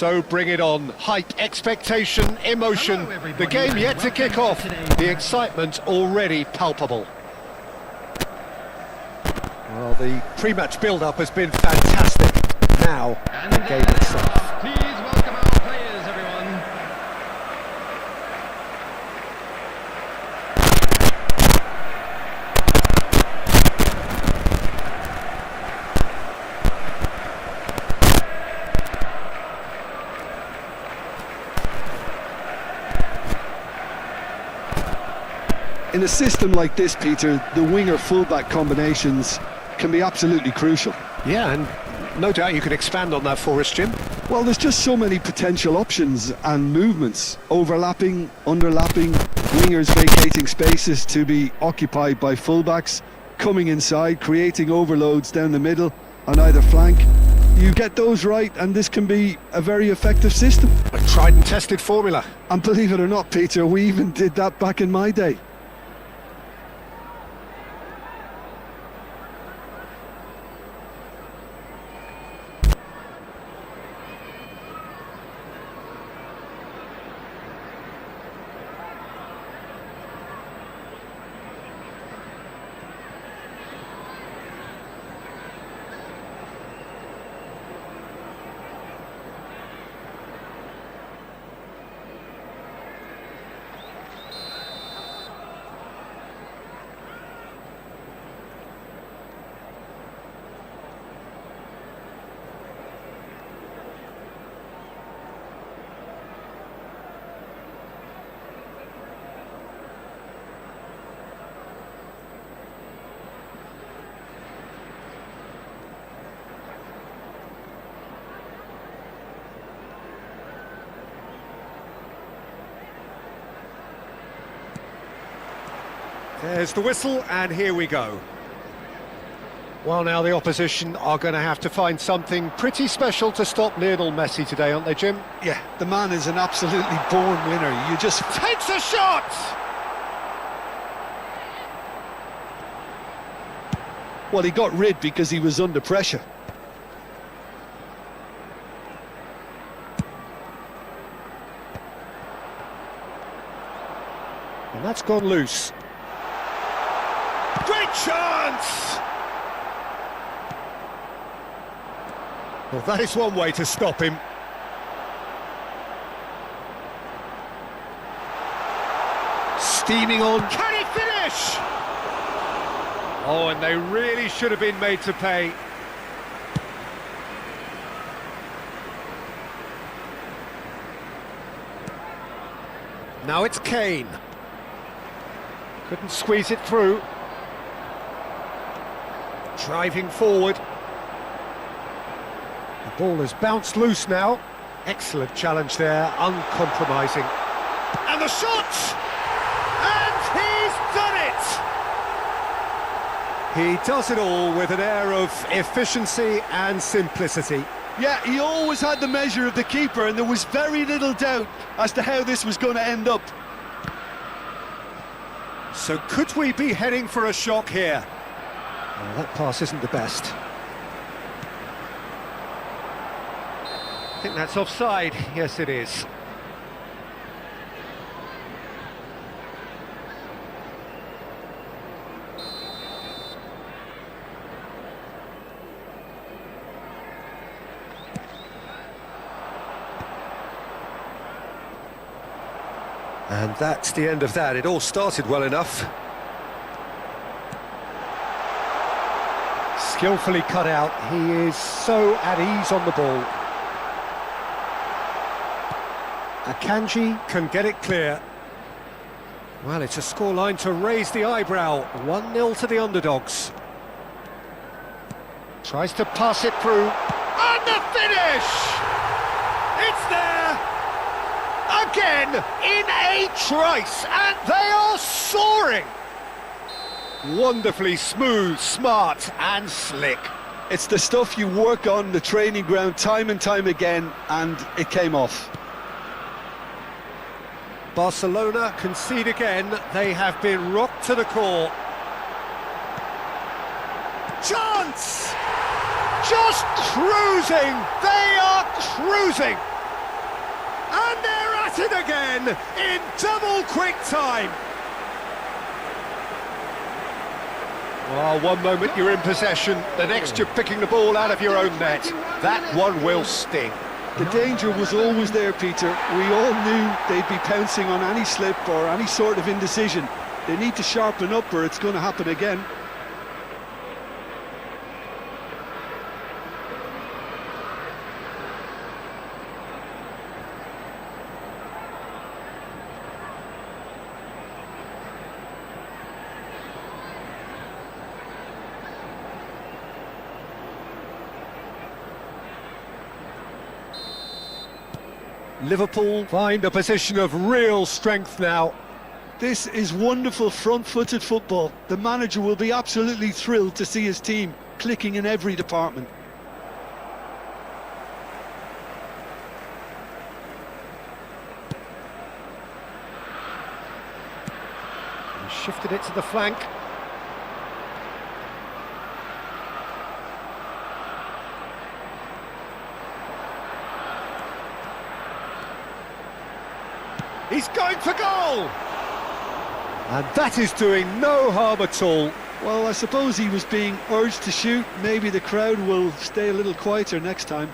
So bring it on. Hype, expectation, emotion. The game yet to kick off. The excitement already palpable. Well, the pre-match build-up has been fantastic. Now, the game itself. Please welcome our players, everyone. In a system like this, Peter, the winger-fullback combinations can be absolutely crucial. Yeah, and no doubt you can expand on that for us, Jim. Well, there's just so many potential options and movements. Overlapping, underlapping, wingers vacating spaces to be occupied by fullbacks, coming inside, creating overloads down the middle on either flank. You get those right and this can be a very effective system. A tried and tested formula. And believe it or not, Peter, we even did that back in my day. There's the whistle, and here we go. Well, now the opposition are going to have to find something pretty special to stop Lionel Messi today, aren't they, Jim? Yeah, the man is an absolutely born winner. You just... Takes a shot! Well, he got rid because he was under pressure. And that's gone loose. Great chance! Well, that is one way to stop him. Steaming on. Can he finish? Oh, and they really should have been made to pay. Now it's Kane. Couldn't squeeze it through. Driving forward. The ball has bounced loose now. Excellent challenge there, uncompromising. And the shot! And he's done it! He does it all with an air of efficiency and simplicity. Yeah, he always had the measure of the keeper, and there was very little doubt as to how this was going to end up. So could we be heading for a shock here? Oh, that pass isn't the best. I think that's offside. Yes, it is. And that's the end of that. It all started well enough. Skillfully cut out. He is so at ease on the ball. Akanji can get it clear. Well, it's a scoreline to raise the eyebrow. 1-0 to the underdogs. Tries to pass it through. And the finish! It's there! Again, in a trice, and they are soaring! Wonderfully smooth, smart and slick. It's the stuff you work on the training ground time and time again, and it came off. Barcelona concede again. They have been rocked to the core. Chance! Just cruising! They are cruising! at it again in double quick time. Well, one moment you're in possession, the next you're picking the ball out of your own net. That one will sting. The danger was always there, Peter. We all knew they'd be pouncing on any slip or any sort of indecision. They need to sharpen up or it's going to happen again. Liverpool find a position of real strength now. This is wonderful front-footed football. The manager will be absolutely thrilled to see his team clicking in every department. He shifted it to the flank. He's going for goal! And that is doing no harm at all. Well, I suppose he was being urged to shoot. Maybe the crowd will stay a little quieter next time.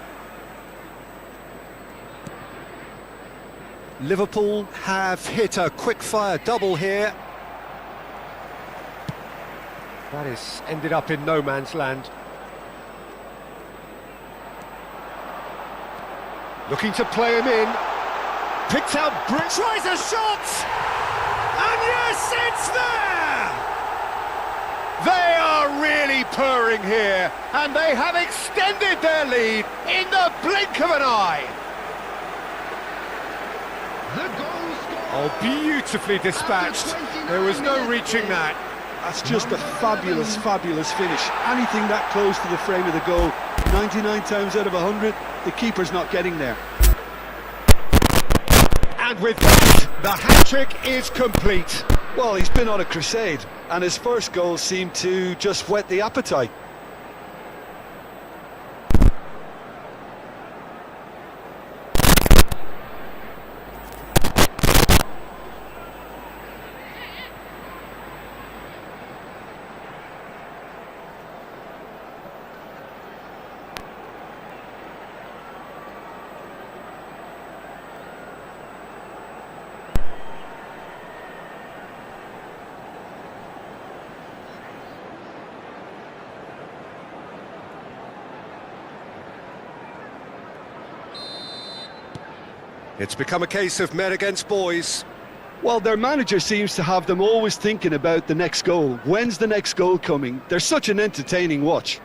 Liverpool have hit a quick-fire double here. That has ended up in no man's land. Looking to play him in. Picked out Brick, tries a shot! And yes, it's there! They are really purring here, and they have extended their lead in the blink of an eye. Oh, beautifully dispatched. There was no reaching that. That's just a fabulous, fabulous finish. Anything that close to the frame of the goal, 99 times out of 100, the keeper's not getting there. And with that, the hat-trick is complete. Well, he's been on a crusade, and his first goal seemed to just whet the appetite. It's become a case of men against boys. Well, their manager seems to have them always thinking about the next goal. When's the next goal coming? They're such an entertaining watch.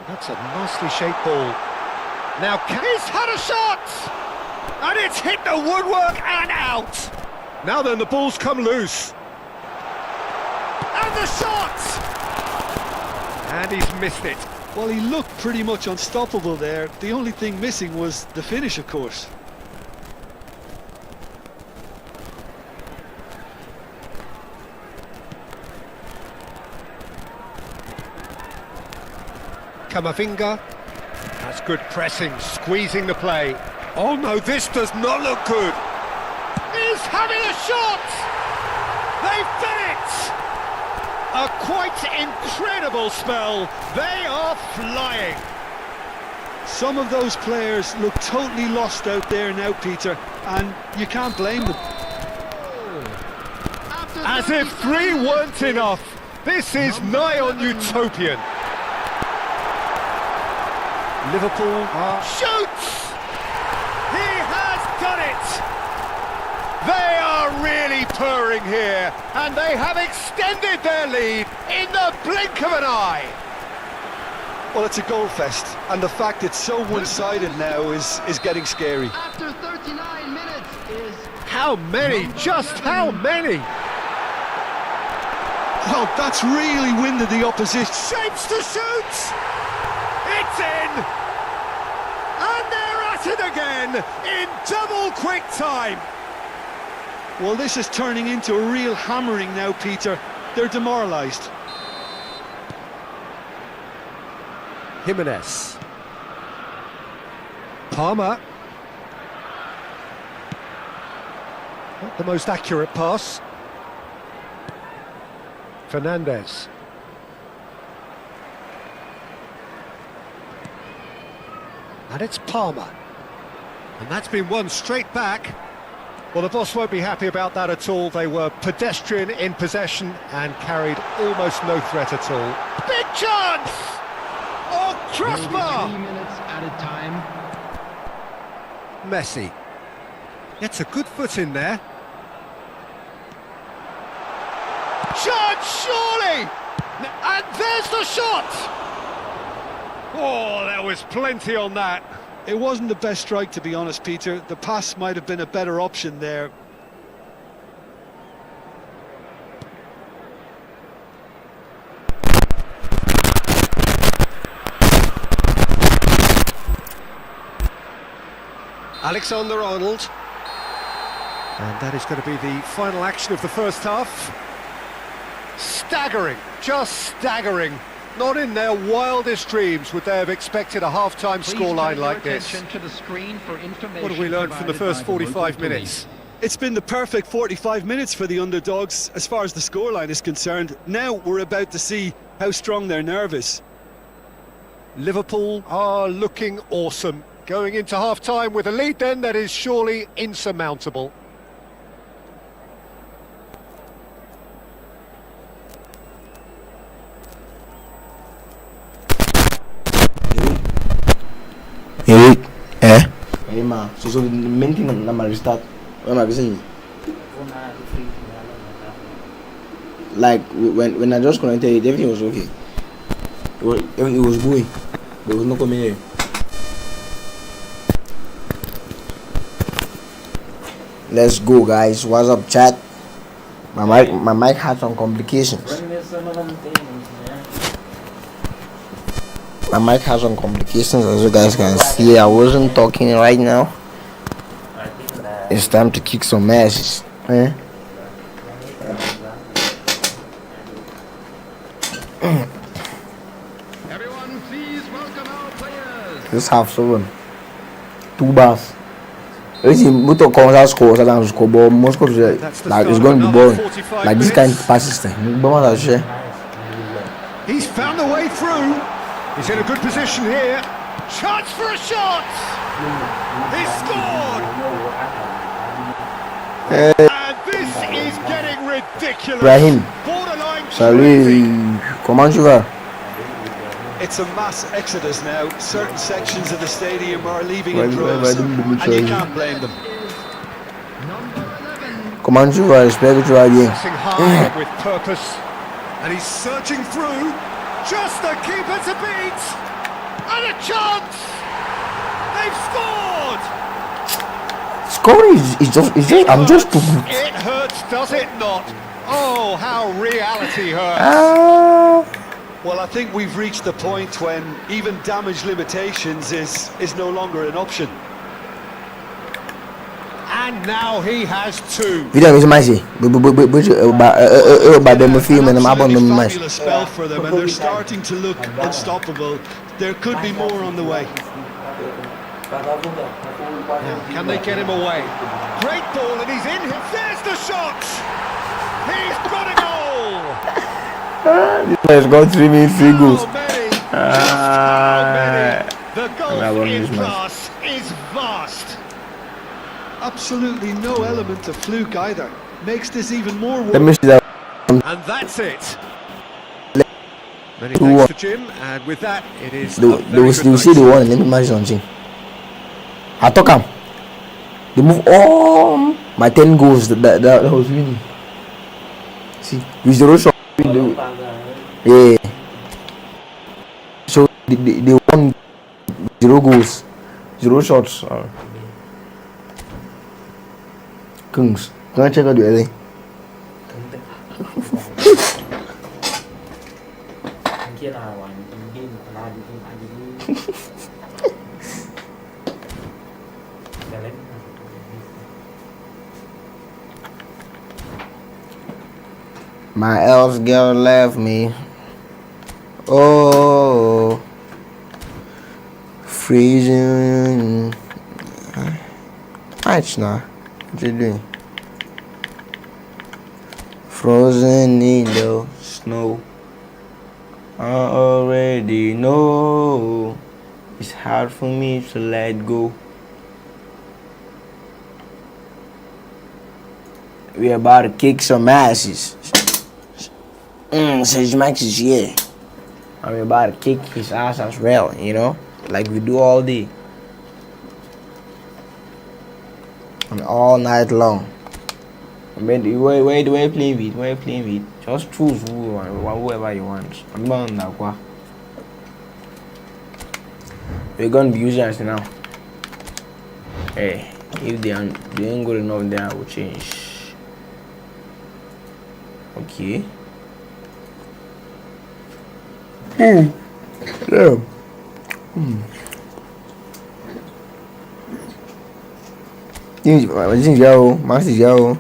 That's a nicely shaped ball. Now, he's had a shot! And it's hit the woodwork and out! Now then, the ball's come loose. And the shot! And he's missed it. Well, he looked pretty much unstoppable there. The only thing missing was the finish, of course. Kamavinga. That's good pressing, squeezing the play. Oh no, this does not look good. He's having a shot! They've done it! A quite incredible spell. They are flying. Some of those players look totally lost out there now, Peter, and you can't blame them. As if 3 weren't enough. This is nigh on utopian. Liverpool shoots! He has done it! They are really purring here, and they have extended their lead in the blink of an eye. Well, it's a goal fest, and the fact it's so one-sided now is getting scary. After 39 minutes is... How many? Just how many? Well, that's really winded the opposition. Shapes to shoot! It's in! And they're at at it again in double quick time. Well, this is turning into a real hammering now, Peter. They're demoralised. Jimenez. Palmer. Not the most accurate pass. Fernandez. And it's Palmer. And that's been won straight back. Well, the boss won't be happy about that at all. They were pedestrian in possession and carried almost no threat at all. Big chance! Oh, crossbar! 3 minutes at a time. Messi. Gets a good foot in there. Chance, surely! And there's the shot! Oh, there was plenty on that. It wasn't the best strike, to be honest, Peter. The pass might have been a better option there. Alexander-Arnold. And that is going to be the final action of the first half. Staggering, just staggering. Not in their wildest dreams would they have expected a half-time scoreline like this. To the screen for What have we learned from the first 45 minutes? It's been the perfect 45 minutes for the underdogs as far as the scoreline is concerned. Now we're about to see how strong their nerve is. Liverpool are looking awesome. Going into half-time with a lead then that is surely insurmountable. Hey, eh? Hey, ma. So the main thing na restart. When I saying, like when I just connected it, everything was okay. It was going. There was no coming here. Let's go, guys. What's up, chat? My mic had some complications. My mic has some complications, as you guys can see. I wasn't talking right now. It's time to kick some asses. Eh? Everyone, please welcome our players. This half 7. 2 bars. Listen, we talk about score, so score, but most of like it's going to be boring. Like this kind of passes thing. He's found a way through. He's in a good position here. Chance for a shot! He scored! And this is getting ridiculous. Brahim. Borderline Salut. Comment tu vas? It's a mass exodus now. Certain sections of the stadium are leaving in droves, and you can't blame them. Comment tu vas? J'espère que tu vas bien. Pressing high with purpose. And he's searching through. Just the keeper to beat! And a chance! They've scored! Scoring is just I'm just too good. It hurts, does it not? Oh, how reality hurts. Well, I think we've reached the point when even damage limitations is no longer an option. And now he has 2. Video is mais ba dem film and I'm Absolutely mais. fabulous spell for them, and they're starting to look unstoppable. There could be more on the way. Can they get him away? Great ball, and he's in. There's the shot! He's got a goal! Let's go 3 minutes, 3 goals. How many? Just how many? The golf in class is vast. Absolutely no element of fluke either. Makes this even more Let me work. see that. And that's it. Many thanks to Jim, and with that, it is They a very will good see night. the one. Let me imagine something. I talk him. They move all my 10 goals. That was winning. See, with the rush. Yeah. So they won 0 goals, 0 shots. Kungs, can I check out the other? My elf girl left me. Oh, freezing. It's not. What you doing? Frozen in the snow. I already know it's hard for me to let go. We about to kick some asses. Says Max is here. I'm about to kick his ass as well, you know, like we do all day and all night long. Wait, where you playing with? Where you playing with? Just choose whoever you want. I'm going to we're gonna be using it now. Hey, if they ain't good enough, then I will change. Okay. Yeah. Max is yellow.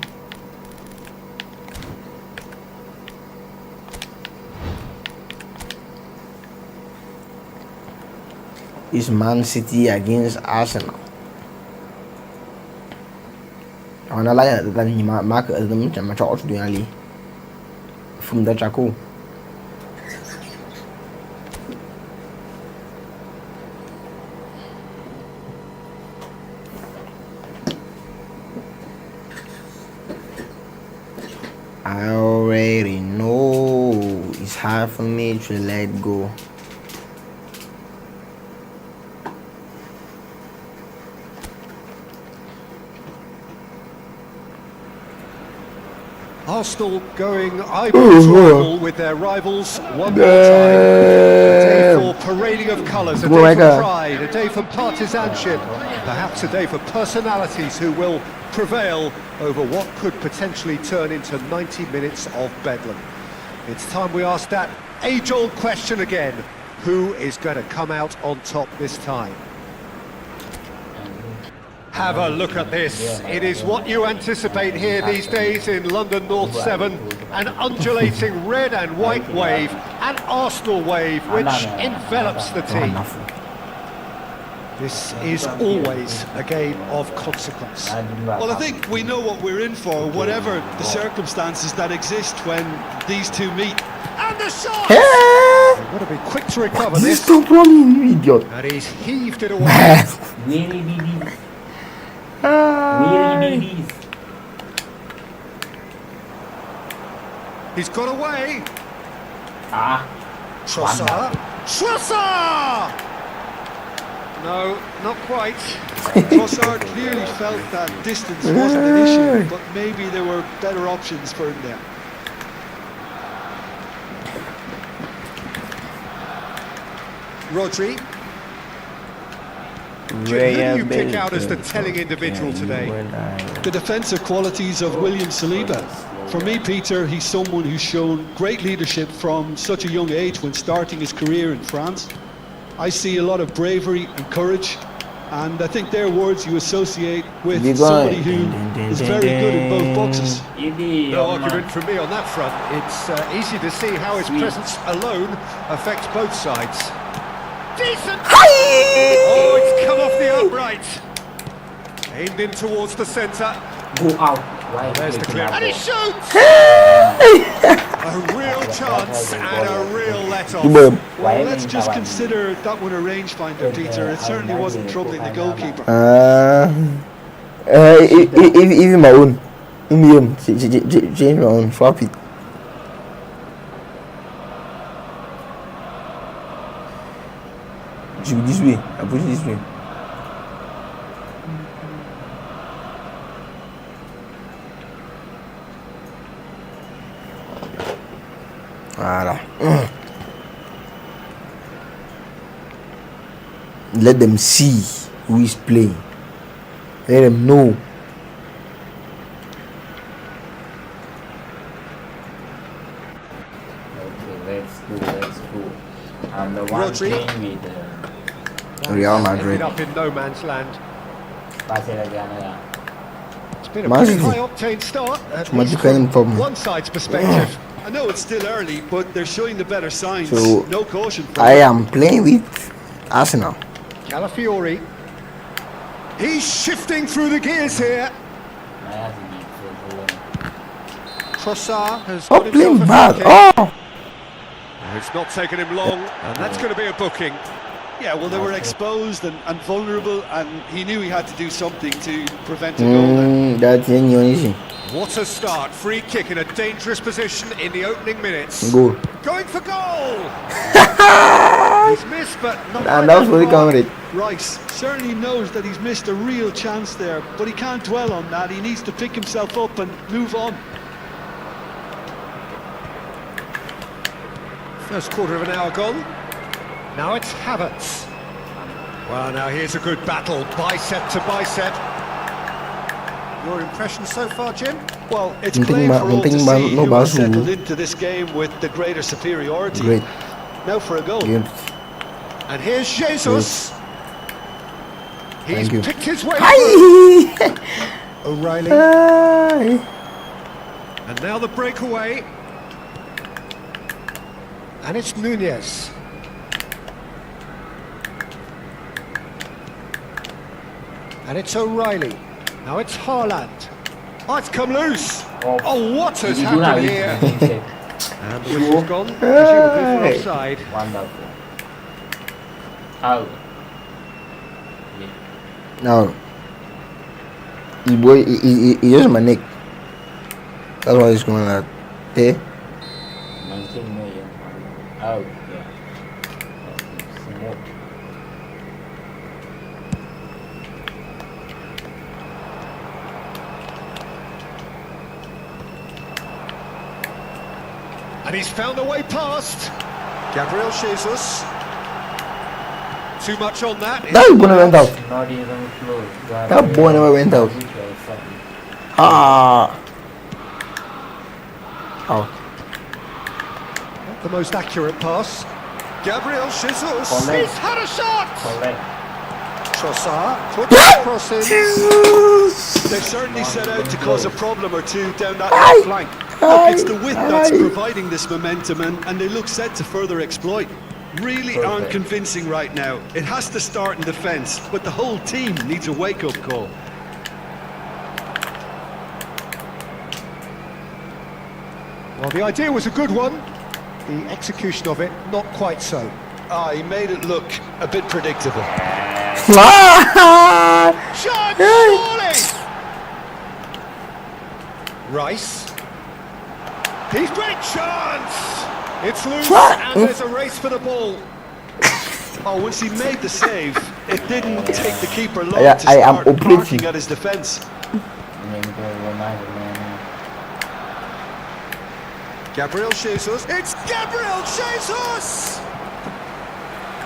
It's Man City against Arsenal. I wanna like that you mark as the match out doing from the Chaco. I already know it's hard for me to let go. Arsenal going eyeball to eyeball with their rivals one more time. A day for parading of colours, a day for pride, a day for partisanship, perhaps a day for personalities who will prevail over what could potentially turn into 90 minutes of bedlam. It's time we ask that age-old question again. Who is going to come out on top this time? Have a look at this. It is what you anticipate here these days in London North 7. An undulating red and white wave, an Arsenal wave which envelops the team. This is always a game of consequence. Well, I think we know what we're in for, whatever the circumstances that exist when these two meet. And the shot! Hey! Got to be quick to recover This this. is no problem, you idiot. And he's heaved it away. He's got away. Trossard! No, not quite. Trossard clearly felt that distance wasn't an issue, but maybe there were better options for him there. Rodri. Who do you pick out as the telling individual today? The defensive qualities of William Saliba. For me, Peter, he's someone who's shown great leadership from such a young age when starting his career in France. I see a lot of bravery and courage, and I think they're words you associate with somebody who is very good in both boxes. No argument from me on that front. It's easy to see how his presence alone affects both sides. Decent! Oh, it's come off the upright. Aimed in towards the centre. Go out. There's the clip. And he shoots! A real chance and a real let-off. Well, let's just consider that one a rangefinder, Peter. It certainly wasn't troubling the goalkeeper. Even my own. Change my own. Swap it. It should be this way. I put it this way. Voilà. Let them see who is playing. Let them know. Okay, let's go. The one Rodri. playing with Real Madrid. Ended up in no man's land. Pase lagi ano ya. It's been a Mas- pretty high-octane start, at Cuma least dikain from from- one side's perspective. I know it's still early, but they're showing the better signs. So, no caution from I them. am playing with Arsenal. Calafiori. He's shifting through the gears here. Maya sige. Trossard has Oh, got playing himself a free bad. kick. Oh, It's not taken him long, and that's going to be a booking. Yeah, well, they were exposed and vulnerable, and he knew he had to do something to prevent a goal. there. that's Indonesia. What a start. Free kick in a dangerous position in the opening minutes. Goal. Going for goal! He's missed, but not by And that was that fully far. covered. Rice certainly knows that he's missed a real chance there, but he can't dwell on that. He needs to pick himself up and move on. First quarter of an hour gone. Now it's Havertz. Well, now here's a good battle, bicep to bicep. Your impression so far, Jim? Well, it's Penting plain for all to penting see no who has basu. settled into this game with the greater superiority. Great. Now for a goal. Good. And here's Jesus. He's Thank you. picked his way Hi. through. O'Reilly. Hi. And now the breakaway. And it's Nunez. And it's O'Reilly. Now it's Haaland. Oh, it's come loose. Oh, what has Hindi ko happened na here? yun. And the whistle's gone, presumably for Hey. offside. Wonderful. Out. No. He boy, he just my neck. That's why he's going like, eh? Mancing mo yun. Out. Yeah. Smooth. And he's found a way past. Gabriel Jesus. Too much on that. That boy never went out. Not even close. That boy never went out. Ah. Out. Not the most accurate pass. Gabriel Jesus. Correct. He's had a shot. Correct. Trossard puts the cross in. They've certainly set out to cause a problem or two down that Aye. left flank. Look, it's the width that's Aye. providing this momentum, and they look set to further exploit. Really aren't Perfect. convincing right now. It has to start in defence, but the whole team needs a wake-up call. Well, the idea was a good one. The execution of it, not quite so. He made it look a bit predictable. Ah. Chance, Hey. surely! Rice. He's great chance! It's loose, What? and there's a race for the ball. Oh, once he made the save, it didn't take the keeper long Yeah, to I am start operating. barking at his defence. Gabriel Jesus. It's Gabriel Jesus!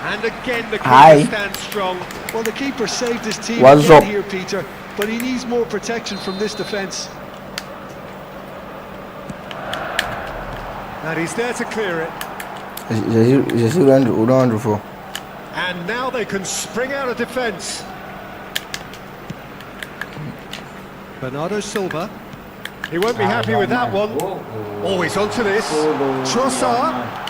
And again, the Aye. keeper stands strong. Well, the keeper saved his team What's again up? here, Peter, but he needs more protection from this defence. And he's there to clear it. Just around for. And now they can spring out of defence. Bernardo Silva. He won't be happy with that one. Oh, he's onto this. Trossard.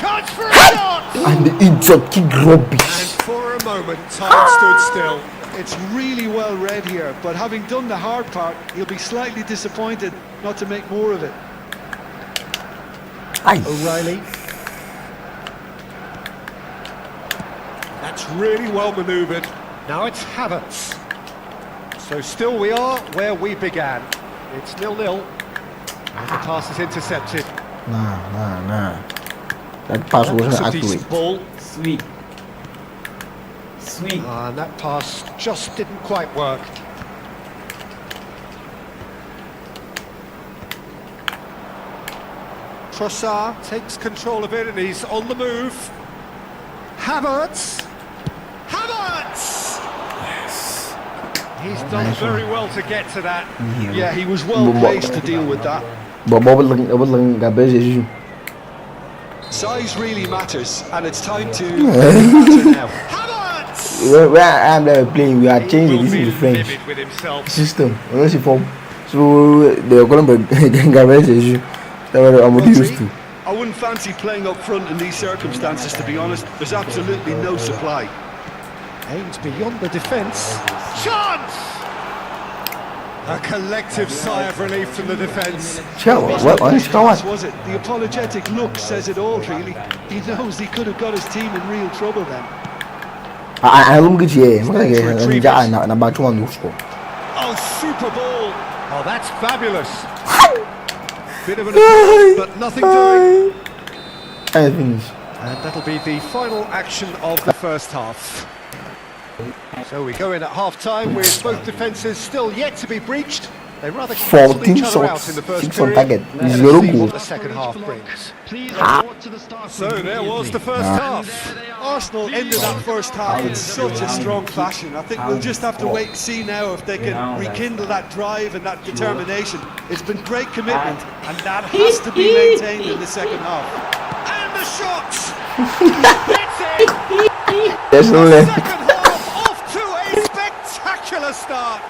Chance for a shot! And the idiot kick And rubbish. for a moment, time stood still. It's really well read here, but having done the hard part, he'll be slightly disappointed not to make more of it. Aye. O'Reilly. That's really well manoeuvred. Now it's Havertz. So still we are where we began. It's 0-0. And the pass is intercepted. Nah. That pass wasn't That's a accurate. decent ball. Sweet. Sweet. And that pass just didn't quite work. Trossard takes control of it and he's on the move. Havertz! Havertz! He's done very well to get to that. Yeah, he was well placed to deal with that. But looking Gabriel Jesus. Size really matters, and it's time to matter now. Havertz! where I am there playing, we are He changing will this be in French livid with himself. system. So they are going to garage issue. That's what I'm used to. I wouldn't fancy playing up front in these circumstances, to be honest. There's absolutely no supply. Aims beyond the defence. Chance! A collective sigh of relief from the defence. What Was it? The apologetic look says it all, really. He knows he could have got his team in real trouble then. I don't get you. I'm about to one score. Oh, super ball! Oh, that's fabulous. Bit of an assault, but nothing doing. I finish. And that'll be the final action of the first half. So we go in at half-time with both defences still yet to be breached. They rather cancelled 14 each other out shots, in the first 6 on period. target, Let's 0 see goal. what the second half brings. Please report to the staff So room there was the immediately. first half. Arsenal ended that first half in such a strong fashion. I think we'll just have to wait and see now if they can rekindle that drive and that determination. It's been great commitment, and that has to be maintained in the second half. And the shot! Hits it! There's no left. Second half off to a spectacular start.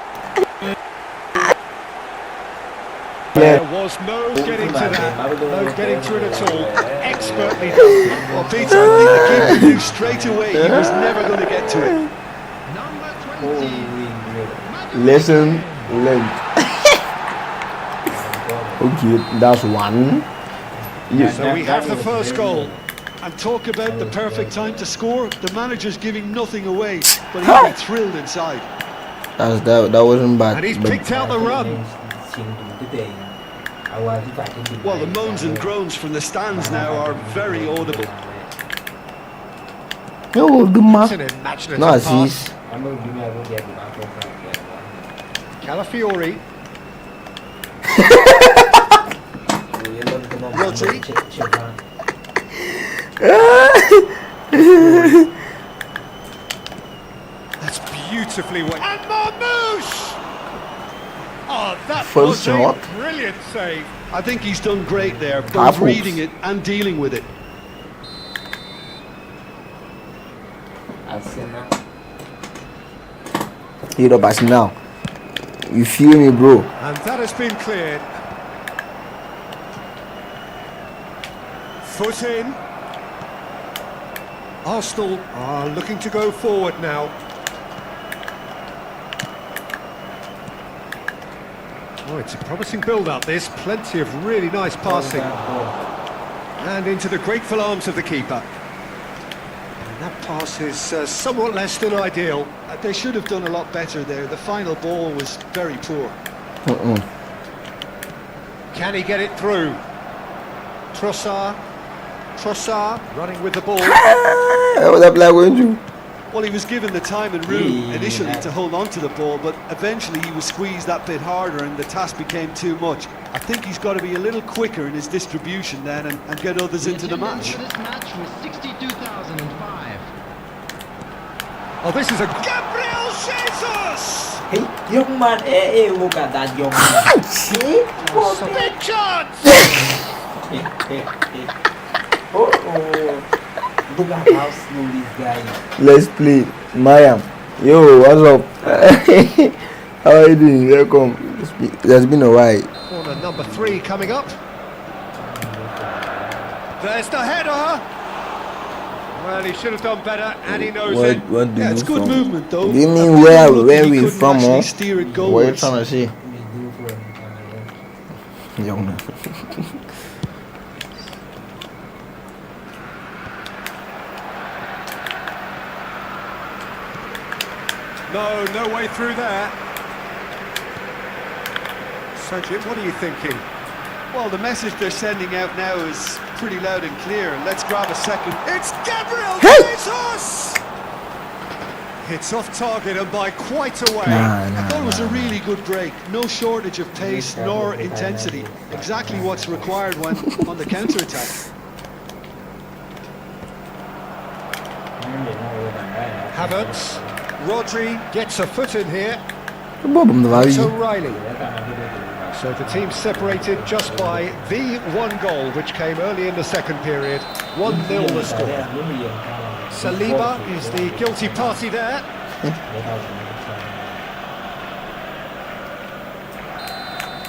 There was no getting to that, no getting to it at all. Expertly done. Well, Peter, I think the keeper knew straight away he was never going to get to it. Number 20. Lesson learned. Okay, that's one. So we have the first goal. And talk about the perfect time to score. The manager's giving nothing away, but he'll be thrilled inside. That wasn't bad. And he's picked out the run. Well, the moans and groans from the stands now are very audible. Yo, good It's an man. imaginative No pass. assist. Calafiori. That's beautifully well. And Marmouche! Oh, that First was shot. a brilliant save. I think he's done great there, both Half reading it and dealing with it. You know, but now. You feel me, bro? And that has been cleared. Foot in. Arsenal are looking to go forward now. Oh, it's a promising build-up, this. Plenty of really nice passing. And into the grateful arms of the keeper. And that pass is somewhat less than ideal. They should have done a lot better there. The final ball was very poor. Can he get it through? Trossard running with the ball. What was that black going to? Well, he was given the time and room initially to hold on to the ball, but eventually he was squeezed that bit harder and the task became too much. I think he's got to be a little quicker in his distribution then and get others into the attendance match. for this match was 62,005. Oh, this is a Gabriel Jesus! Hey, young man, look at that young man. See? Big chance! Look at how slow this guy is. Let's play. Mayam. Yo, what's up? How are you doing? Welcome. It's been a while. Corner number 3 coming up. There's the header! Well, he should have done better, and he knows it. What do Yeah, you it's good from? movement though. Do you mean A where look that he we couldn't from? actually Huh? steer it What are you goalwards. trying to say? Young man. No way through there. Sajid, what are you thinking? Well, the message they're sending out now is pretty loud and clear. Let's grab a second. It's Gabriel Jesus! It's off target and by quite a way. I thought it was a really good break. No shortage of pace nor intensity. Exactly what's required when on the counter-attack. Havertz. Rodri gets a foot in here. Bobum da It's vai. O'Reilly. So the team separated just by the one goal which came early in the second period. 1-0 the score. Saliba is the guilty party there.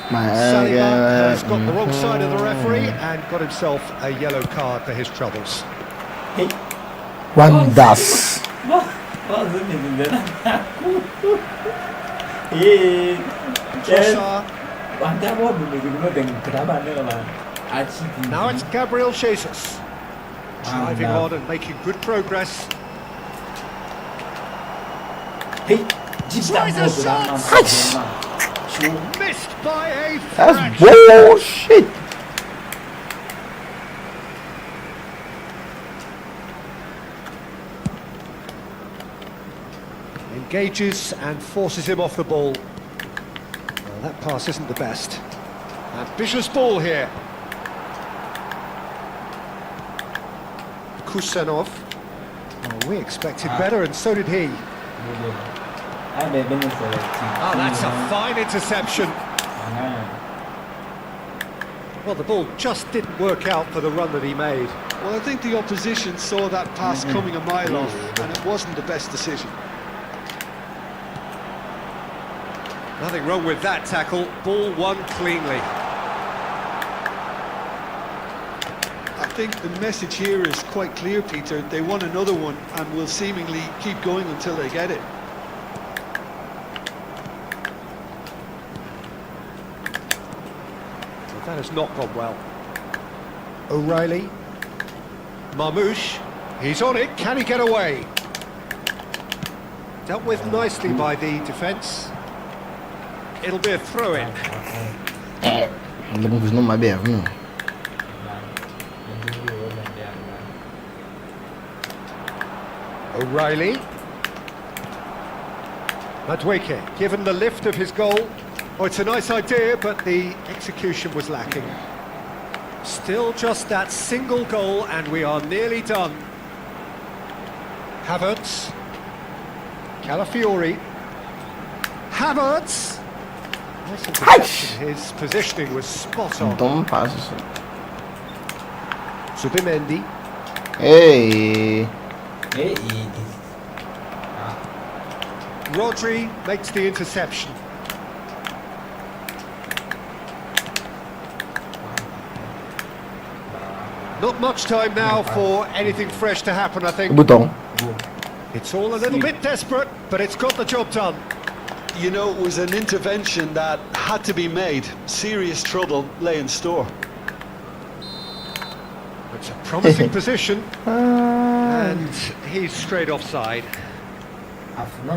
Saliba has got the wrong side of the referee and got himself a yellow card for his troubles. Wonders. Trossard. Now it's Gabriel Jesus. Driving on and making good progress. Tries a shot! Missed by a That's fraction. bullshit. Engages and forces him off the ball. Well, that pass isn't the best. Ambitious ball here. Kusanov. Oh, we expected better, and so did he. Oh, that's a fine interception. Well, the ball just didn't work out for the run that he made. Well, I think the opposition saw that pass coming a mile off, and it wasn't the best decision. Nothing wrong with that tackle. Ball won cleanly. I think the message here is quite clear, Peter. They want another one and will seemingly keep going until they get it. Well, that has not gone well. O'Reilly. Marmouche. He's on it. Can he get away? Dealt with nicely by the defence. It'll be a throw-in. Lembro não mais bem. O'Reilly. Madueke, given the lift of his goal. Oh, it's a nice idea, but the execution was lacking. Still just that single goal, and we are nearly done. Havertz. Calafiori. Havertz. Nice interception. His positioning was spot on. Então passa. Zubimendi. Ei. Rodri makes the interception. Not much time now for anything fresh to happen, I think. Botão. It's all a little bit desperate, but it's got the job done. You know, it was an intervention that had to be made. Serious trouble lay in store. It's a promising position, and he's straight offside.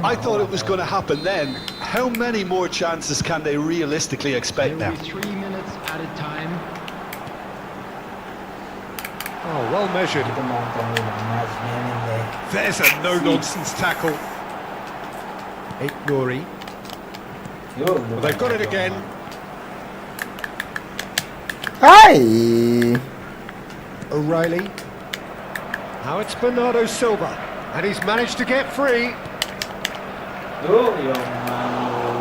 I thought it was going to happen then. How many more chances can they realistically expect There now? will be 3 minutes at a time. Oh, well measured. There's a no-nonsense tackle. Nouri. Well, they've got it again. Ai. O'Reilly. Now it's Bernardo Silva, and he's managed to get free.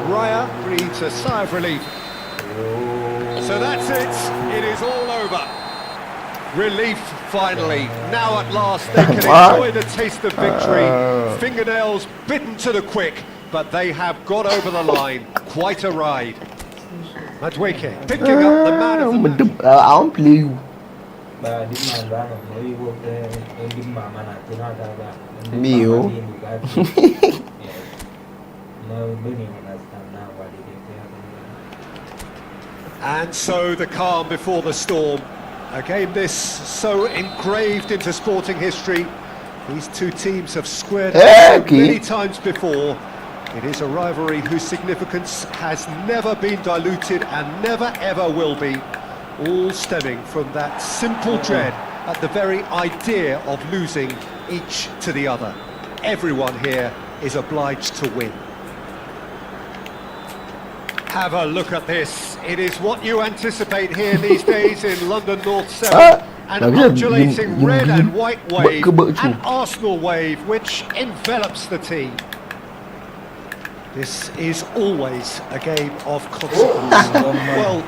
Raya breathes a sigh of relief. So that's it. It is all over. Relief, finally. Now at last they can enjoy the taste of victory. Fingernails bitten to the quick, but they have got over the line. Quite a ride. Madueke picking up the man of the match. I don't play you. Meu. And so the calm before the storm. A game this so engraved into sporting history. These two teams have squared up so many times before. It is a rivalry whose significance has never been diluted and never ever will be. All stemming from that simple dread at the very idea of losing each to the other. Everyone here is obliged to win. Have a look at this. It is what you anticipate here these days in London North 7. An undulating red and white wave, an Arsenal wave which envelops the team. This is always a game of consequence.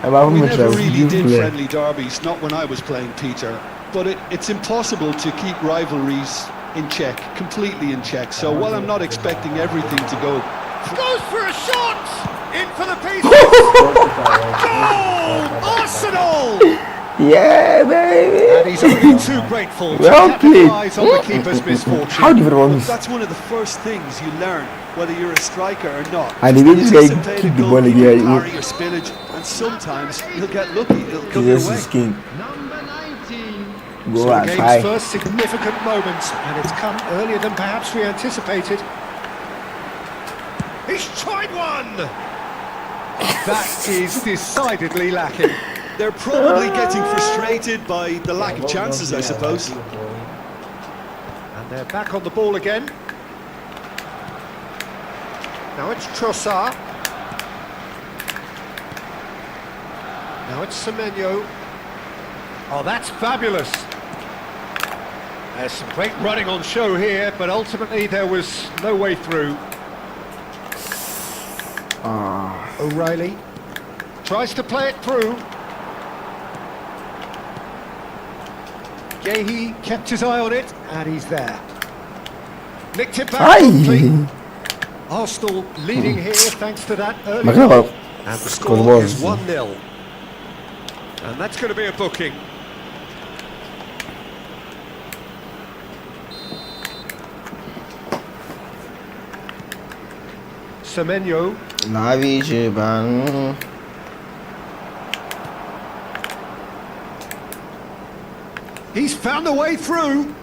Well, we never really did friendly derbies, not when I was playing, Peter. But it's impossible to keep rivalries in check, completely in check. So while I'm not expecting everything to go, Goes for a shot! In for the pieces! Goal! Arsenal! Yeah, baby. And he's only too grateful to Well played. capitalise on the keeper's misfortune. How do you run but this? that's one of the first things you learn, whether you're a striker or not. And if you just like Anticipate keep a the goal, ball again, you parry or spillage, and sometimes you'll get lucky. It'll come your Jesus way. is king. Number 19. Go So the and game's try. first significant moment, and it's come earlier than perhaps we anticipated. He's tried one! That is decidedly lacking. They're probably getting frustrated by the lack of chances, I suppose. And they're back on the ball again. Now it's Trossard. Now it's Semenyo. Oh, that's fabulous. There's some great running on show here, but ultimately there was no way through. O'Reilly tries to play it through. Gehi kept his eye on it, and he's there. Nicked it back quickly. Ai! Arsenal leading here thanks to that early Mas goal. não, And the Goal score was- is 1-0. And that's going to be a booking. Semenyo. Navigiban. He's found a way through.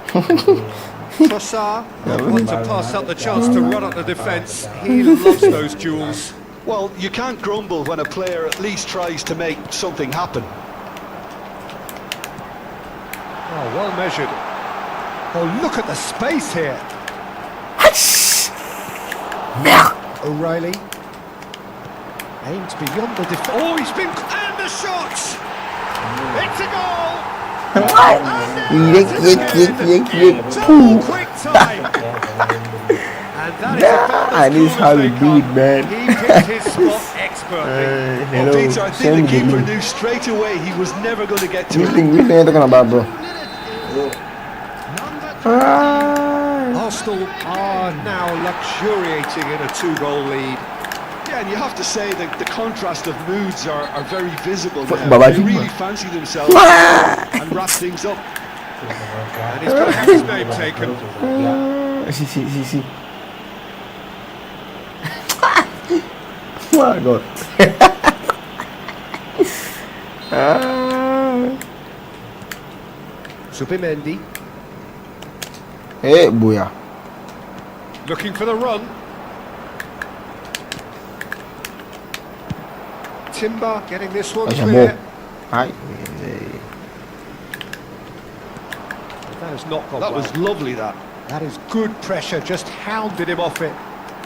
Trossard want to pass up the chance to run up the defence. He loves those duels. Well, you can't grumble when a player at least tries to make something happen. Oh, well measured. Oh, look at the space here. O'Reilly aimed beyond the defence. Oh, he's been... And the shot! It's a goal! Double quick time! And that And is this how we do it, man. He picked his spot expertly. Well, Peter, I think the keeper Hello. knew straight away he was never going to get to Which it. thing are you talking about, bro? Arsenal are now luxuriating in a two-goal lead. Yeah, and you have to say that the contrast of moods are very visible now. Baba They Jimmy. really fancy themselves and wrap things up. And he's going to have his name taken. See. My God. Zubimendi Hey, booyah. looking for the run. Timber getting this one That's a clear. ball. Hi. That has not gone That well. was lovely, that. That is good pressure, just hounded him off it.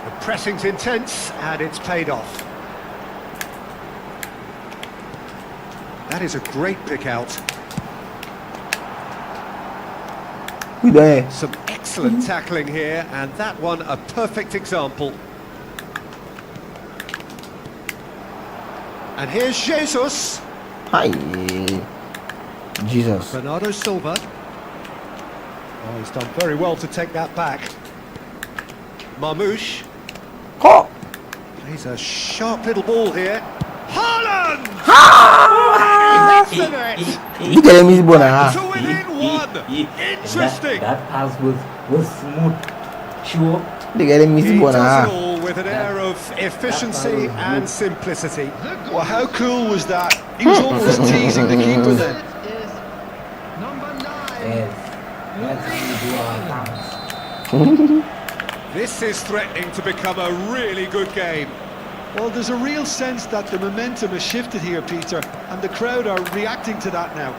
The pressing's intense, and it's paid off. That is a great pick out. Who there? Some excellent tackling here, and that one a perfect example. And here's Jesus. Hi. Jesus. Bernardo Silva. Oh, he's done very well to take that back. Marmouche. Oh. Plays a sharp little ball here. Haaland! Ah! That's the net! Look at him, he's born. To within one! Interesting! That pass was smooth. Sure. Look at him, he's He born. does it all with an air of efficiency and simplicity. Well, how cool was that? He was almost teasing the keeper then. It is number 9. Yes. That's how we do our dance. This is threatening to become a really good game. Well, there's a real sense that the momentum has shifted here, Peter, and the crowd are reacting to that now.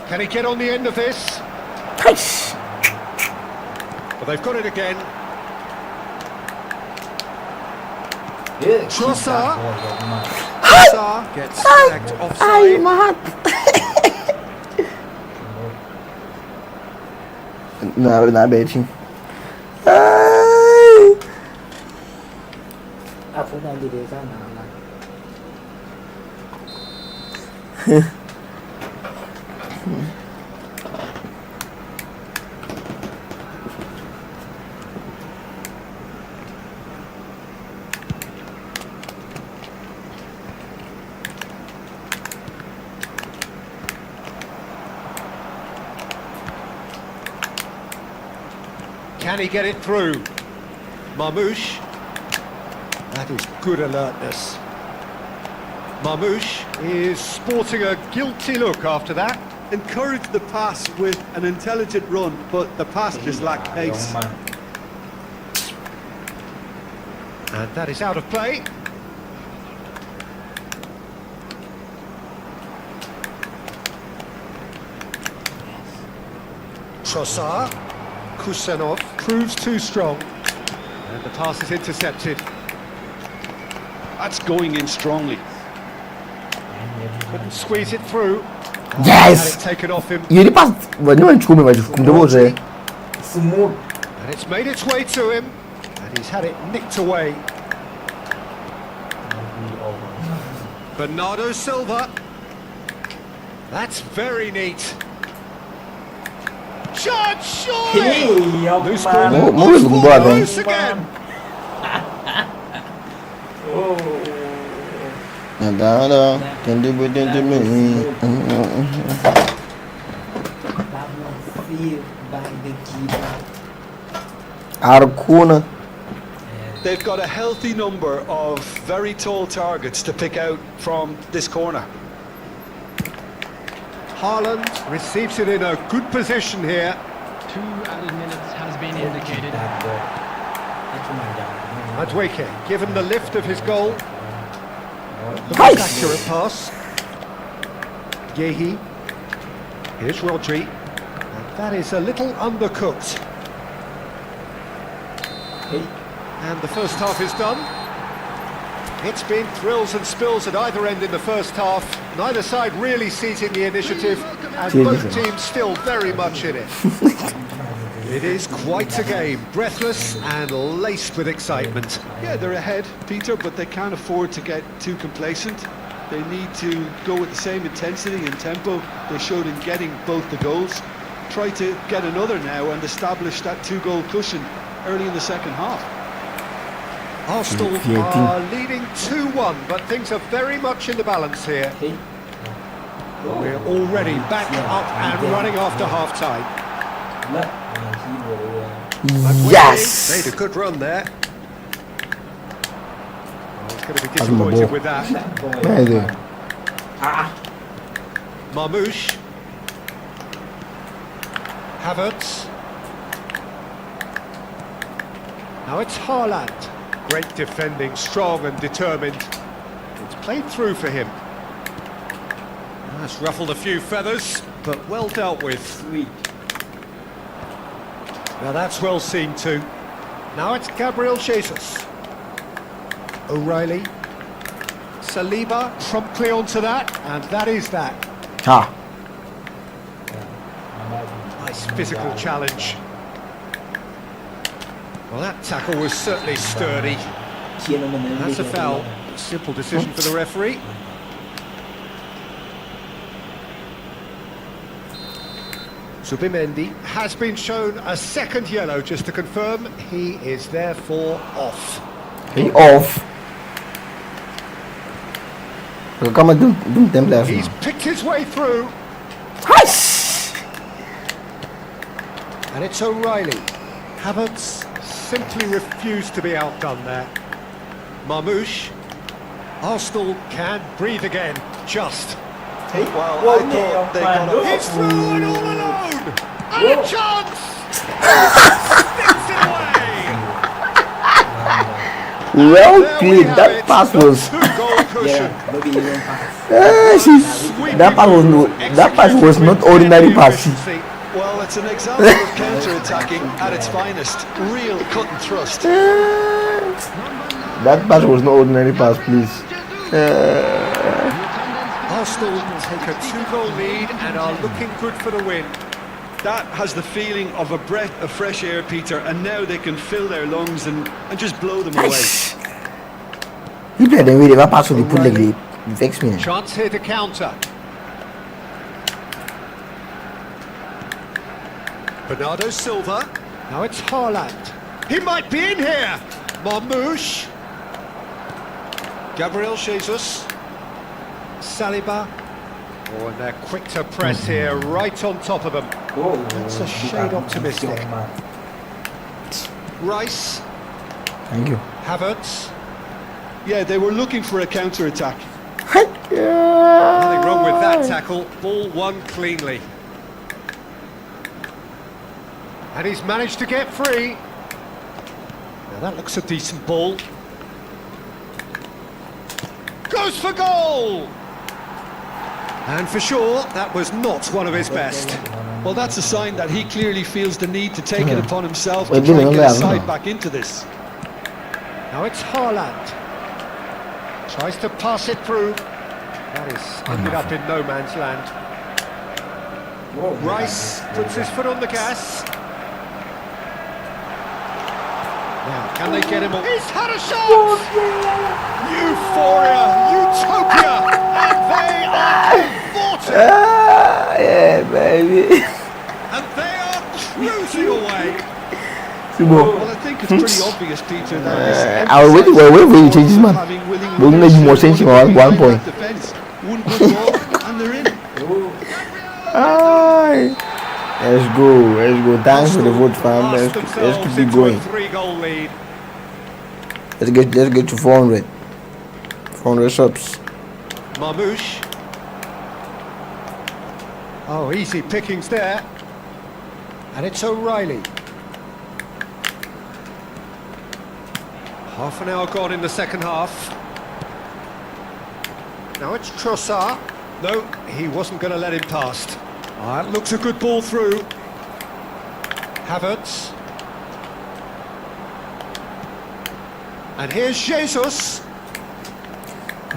Can he get on the end of this? Nice. But they've got it again. Yeah, Trossard. keep Trossard gets flagged Ay, offside. my heart. Nah, betting. Ay. Aku nanti di sana. Can he get it through? Marmoush. That is good alertness. Marmoush is sporting a guilty look after that. Encouraged the pass with an intelligent run, but the pass just lacked pace. And that is out of play. Trossard. Kusanov proves too strong. And the pass is intercepted. That's going in strongly. Couldn't squeeze it through. Yes! Had it taken off him. Ele passa. Nie wiem, czy umiem, ale to może. Smooth. And it's made its way to him. And he's had it nicked away. Bernardo Silva. That's very neat. Shot, surely! Hey, Loose man. ball. Mo loose ball, man. Loose again. Can do it to me. Feel by the keeper. Arcuna. They've got a healthy number of very tall targets to pick out from this corner. Haaland receives it in a good position here. 2 added minutes has been indicated. Madueke given the lift of his goal. The most Nice. accurate pass. Yehi. Here's Rodri. And that is a little undercooked. And the first half is done. It's been thrills and spills at either end in the first half. Neither side really seizing the initiative, and both teams still very much in it. It is quite a game, breathless and laced with excitement. Yeah, they're ahead, Peter, but they can't afford to get too complacent. They need to go with the same intensity and tempo they showed in getting both the goals. Try to get another now and establish that 2-goal cushion early in the second half. Arsenal are leading 2-1, but things are very much in the balance here. We're already back up and running after half-time. Yes! Made a good run there. He's going to be disappointed with that. Maybe. Marmoush. Havertz. Now it's Haaland. Great defending, strong and determined. It's played through for him. That's ruffled a few feathers, but well dealt with. Sweet. Now that's well seen too. Now it's Gabriel Jesus. O'Reilly. Saliba promptly onto that, and that is that. Ah. Nice physical challenge. Well, that tackle was certainly sturdy. That's a foul. Simple decision for the referee. Zubimendi has been shown a second yellow, just to confirm. He is therefore off. He off. Come on, do them left. He's picked his way through, Nice. and it's O'Reilly. Havertz simply refused to be outdone there. Marmoush. Arsenal can breathe again, just. Well, I thought they got He's through and all alone! And a chance! Sticks it away! Well There we played. have That it, pass the was. two-goal cushion. That pass was not ordinary pass. Well, it's an example of counter-attacking at its finest. Real cut and thrust. That pass was not ordinary pass, please. Arsenal take a two-goal lead and are looking good for the win. That has the feeling of a breath of fresh air, Peter, and now they can fill their lungs and just blow them away. Nice. He played the way they were pass with the put like they vex me. Chance here to counter. Bernardo Silva. Now it's Haaland. He might be in here. Marmouche. Gabriel Jesus. Saliba. Oh, and they're quick to press here, right on top of them. That's a shade optimistic. Rice. Thank you. Havertz. Yeah, they were looking for a counter-attack. Nothing wrong with that tackle. Ball won cleanly. And he's managed to get free. Now that looks a decent ball. Goes for goal! And for sure, that was not one of his best. Well, that's a sign that he clearly feels the need to take it upon himself to Well, try and didn't get his know that, side back into this. Now it's Haaland. Tries to pass it through. That is ended up in no man's land. Rice puts his foot on the gas. Now, can they get him on? He's had a shot! Euphoria, utopia, and they are cavorting! Yeah, baby. And they are cruising away. Well, I think it's pretty obvious, Peter, that I was waiting for you to change this man. We'll make you more sensible at one point. One good ball, and they're in. Aye. Let's go. Thanks for the vote, fam. Let's keep going. 3-goal lead. Let's get to 400. 400 subs. Marmouche. Oh, easy pickings there. And it's O'Reilly. Half an hour gone in the second half. Now it's Trossard. No, he wasn't going to let him past. That looks a good ball through. Havertz. And here's Jesus.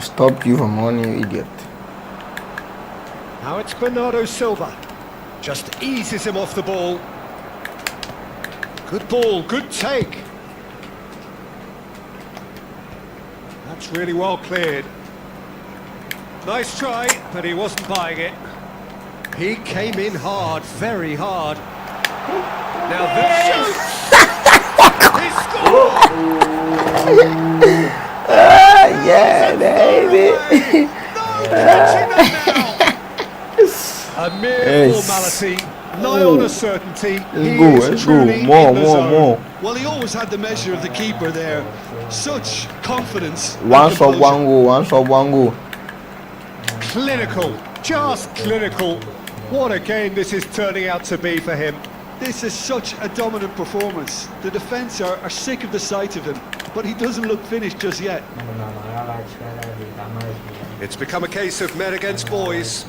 Stop you from running, you idiot. Now it's Bernardo Silva. Just eases him off the ball. Good ball, good take. That's really well cleared. Nice try, but he wasn't buying it. He came in hard, very hard. Now this shoots! He scored! Yeah, baby. No touching them now! A mere formality, nigh on a certainty. Let's go. More. Well, he always had the measure of the keeper there. Such confidence. One shot, one goal. Clinical, just clinical. What a game this is turning out to be for him. This is such a dominant performance. The defence are sick of the sight of him, but he doesn't look finished just yet. It's become a case of men against boys.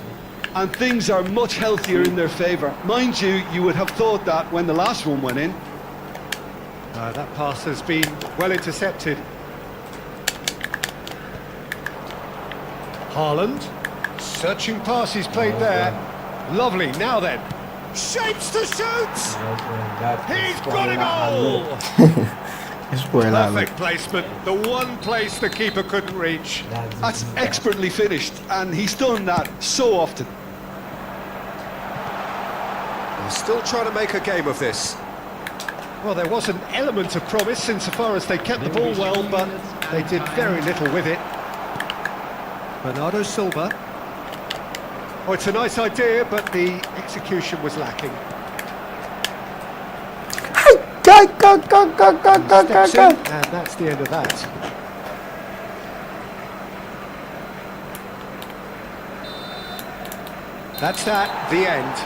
And things are much healthier in their favour. Mind you, you would have thought that when the last one went in. That pass has been well intercepted. Haaland, searching pass he's played there. Lovely, now then. Shapes to shoot! He's got a goal! Perfect placement, the one place the keeper couldn't reach. That's expertly finished, and he's done that so often. They're still trying to make a game of this. Well, there was an element of promise insofar as they kept the ball well, but they did very little with it. Bernardo Silva. Oh, it's a nice idea, but the execution was lacking. Steps in, and that's the end of that. That's that, the end.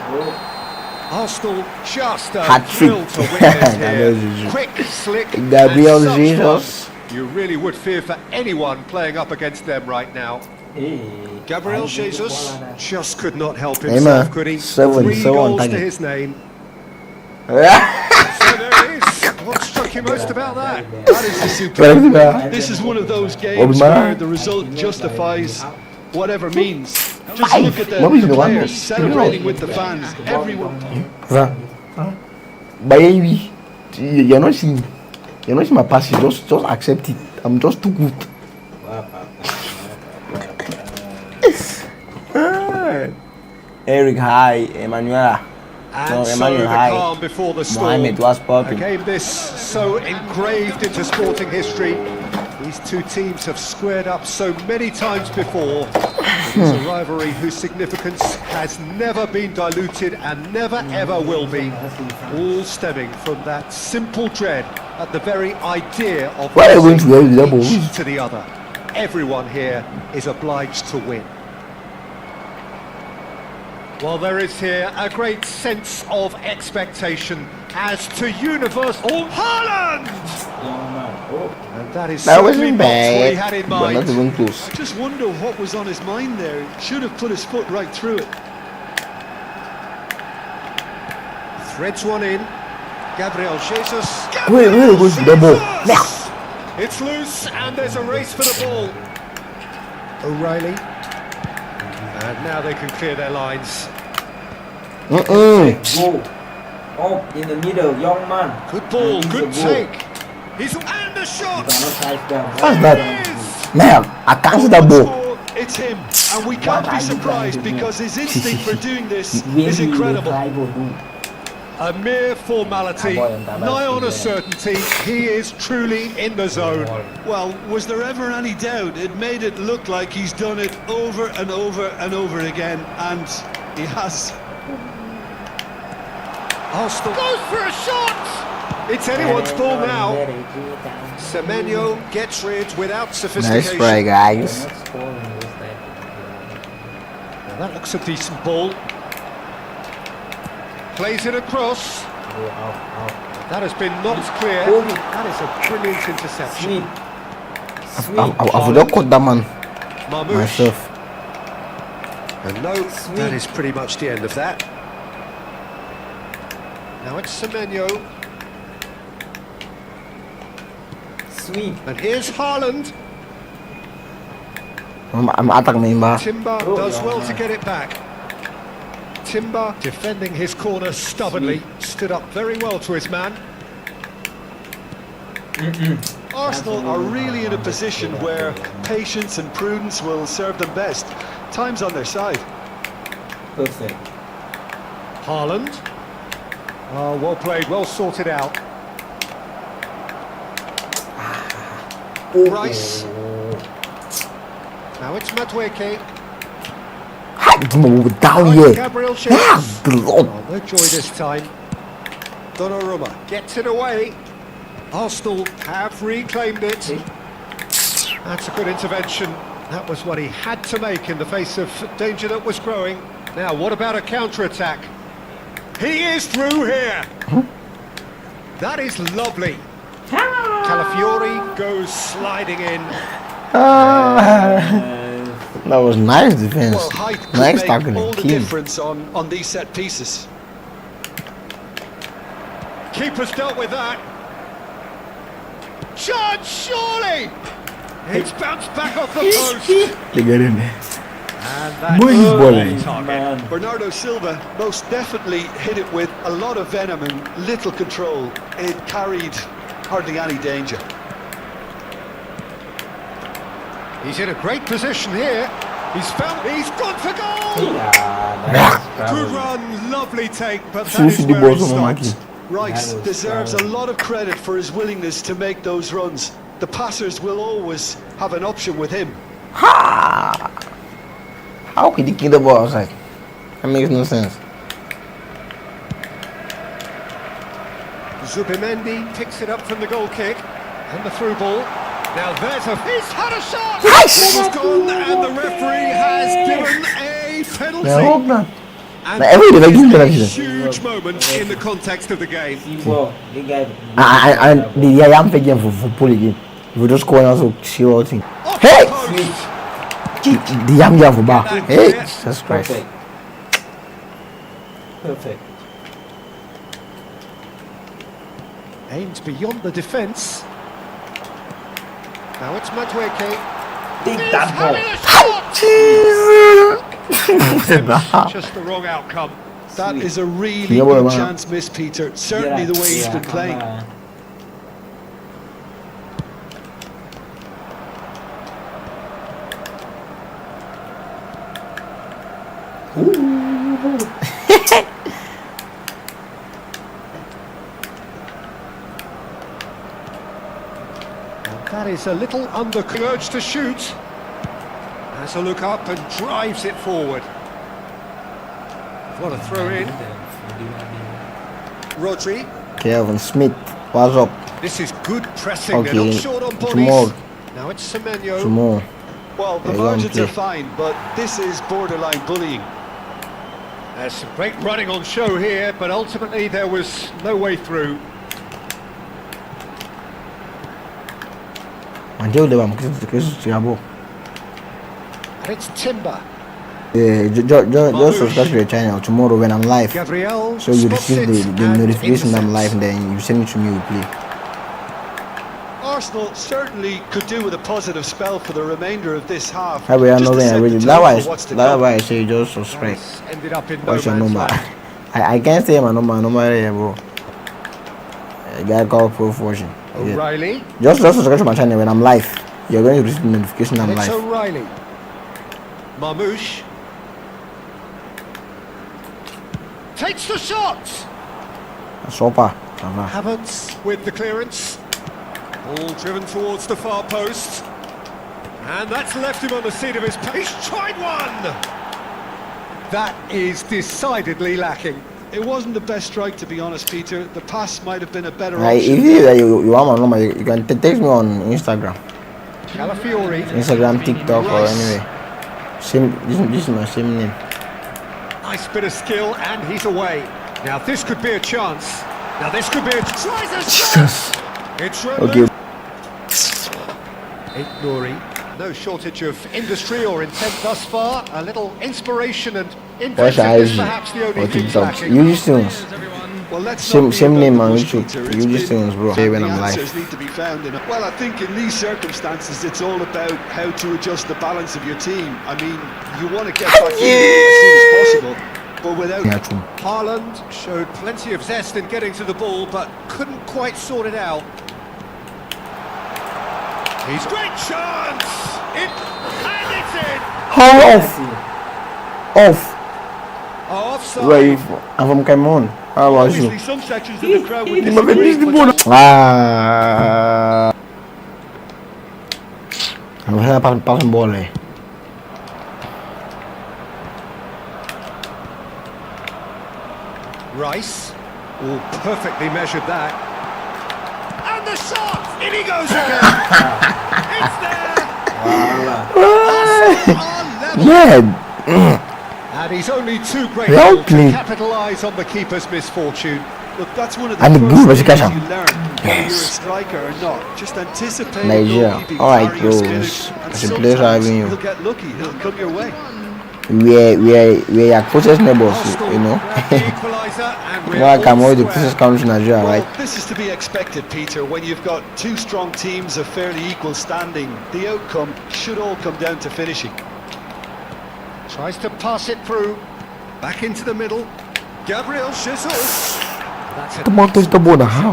Arsenal just a thrill to witness here. Quick, slick, Gabriel and Jesus. such fun. You really would fear for anyone playing up against them right now. Gabriel Jesus just could not help himself, man. could he? 7 3 goals to target. his name. So there it is. What struck you most about that? That is a superb. This is one of those games where the result justifies whatever means. Just look at the players celebrating with the fans. Everyone. Baby, you're not seeing my pass. Just accept it. I'm just too good. Eric, hi, Emanuela. And so Emmanuel, the hi. calm before the storm. Mohamed was A popping. game this so engraved into sporting history. These two teams have squared up so many times before. It is a rivalry whose significance has never been diluted and never ever will be. All stemming from that simple dread at the very idea of Why are you going to losing the double? each to the other. Everyone here is obliged to win. Well, there is here a great sense of expectation as to universal Haaland! And that is That certainly wasn't not what he bad, had in but mind. not even close. I just wonder what was on his mind there. Should have put his foot right through it. Threads one in. Gabriel Jesus. Wait, goes the ball. Jesus! It's loose and there's a race for the ball. O'Reilly. And now they can clear their lines. Go. Oh, in the middle, young man. Good ball, And he's good a goal. take. He's and the shot. What's that? Man, I can't see the ball. Score, it's him, and we can't be surprised because his instinct for doing this is incredible. A mere formality, nigh on a certainty. He is truly in the zone. Well, was there ever any doubt? It made it look like he's done it over and over and over again, and he has. Arsenal goes for a shot. It's anyone's ball now. Semenyo gets rid without Nice sophistication. try, guys. Now that looks a decent ball. Plays it across. That has been knocked clear. That is a brilliant interception. Sweet. I've not caught that man Marmoush. myself. And no, that is pretty much the end of that. Now it's Semenyo. Sweet. And here's Haaland. I'm attacking him, ba? Timber does well to get it back. Timber defending his corner stubbornly. Stood up very well to his man. Arsenal are really in a position where patience and prudence will serve them best. Time's on their side. Perfect. Haaland. Oh, well played, well sorted out. Rice. Now it's Madueke. Move down Now here. it's Gabriel Jesus. Blood. Oh, no joy this time. Donnarumma gets it away. Arsenal have reclaimed it. That's a good intervention. That was what he had to make in the face of danger that was growing. Now, what about a counter-attack? He is through here. That is lovely. Calafiori goes sliding in. That was nice defense. Well, height could Nice make tackling. all the Keen. difference on these set pieces. Keeper's dealt with that. Judge, surely! It's bounced back off the post. They get in there. And that's Muy on bueno. target. Man. Bernardo Silva most definitely hit it with a lot of venom and little control. It carried hardly any danger. He's in a great position here. He's gone for goal! Yeah, Good run, lovely take, but that Seriously, is the where it balls on stops. Rice That was deserves a terrible. lot of credit for his willingness to make those runs. The passers will always have an option with him. Ha! How could he kick the ball outside? That makes no sense. Zubimendi picks it up from the goal kick, and the through ball. Now he's had a shot! Nice! Ball's gone, and the referee has given a penalty. I hope not. And Now, every day, that is like a this. huge moment in the context of the game. People, they get. And the young again for pull again. If you just score also chill out thing. Off Hey! the post. The young guy for back. That's Hey, it. Jesus Christ. Perfect. Perfect. Aims beyond the defence. Now it's Madueke. Take He's that ball. having a shot! Jesus! Just the wrong outcome. That is a really Yeah, well, good man. chance missed, Peter. Certainly the way he's been playing. That is a little under urge to shoot. Has a look up and drives it forward. What a throw in. Rodri. Kevin Smith, what's up? This is good pressing. They're Okay, not short on bodies. tomorrow. Now it's Semenyo. Tomorrow. Well, the Yeah, you won't margins are play. fine, but this is borderline bullying. There's some great running on show here, but ultimately there was no way through. Manjau dia bang, kitaabo. And it's Timber. Just subscribe to the channel tomorrow when I'm live. Gabriel So you spots receive it the and notification I'm intercepts. live, and then you send it to me, we play. Arsenal certainly could do with a positive spell for the remainder of this half. How we are just not to set the really. tone for what's to That's come. why I say just subscribe. It's ended up in no What's your man's number? land. I can't say my number here, bro. A guy called Pro Fortune. Yeah. O'Reilly. Just subscribe to my channel when I'm live. You're going to receive the notification I'm And it's live. O'Reilly. Marmouche. Takes the shot. Sopa. Havertz with the clearance. Ball driven towards the far post. And that's left him on the seat of his pants. He's tried one! That is decidedly lacking. It wasn't the best strike, to be honest, Peter. The pass might have been a better Like, option. if you want my number, you can text me on Instagram, Calafiori. TikTok, or anyway. This is my same name. Nice bit of skill, and he's away. Now this could be a chance. Now this could be a tries a shot. It's Okay. Nuri. No shortage of industry or intent thus far. A little inspiration and Watch inventiveness IG perhaps the only or thing TikTok. lacking. You just tunes. Well, let's Same- not beat same about name the on bush, YouTube. Peter. You It's just been- tunes, bro. and Say when the I'm live. answers need to be found in. Well, I think in these circumstances, it's all about how to adjust the balance of your team. I mean, you want to get back in as soon as possible, but without. Yeah, true. Haaland showed plenty of zest in getting to the ball, but couldn't quite sort it out. He's great chance! And it's in! How off? Off. Offside. Where are you from? I'm from Cameroon. How about you? Obviously, some sections of the crowd would Di makan disagree, di but bola. Ah. Ang sana pasang bola eh. Rice, oh, perfectly measured that. And the shot! In he goes again! It's there! Arsenal are level. Yeah. And he's only too Well grateful to played. capitalise on the keeper's misfortune. Look, that's one of the And the first goal was things catch you him. learn, whether you're a Yes. striker or not. Just anticipate Nigeria. goalkeeping, Alright, carry your bro. spirit, It's and a pleasure sometimes having you. He'll get lucky. He'll come your way. We are closest neighbors, Arsenal you know. grab the equaliser and we're You know, I come all with the square. closest country in Nigeria, Well, right? this is to be expected, Peter. When you've got two strong teams of fairly equal standing, the outcome should all come down to finishing. Tries to pass it through. Back into the middle. Gabriel Jesus. That's a Come on, touch the ball now. How?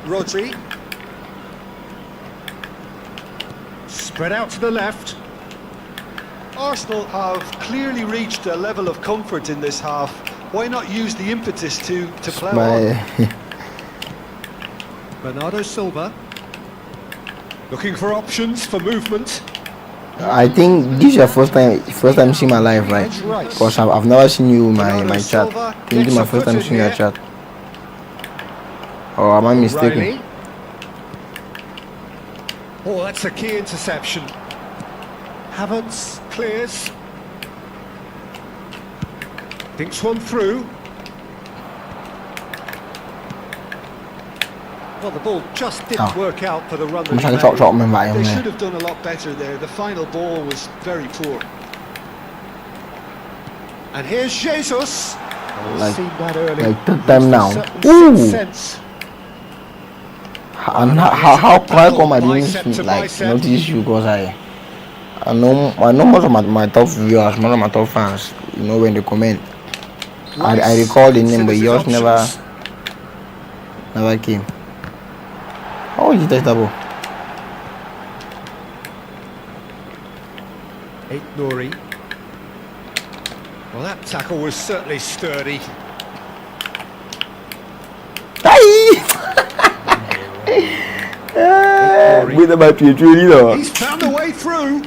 Rodri. Spread out to the left. Arsenal have clearly reached a level of comfort in this half. Why not use the impetus to plough on? My Bernardo Silva. Looking for options for movement. I think this is your first time seeing my live, right? Because I've never seen you my chat. This is my first time seeing your chat. Or am I mistaken? O'Reilly. Oh, that's a key interception. Havertz clears. Thinks one through. Well, the ball just didn't Oh. work out for the run that I'm he trying to made. talk man back They in should there. have done a lot better there. The final ball was very poor. And here's Jesus. Like- Seen that early. like third time Used a now. certain Ooh. sixth sense. And how come I didn't like notice you? Because I know most of my top viewers, most of my top fans, you know, when they comment, I recall the name, but yours never came. How did you touch the ball? Nuri. Well, that tackle was certainly sturdy. Ay! With about Pietro. He's found a way through.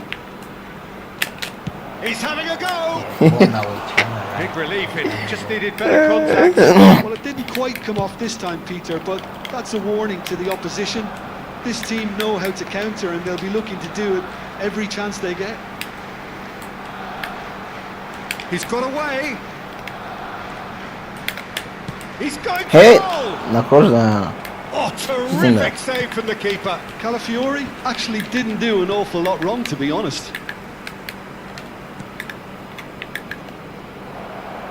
He's having a go. Big relief, it just needed better contact. Well, it didn't quite come off this time, Peter, but that's a warning to the opposition. This team know how to counter, and they'll be looking to do it every chance they get. He's got away. He's going Hey, for goal. na cross. Oh, terrific save from the keeper. Calafiori actually didn't do an awful lot wrong, to be honest.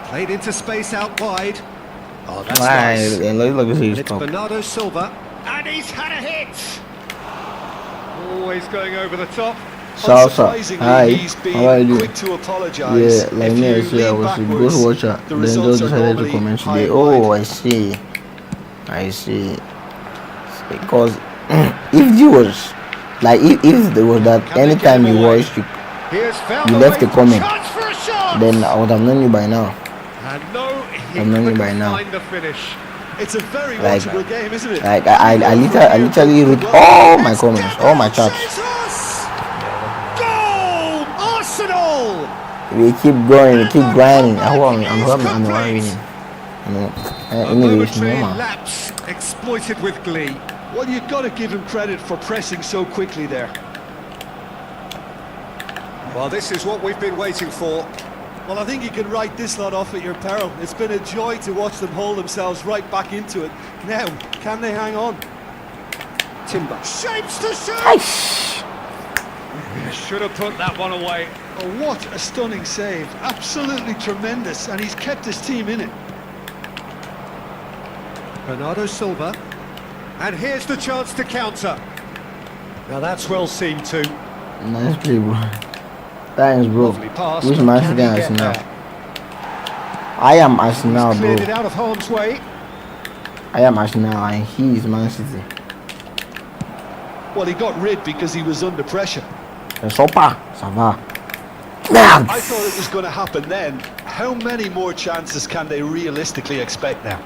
Played into space out wide. Oh, that's Ai, nice. look at this It's stop. Bernardo Silva. And he's had a hit. Always going over the top. Salsa. Unsurprisingly, Hi. he's How are been you? quick to apologise. Yeah, like If me, I you see I lean was a backwards, good watcher. the Then just results are decided to normally comment high today. and Oh, wide. I see. I see. Because if you was like if there was that Can they anytime get him you away? watched, He has found you a left way a comment. Chance for a shot. then I would have known you by now. And no, he I'm knowing you couldn't by now. find the finish. It's a very Like- watchable game, isn't it? Like I literally read all my comments, all my chats. Jesus! Goal! Arsenal! We keep going, we keep grinding. I'm the one winning. A Anyway, it's momentary normal. lapse exploited with glee. Well, you've got to give him credit for pressing so quickly there. Well, this is what we've been waiting for. Well, I think you can write this lot off at your peril. It's been a joy to watch them hold themselves right back into it. Now, can they hang on? Timber. Shapes to shoot! Should have put that one away. Oh, what a stunning save. Absolutely tremendous, and he's kept his team in it. Bernardo Silva. And here's the chance to counter. Now that's well seen too. Nice play, bro. Thanks, bro. Lovely pass. Which but Man can City he and get Arsenal? there? I am Arsenal, He's cleared it bro. out of harm's way. I am Arsenal, and he is Man City. Well, he got rid because he was under pressure. Sopa, ça va. I thought it was going to happen then. How many more chances can they realistically expect now?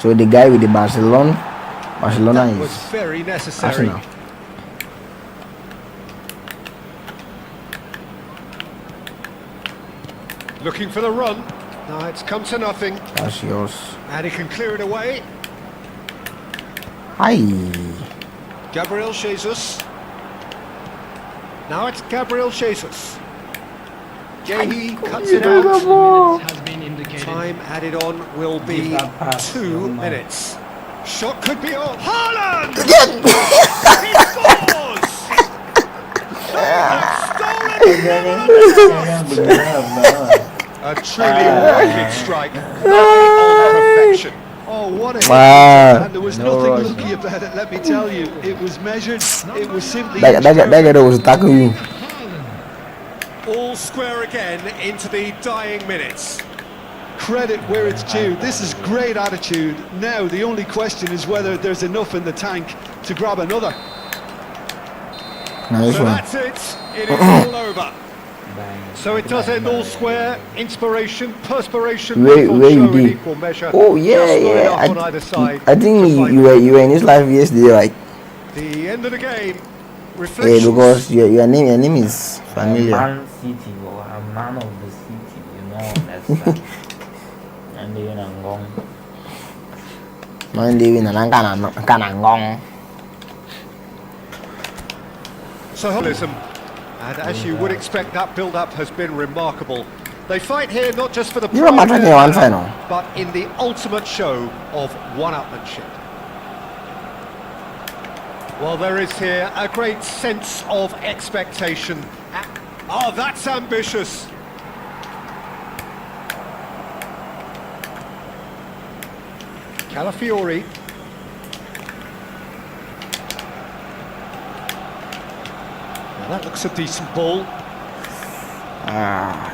So the guy with the Barcelona That was is very necessary. Arsenal. Looking for the run. No, it's come to nothing. That's yours. And he can clear it away. Hi. Gabriel Jesus. Now it's Gabriel Jesus. Gehi cuts it out. Minutes has been indicated. Time added on will be Give that pass, 2 young man. minutes. Shot could be on. Haaland! He scores! A truly wicked strike. On perfection. Oh, what a hit. Wow. And there was No nothing rush. lucky about it, let me tell you. It was measured, it was simply... That guy that was attacking you. All square again into the dying minutes. Credit where it's due. This is great attitude. Now, the only question is whether there's enough in the tank to grab another. Nice So one. that's it. It is all over. So it does end all square. Inspiration, perspiration, Where both on you show in did? equal measure. Oh yeah, Just not yeah. enough on either side. I think Just like you were in his live yesterday, right? the end of the game. Yeah, Reflections. because your name is familiar. Man City, bro. I'm man of the city, you know. That's and you know, Man living in Kanangong. So holism. And as you would expect, that build-up has been remarkable. They fight here not just for the You know, pride of man, their one banner, final. but in the ultimate show of one-upmanship. Well, there is here a great sense of expectation. Oh, that's ambitious. Calafiori. Now that looks a decent ball.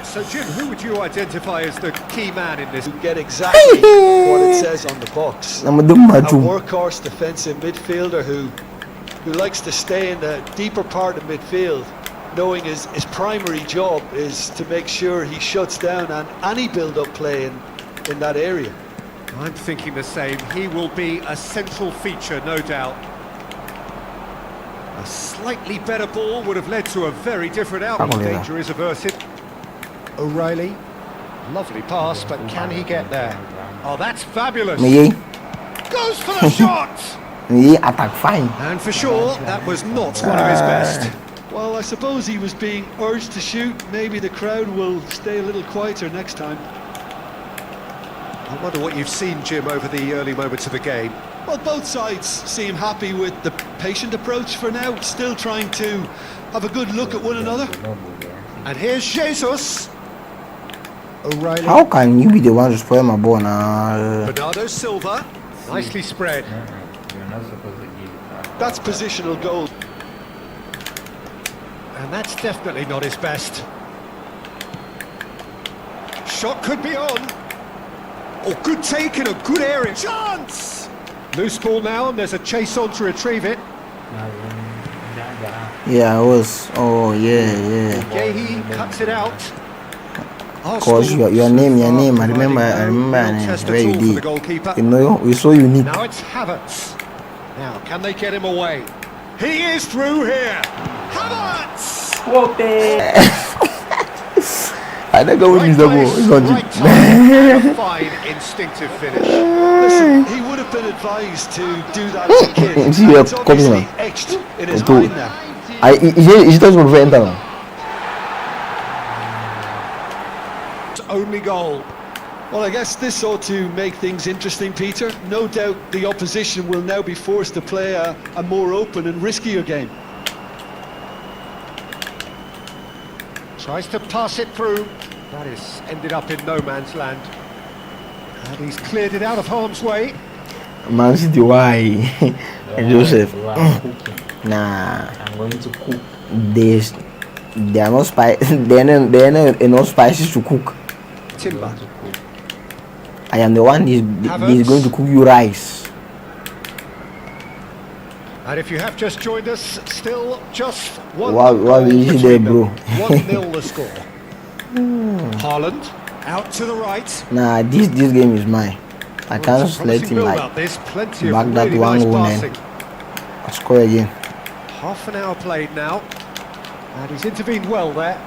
So, Jim, who would you identify as the key man in this? To get exactly what it says on the box. I'm a A workhorse defensive midfielder who likes to stay in the deeper part of midfield, knowing his primary job is to make sure he shuts down any build-up play in that area. I'm thinking the same. He will be a central feature, no doubt. A slightly better ball would have led to a very different outcome. Danger is averted. O'Reilly. Lovely pass, but can he get there? Oh, that's fabulous. Goes for the shot! Attack fine. And for sure, that was not one of his best. Well, I suppose he was being urged to shoot. Maybe the crowd will stay a little quieter next time. I wonder what you've seen, Jim, over the early moments of the game. Well, both sides seem happy with the patient approach for now, still trying to have a good look at one another. And here's Jesus. O'Reilly. How can you be the one to spoil my ball now? Bernardo Silva. Nicely spread. You're not supposed to give it. That's positional goal. And that's definitely not his best. Shot could be on. Oh, good take in a good area. Chance! Loose ball now, and there's a chase on to retrieve it. Yeah, I was. Oh, yeah. Gahey cuts it out. Of course, your name. I remember where you did. You know, you're so unique. Now it's Havertz. Now, can they get him away? He is through here. Havertz! I don't go with this double. It's on Right time. A fine instinctive finish. Listen, he would have been advised to do that as a kid. See, It's obviously etched in his mind now. Is just going to enter. Only goal. Well, I guess this ought to make things interesting, Peter. No doubt the opposition will now be forced to play a more open and riskier game. Tries to pass it through. That is ended up in no man's land. And he's cleared it out of harm's way. Man City, why? Joseph. Nah. I'm going to cook. They are not They're not enough spices to cook. Timber. I am the one is going to cook you rice. And if you have just joined us, still just one What goal is it there, bro? 1-0 the score. Haaland out to the right. Nah, this game is mine. I can't let him like back that one goal, man. I'll score again. Half an hour played now, and he's intervened well there.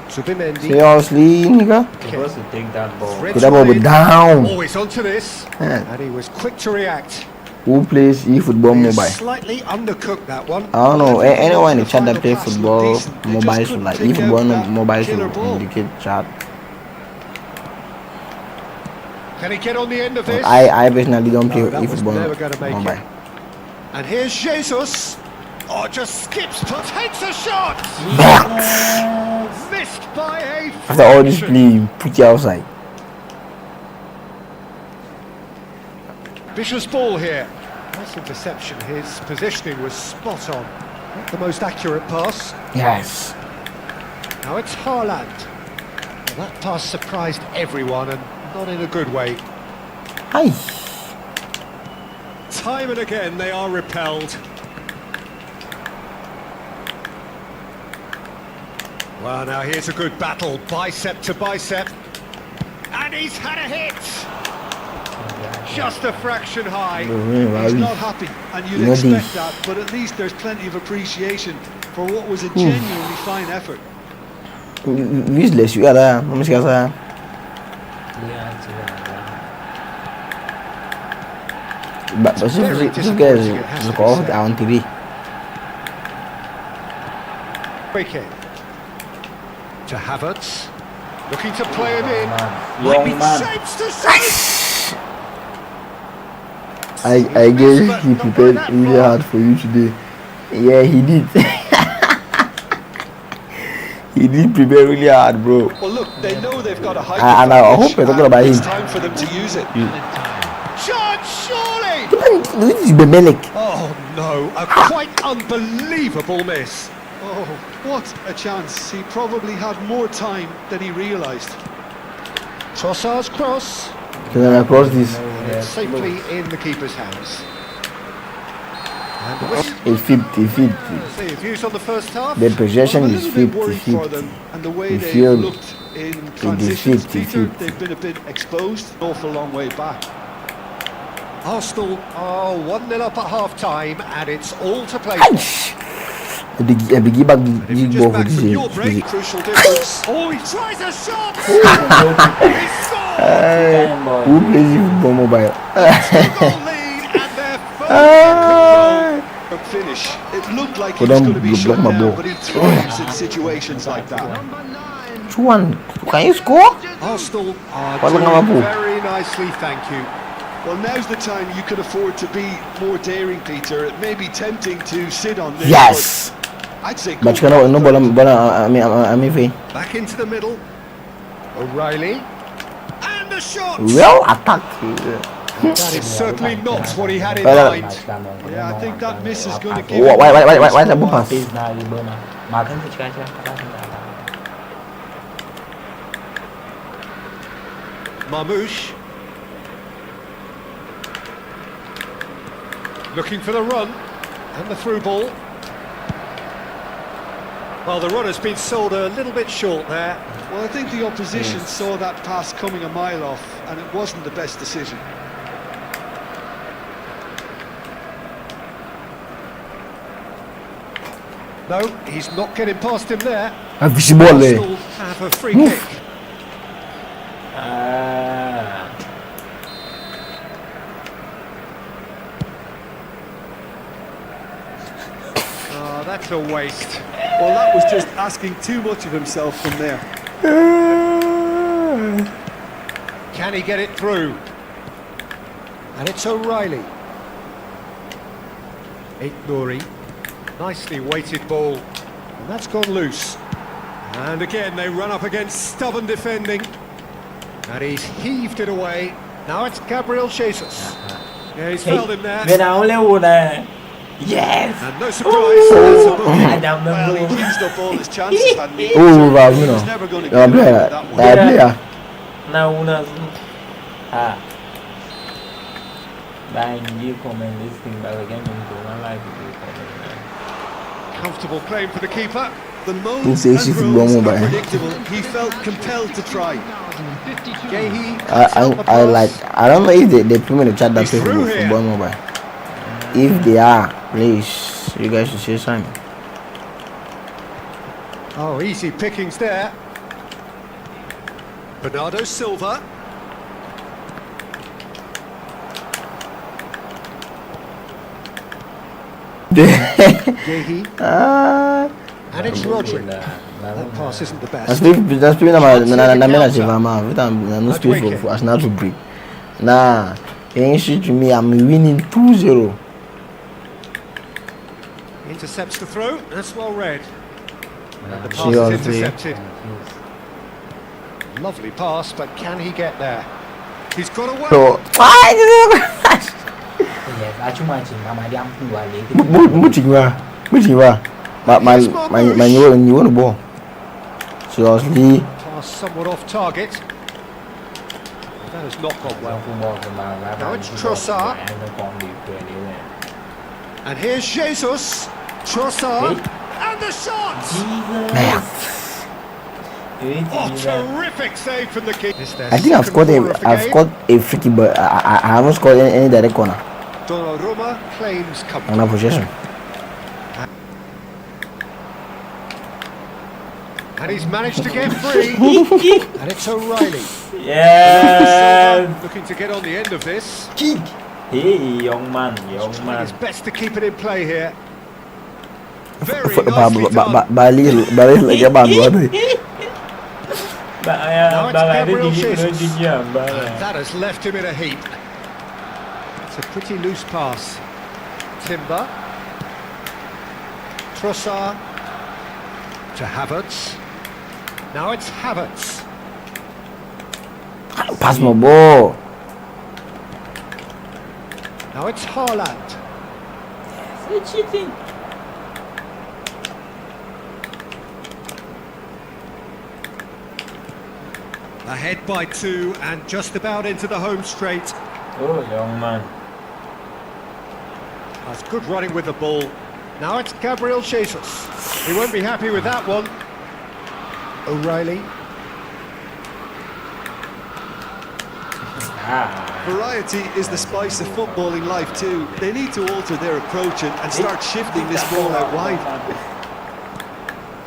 Subimendi. Seriously, nigga? You're supposed to take that ball. Put that ball down. Always onto this, and he was quick to react. Who plays eFootball mobile? Slightly undercooked that one. I don't know. Anyone in the chat that plays football mobile should like eFootball mobile should indicate chat. Can he get on the end of this? I personally don't play That was eFootball never going to make mobile. it. And here's Jesus. Oh, just skips, takes a shot. Missed by a After all this fraction. play, put you outside. Vicious ball here. Nice interception. His positioning was spot on. Not the most accurate pass. Yes. Now it's Haaland. Well, that pass surprised everyone, and not in a good way. Hi. Time and again they are repelled. Well, now here's a good battle, bicep to bicep. And he's had a hit! Just a fraction high. He's not happy, and you'd expect that, but at least there's plenty of appreciation for what was a genuinely fine effort. Useless, you gotta. Vamos casar. But this guy is called on TV. Quick in. To Havertz. Looking to play him in. Young man. Shapes to save. I guess he prepared really hard for you today. Yeah, he did. He did prepare really hard, bro. Well, look, they know they've got a high And I hope you're talking about it's him. time for them to use it. Chance, surely! This is Bebelik. Oh no, a quite unbelievable miss. Oh, what a chance. He probably had more time than he realised. Trossard's cross. Can I cross this? And it's safely in the keeper's hands. And It's 50. see, views on the first half. The possession I'm a is little bit 50. worried for them, and the way You they feel looked in transitions, Peter. 50-50. They've been a bit exposed, an awful long way back. Arsenal are 1-0 up at half-time, and it's all to play Ai! for. É big bag If you're de just boa back from de your break, crucial difference. Oh, he tries a shot! He scored! O Brasil bom mobile. Two-goal lead, and they're firmly in control. A finish. It looked like he Hold was on, going to be block shut my down, ball. but he thrives in situations like that. Chuan, can you score? Arsenal are Wala doing nga mabu. very nicely, thank you. Well, now's the time you can afford to be more daring, Peter. It may be tempting to sit on this. Yes. but I'd say go But for no, it no first. bola, ami fe. Back into the middle. O'Reilly. And a shot! Well attack. That is certainly not what he had in Well, mind. Yeah, I think that miss is going to give Why him the boom pass? Marmouche. Looking for the run. And the through ball. Well, the run has been sold a little bit short there. Well, I think the opposition saw that pass coming a mile off, and it wasn't the best decision. No, he's not getting past him there. A fish ball eh. Arsenal have a free kick. Oh, that's a waste. Well, that was just asking too much of himself from there. Can he get it through? And it's O'Reilly. Nuri. Nicely weighted ball. And that's gone loose. And again, they run up against stubborn defending. And he's heaved it away. Now it's Gabriel Jesus. Yeah, he's fouled him there. เวียดนามเร็วนะ yes And no surprise, that's a booking. อาดำน้ำ Well, มู he used up all his chances, hadn't he? Oh, wow, He you was know. never going to Yeah, get away player. with that one. Player. นาอูนะอ่า buying you comment listing by the game into one life you comment Comfortable claim for the keeper. The modes Who says and if you rules want are mobile? predictable. He felt compelled to try. Gehi cuts out the I pass. like. I don't know if they put me in the chat that He's say through here. football mobile. If they are, please, you guys should say something. Oh, easy pickings there. Bernardo Silva. Gehi. And it's Rodri. That pass isn't the best. That's people na manager mama. No space for Arsenal to break. Nah, ain't shit to me. I'm winning 2-0. Intercepts the throw. That's well read. And the pass She is obviously- intercepted. Lovely pass, but can he get there? He's got away. So, why? yes อาชุมาจริงมาย้ำตัวเลย My you want the ball? Seriously? Pass somewhat off target. That has not gone ว่า well. ฟุตบอลกันมาแล้ว Now it's Trossard. แล้วกองดีเกินนี้เลย And here's Jesus. Trossard. And the shot! Man, Oh, terrific save from the keeper. I think I've scored a free kick, but I haven't scored any direct corner. Donnarumma claims comfort. On a possession. And he's managed to get free. And it's O'Reilly. yes Looking to get on the end of this. เฮ้ยยองมัน Trying his best to keep it in play here. Very nicely done. Bali like a bad word. บาอะไรได้ดีเลยจริงอย่างบาอะไร And that has left him in a heap. It's a pretty loose pass. Timber. Trossard. To Havertz. Now it's Havertz. Pass my ball. Now it's Haaland. it's cheating Ahead by 2 and just about into the home straight. โอ้ยองมัน That's good running with the ball. Now it's Gabriel Jesus. He won't be happy with that one. O'Reilly. Variety is the spice of footballing life too. They need to alter their approach and start shifting this ball out wide.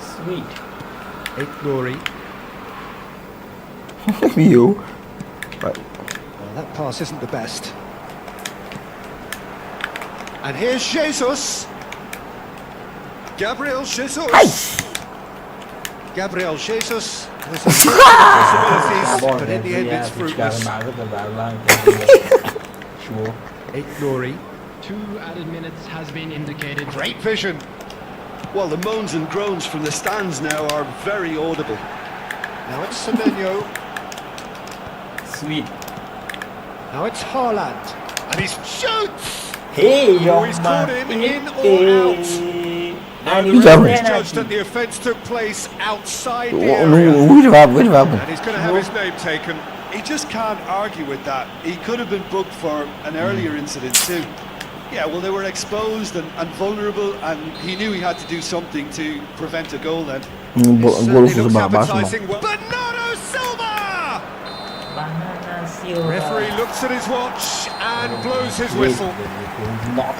Sweet. Glory. You. Well, that pass isn't the best. And here's Jesus. Gabriel Jesus. Gabriel Jesus. There's a few possibilities, but in the end it's fruitless. Sure. Glory. 2 added minutes has been indicated. Great vision. Well, the moans and groans from the stands now are very audible. Now it's Semenyo. Sweet. Now it's Haaland. And he shoots! Hey, Oh, he's caught him in or out. And The he's referee judged that the offence took place outside the area. Which happened? And he's going to have his name taken. He just can't argue with that. He could have been booked for an earlier incident too. Yeah, well, they were exposed and vulnerable, and he knew he had to do something to prevent a goal then. Certainly looks appetising. Bernardo Silva! Banana Silva. Referee looks at his watch and blows his whistle.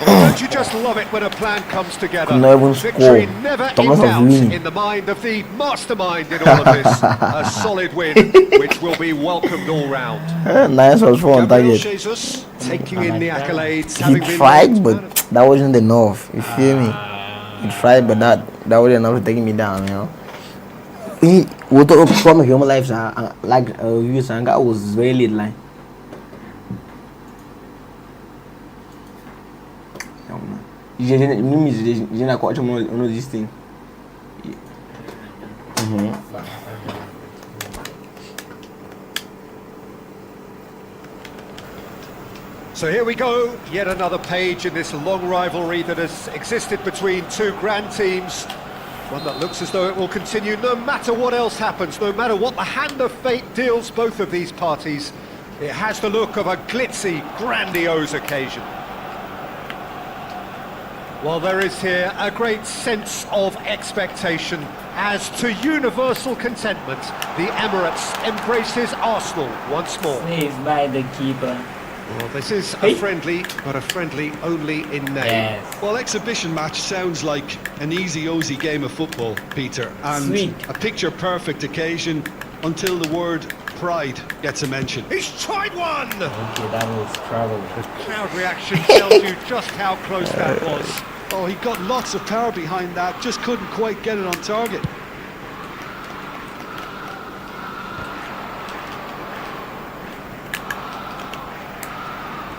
Don't you just love it when a plan comes together? Can no one Victory score? never in Thomas of doubt winning. in the mind of the mastermind in all of this. A solid win, which will be welcomed all round. Nice was fun, Gabriel target. Jesus taking in the accolades, He having been tried, named but man of- that wasn't enough. You feel me? He tried, but that wasn't enough to take me down, you know. He what the from human lives like views and that was very little line. You not quite know this thing. So here we go, yet another page in this long rivalry that has existed between two grand teams. One that looks as though it will continue no matter what else happens, no matter what the hand of fate deals both of these parties. It has the look of a glitzy, grandiose occasion. Well, there is here a great sense of expectation as to universal contentment. The Emirates embraces Arsenal once more. Saved by the keeper. Well, this is a friendly, but a friendly only in name. Yes. Well, exhibition match sounds like an easy-ozy game of football, Peter, and Sweet. a picture-perfect occasion until the word pride gets a mention. He's tried one! Okay, that was trouble. The crowd reaction tells you just how close that was. Oh, he got lots of power behind that, just couldn't quite get it on target.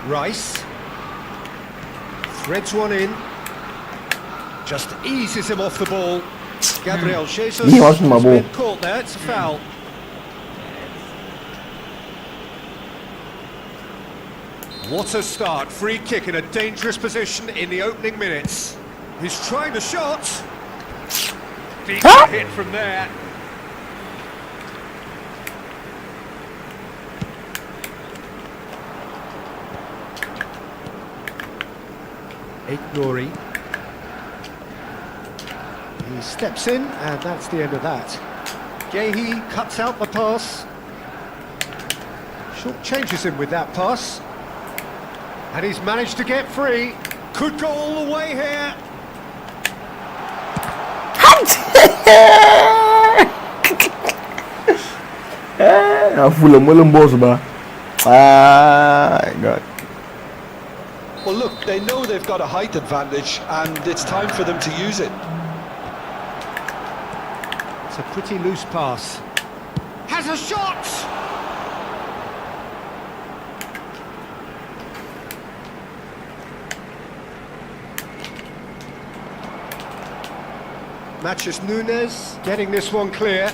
Rice threads one in, just eases him off the ball. Gabriel Jesus He wasn't my has ball. been caught there, it's a foul. What a start, free kick in a dangerous position in the opening minutes. He's trying the shot. Deep hit from there. Glory. He steps in, and that's the end of that. Gehi cuts out the pass. Short changes him with that pass. And he's managed to get free. Could go all the way here. Full of mullen boss, ba. God. Well, look, they know they've got a height advantage, and it's time for them to use it. It's a pretty loose pass. Has a shot! Matches Nunes getting this one clear.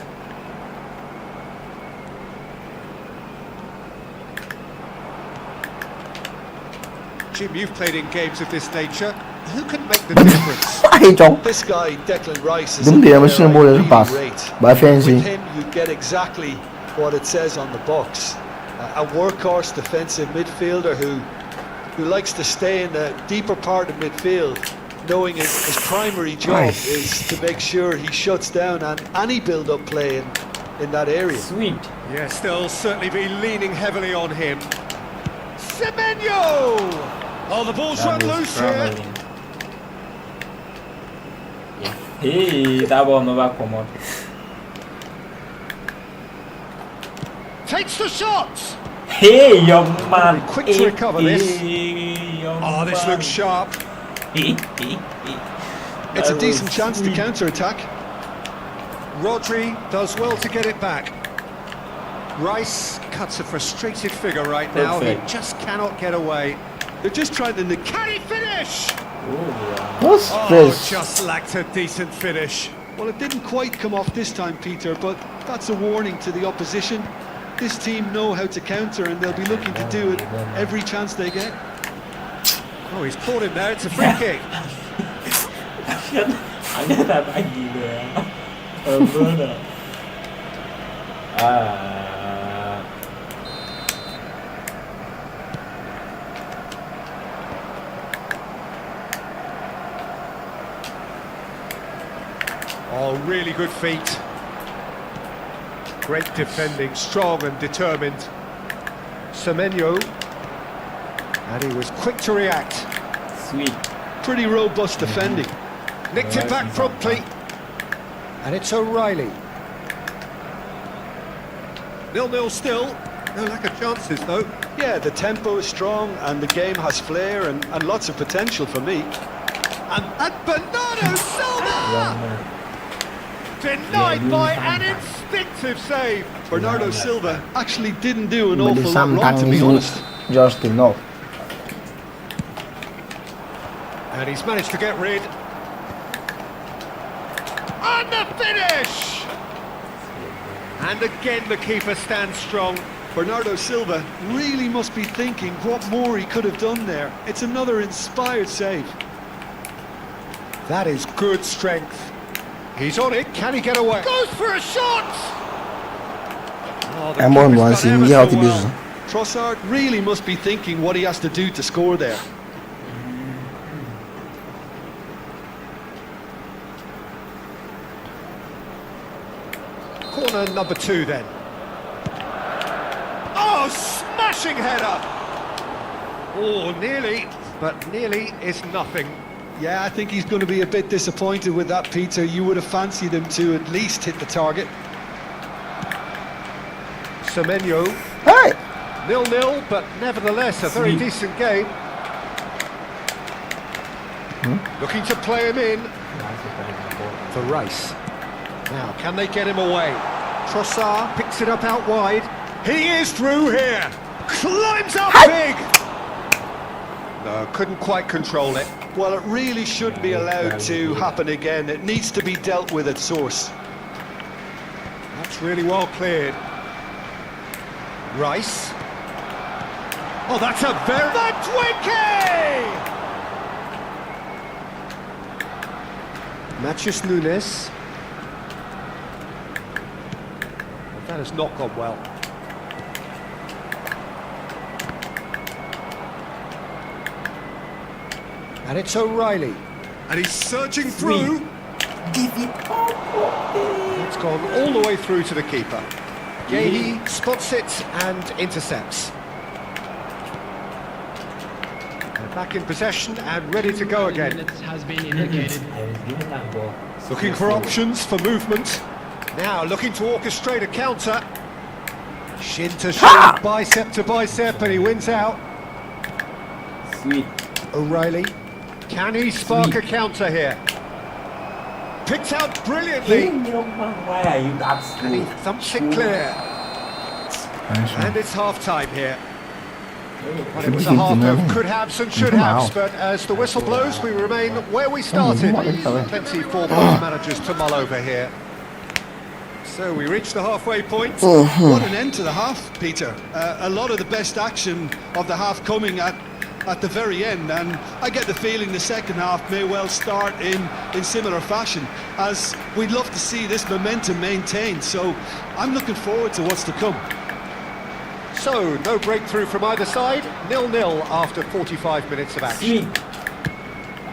Jim, you've played in games of this nature. Who can make the difference? Hey, John. This guy, Declan Rice, is Them a they player have a symbol I as a really pass. rate. By fancy. With him, you get exactly what it says on the box. A workhorse defensive midfielder who likes to stay in the deeper part of midfield, knowing his primary job is to make sure he shuts down any build-up play in that area. Sweet. Yes, they'll certainly be leaning heavily on him. Semenyo! Oh, the ball's run loose here. Hey, that ball never come out. Takes the shot. Hey, young man. Quick to recover this. Young Oh, this man. looks sharp. It's a decent chance to counter-attack. Rodri does well to get it back. Rice cuts a frustrated figure right now. He Perfect. just cannot get away. They're just trying to Can he finish? What's Oh, this? just lacked a decent finish. Well, it didn't quite come off this time, Peter, but that's a warning to the opposition. This team know how to counter, and they'll be looking to do it every chance they get. Oh, he's caught him there. It's a free kick. Ada lagi dia. Benar. Oh, really good feet. Great defending, strong and determined. Semenyo. And he was quick to react. Sweet. Pretty robust defending. Nicked it back promptly. And it's O'Reilly. 0-0 still. No lack of chances, though. Yeah, the tempo is strong, and the game has flair and lots of potential for me. And Bernardo Silva! Denied by an instinctive save. Bernardo Silva actually didn't do an But awful lot wrong, to be honest. just enough. And he's managed to get rid. And the finish! And again the keeper stands strong. Bernardo Silva really must be thinking what more he could have done there. It's another inspired save. That is good strength. He's on it, can he get away? Goes for a shot! Oh, the I'm on keeper's one, done see ever me so out well. Trossard really must be thinking what he has to do to score there. Corner number 2 then. Oh, smashing header! Oh, nearly, but nearly is nothing. Yeah, I think he's going to be a bit disappointed with that, Peter. You would have fancied him to at least hit the target. Semenyo, Hey! 0-0, but nevertheless a very decent game. Looking to play him in for Rice. Now, can they get him away? Trossard picks it up out wide. He is through here. Climbs up big. No, couldn't quite control it. Well, it really shouldn't be allowed to happen again. It needs to be dealt with at source. That's really well cleared. Rice. Oh, that's a very... Mathias Nunes. That has not gone well. And it's O'Reilly. And he's surging through. It's gone all the way through to the keeper. Yehi spots it and intercepts. They're back in possession and ready to go again. Minutes has been indicated. Looking for options for movement. Now looking to orchestrate a counter. Shin to shin, bicep to bicep, and he wins out. Sweet. O'Reilly. Can he spark a counter here? Picked out brilliantly. Why are you that And he slow? thumps it clear. And it's half-time here. Well, it was a half of could-haves and should-haves, but as the whistle blows, we remain where we started. Plenty for both managers to mull over here. So we reach the halfway point. What an end to the half, Peter. A lot of the best action of the half coming at the very end, and I get the feeling the second half may well start in similar fashion, as we'd love to see this momentum maintained. So I'm looking forward to what's to come. So, no breakthrough from either side. 0-0 after 45 minutes of action. Sweet.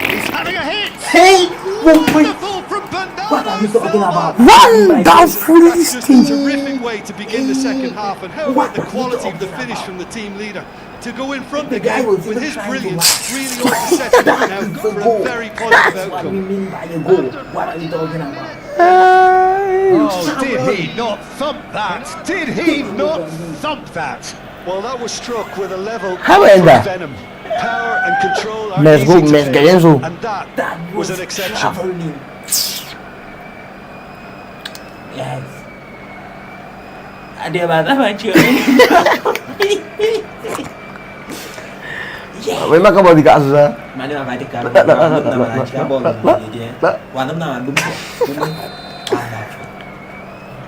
He's having a hit! Hey! Wonderful from Bernardo Silva! Wonderful That's just a terrific way to begin the second half, and how about the quality of the finish from the team leader? to go in front The again guy was with even his trying to brilliance laugh. really ought to set him up now for a very positive That's what we outcome. mean by a goal. What are you talking about? Oh, did he not thump that? Did he not thump that? Well, that was struck with a level How of about that? venom. Power and control are Let's go, easy to let's get fail, into. and that was an exception. traveling. Yes. Ada bahasa macam Memang kau bawa tiga susah. mana apa dia kalau Tak, tak, tak, nama tak, nama tak, cakap tak, boleh tak, dia. tak. Wah nama belum.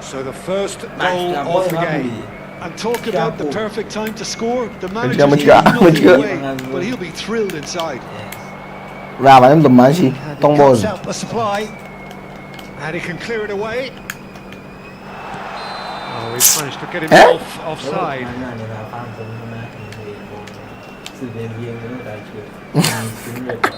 So the first Mas, goal tak of boleh the apa game. ni? And talk about the perfect time to score. The Macam- manager's macam- nothing macam- away, but he'll be thrilled inside. Lah macam teman sih. And he Tong bol. cuts out the supply. And he can clear it away. Oh, he's managed to get himself offside. Mana ni lah faham semua ni. Sudah dia tu dah cukup.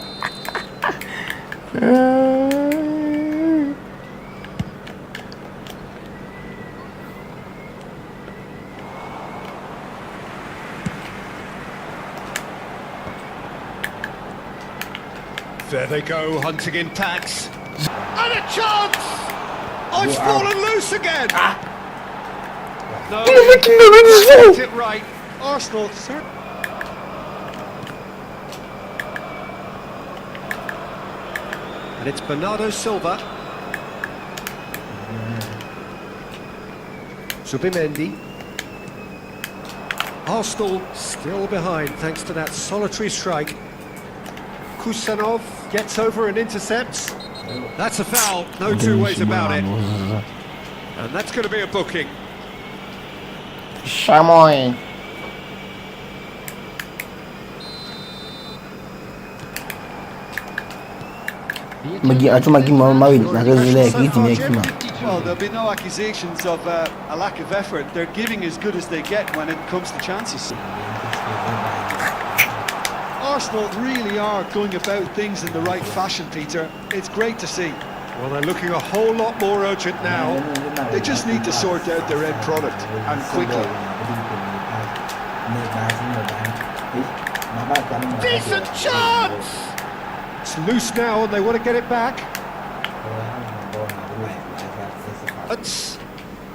There they go, hunting in packs. And a chance! Oh, it's fallen loose again! No, gets it right. Arsenal, And it's Bernardo Silva. Zubimendi. Arsenal still behind thanks to that solitary strike. Kusanov gets over and intercepts. That's a foul, no two ways about it. And that's going to be a booking. Shamoy. Magi acu magi mawin. Naga zile kiti ni kima. well, there'll be no accusations of a lack of effort. They're giving as good as they get when it comes to chances. Arsenal really are going about things in the right fashion, Peter. It's great to see. Well, they're looking a whole lot more urgent now. They just need to sort out their end product, and quickly. Decent chance! It's loose now and they want to get it back.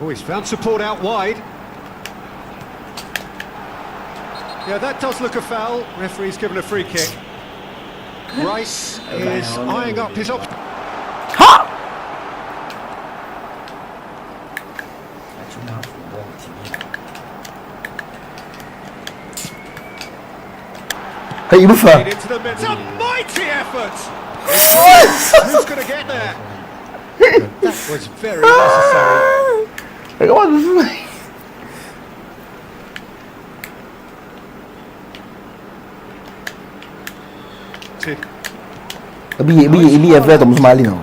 Oh, he's found support out wide. Yeah, that does look a foul. Referee's given a free kick. Rice is eyeing up his option. Hey, you bufa. Into the middle. It's a mighty effort! Who's going to get there? That was very necessary. Hey, come on. Ini FA atau musim malin tau.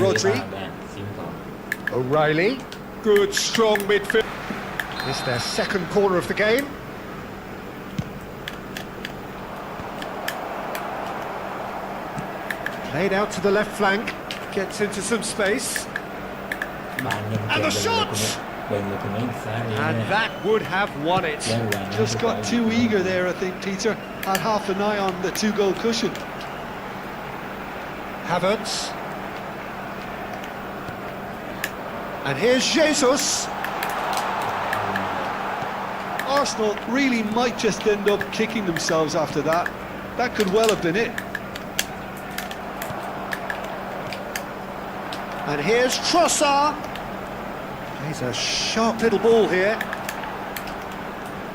Rodri. O'Reilly. Good, strong midfield. It's their second corner of the game. Played out to the left flank. Gets into some space. And the shot! And that would have won it. Just got too eager there, I think, Peter. Had half an eye on the two-goal cushion. Havertz. And here's Jesus. Arsenal really might just end up kicking themselves after that. That could well have been it. And here's Trossard. Plays a sharp little ball here.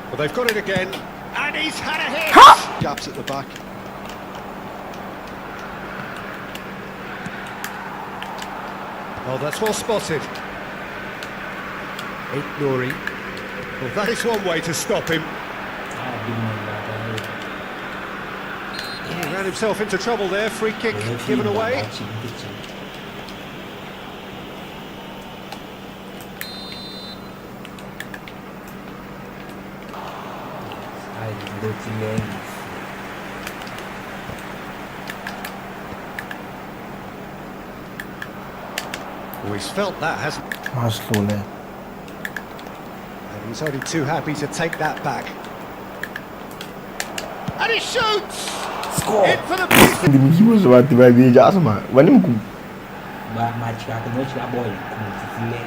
Well, they've got it again. And he's had a hit. Gaps at the back. Oh, that's well spotted. Nouri. Well, that is one way to stop him. He ran himself into trouble there. Free kick given away. Oh, he's felt that, hasn't he? Arsenal eh. And he's only too happy to take that back. And he shoots! Score. In for the piece. Hindi mo siya maswati ba dia sama. Wani mo Match ako no siya boy. Kung sisile.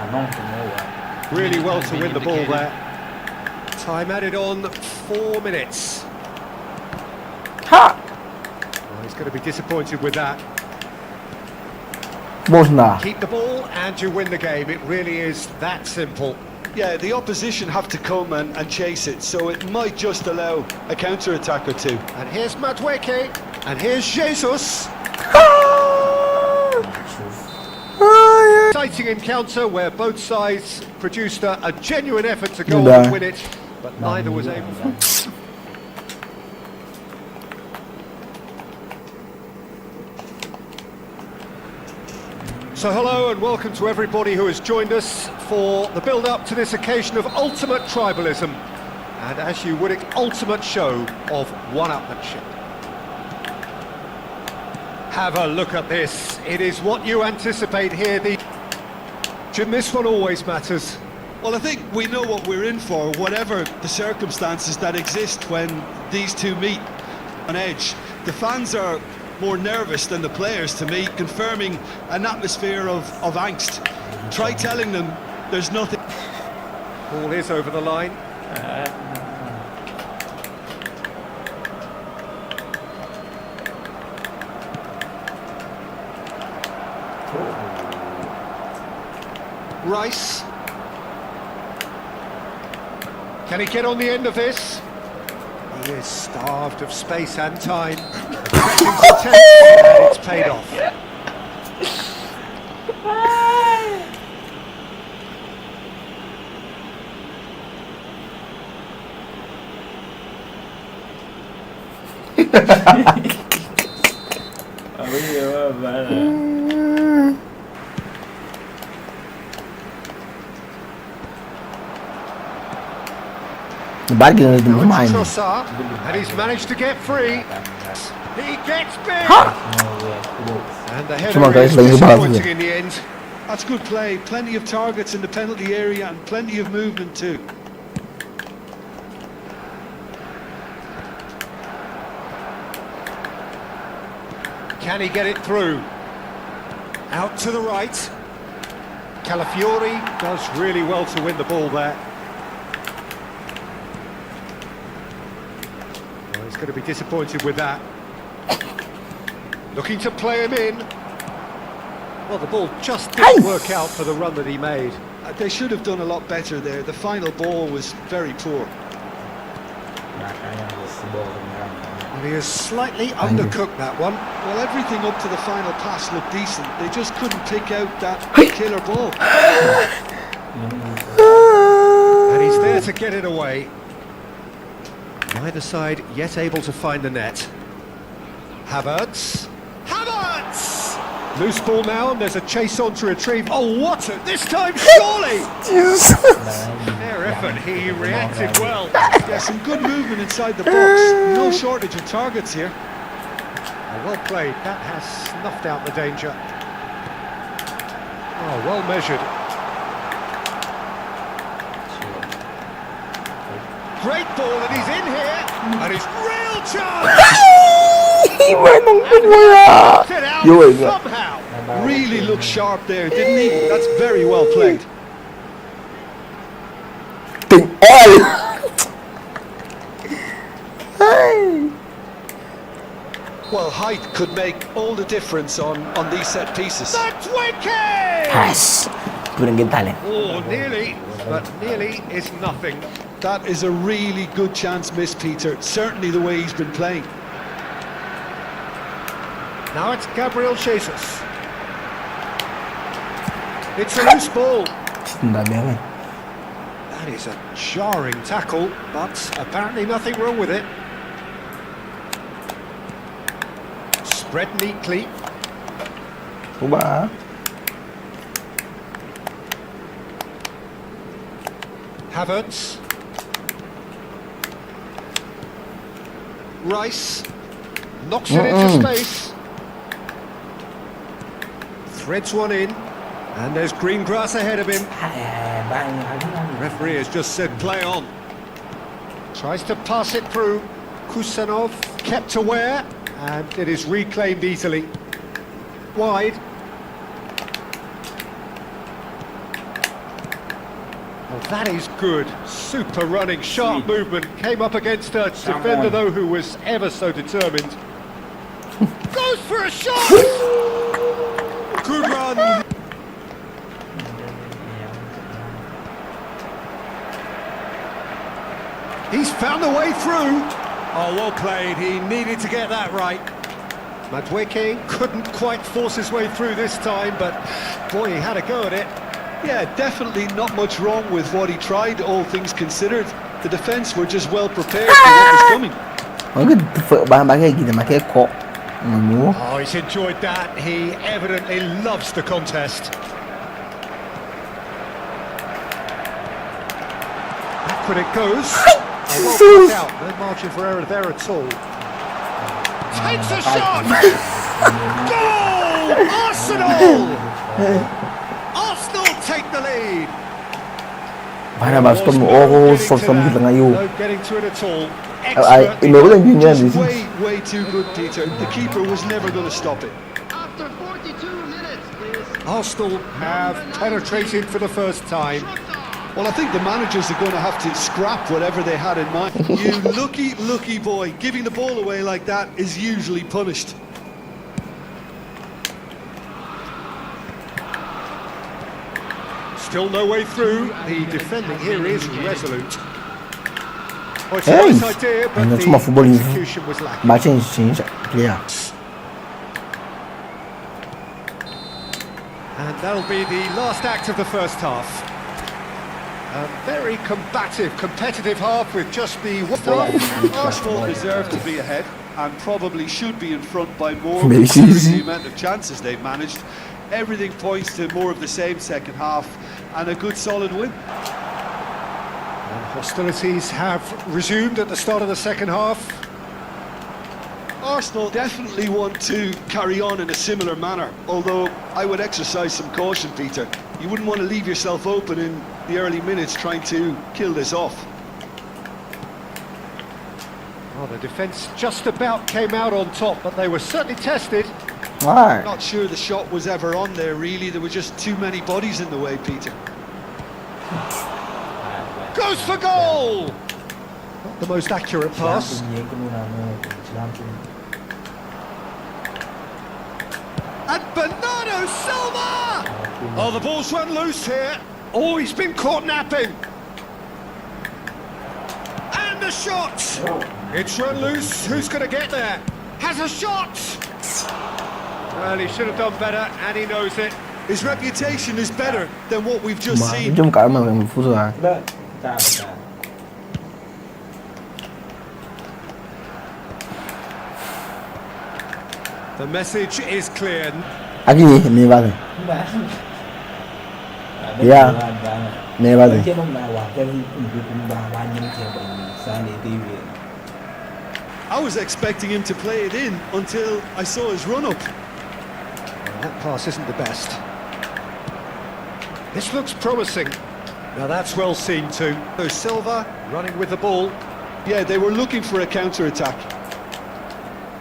Anong tumawa. Really well to win the ball there. Time added on 4 minutes. Ha. Well, he's going to be disappointed with that. Boss na. Keep the ball and you win the game. It really is that simple. Yeah, the opposition have to come and chase it, so it might just allow a counter-attack or two. And here's Madueke, and here's Jesus. Exciting encounter where both sides produced a genuine effort to go on and win it, but neither was able. So hello and welcome to everybody who has joined us for the build-up to this occasion of ultimate tribalism, and as you would, ultimate show of one-upmanship. Have a look at this. It is what you anticipate here. Jim, this one always matters. Well, I think we know what we're in for, whatever the circumstances that exist when these two meet on edge. The fans are more nervous than the players, to me, confirming an atmosphere of angst. Try telling them there's nothing. Ball is over the line. Rice. Can he get on the end of this? He is starved of space and time. Pressing's intense, and it's paid off. Bad gina Now mo it's main. Trossard, and he's managed to get free. He gets big! And the Come on, header is guys, let's go back. disappointing in the end. That's good play. Plenty of targets in the penalty area and plenty of movement too. Can he get it through? Out to the right. Calafiori does really well to win the ball there. Well, he's going to be disappointed with that. Looking to play him in. Well, the ball just didn't work out for the run that he made. They should have done a lot better there. The final ball was very poor. Well, he has slightly undercooked that one. Well, everything up to the final pass looked decent. They just couldn't pick out that killer ball. And he's there to get it away. Neither side yet able to find the net. Havertz. Havertz! Loose ball now, and there's a chase on to retrieve. Oh, what this time, surely! Fair effort, he reacted well. Yeah, some good movement inside the box. No shortage of targets here. Well played, that has snuffed out the danger. Oh, well measured. Great ball, and he's in here, and his real chance! Knocked it out somehow. Really looked sharp there, didn't he? That's very well played. Ting all. Well, height could make all the difference on these set pieces. Madueke! Yes. Kurang talent. Oh, nearly, but nearly is nothing. That is a really good chance missed, Peter. Certainly the way he's been playing. Now it's Gabriel Jesus. It's a loose ball. That is a jarring tackle, but apparently nothing wrong with it. Spread neatly. Cuba. Havertz. Rice. Knocks it into space. Threads one in. And there's green grass ahead of him. Referee has just said play on. Tries to pass it through. Kusanov kept aware, and it is reclaimed easily. Wide. Oh, that is good. Super running, sharp movement. Came up against a defender, though, who was ever so determined. Goes for a shot! Good run. He's found the way through. Oh, well played. He needed to get that right. Madueke couldn't quite force his way through this time, but boy, he had a go at it. Yeah, definitely not much wrong with what he tried, all things considered. The defence were just well prepared for what was coming. Oh, he's enjoyed that. He evidently loves the contest. Backward it goes. Oh, well put out. No margin for error there at all. Takes a shot! Goal! Arsenal! Arsenal take the lead. No getting to it at all. Just way too good, Peter. The keeper was never going to stop it. After 42 minutes, please. Arsenal have penetrated for the first time. Well, I think the managers are going to have to scrap whatever they had in mind. You lucky boy. Giving the ball away like that is usually punished. Still no way through. The defending here is resolute. Oh, it's Hey! a nice idea, but Ano, the cuma football ini. execution was lacking. Baca change player. And that'll be the last act of the first half. A very combative, competitive half with just the one half. Arsenal deserve to be ahead and probably should be in front by more Maybe. considering the amount of chances they've managed. Everything points to more of the same second half and a good solid win. And hostilities have resumed at the start of the second half. Arsenal definitely want to carry on in a similar manner, although I would exercise some caution, Peter. You wouldn't want to leave yourself open in the early minutes trying to kill this off. Well, the defence just about came out on top, but they were certainly tested. Alright. Not sure the shot was ever on there, really. There were just too many bodies in the way, Peter. Goes for goal! Not the most accurate pass. And Bernardo Silva! Oh, the ball's run loose here. Oh, he's been caught napping. And the shot! It's run loose. Who's going to get there? Has a shot! Well, he should have done better, and he knows it. His reputation is better than what we've just Mà seen. trong cả mà mình phút rồi. The message is clear. À cái gì? Mẹ ba rồi. Yeah. Mẹ ba rồi. I was expecting him to play it in until I saw his run-up. Well, that pass isn't the best. This looks promising. Now that's well seen too. So Silva running with the ball. Yeah, they were looking for a counter-attack.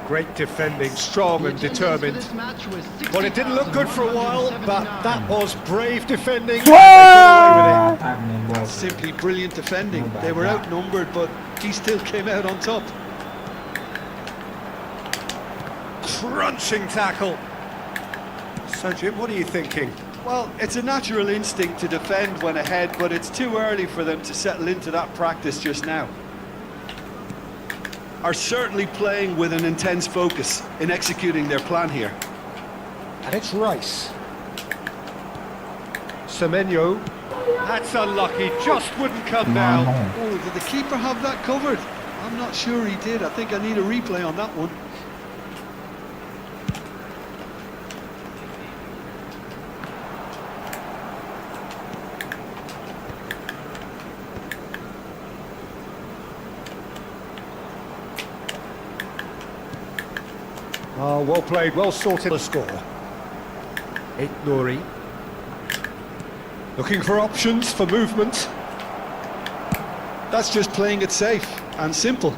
Great defending, strong and determined. This match was Well, it didn't look good for a while, but that was brave defending. And Yeah! they got away with it. Simply brilliant defending. They were outnumbered, but he still came out on top. Crunching tackle. So Jim, what are you thinking? Well, it's a natural instinct to defend when ahead, but it's too early for them to settle into that practice just now. Are certainly playing with an intense focus in executing their plan here. And it's Rice. Semenyo. That's unlucky, just wouldn't come down. Oh, did the keeper have that covered? I'm not sure he did. I think I need a replay on that one. Oh, well played, well sorted the score. Nuri. Looking for options for movement. That's just playing it safe. and simple.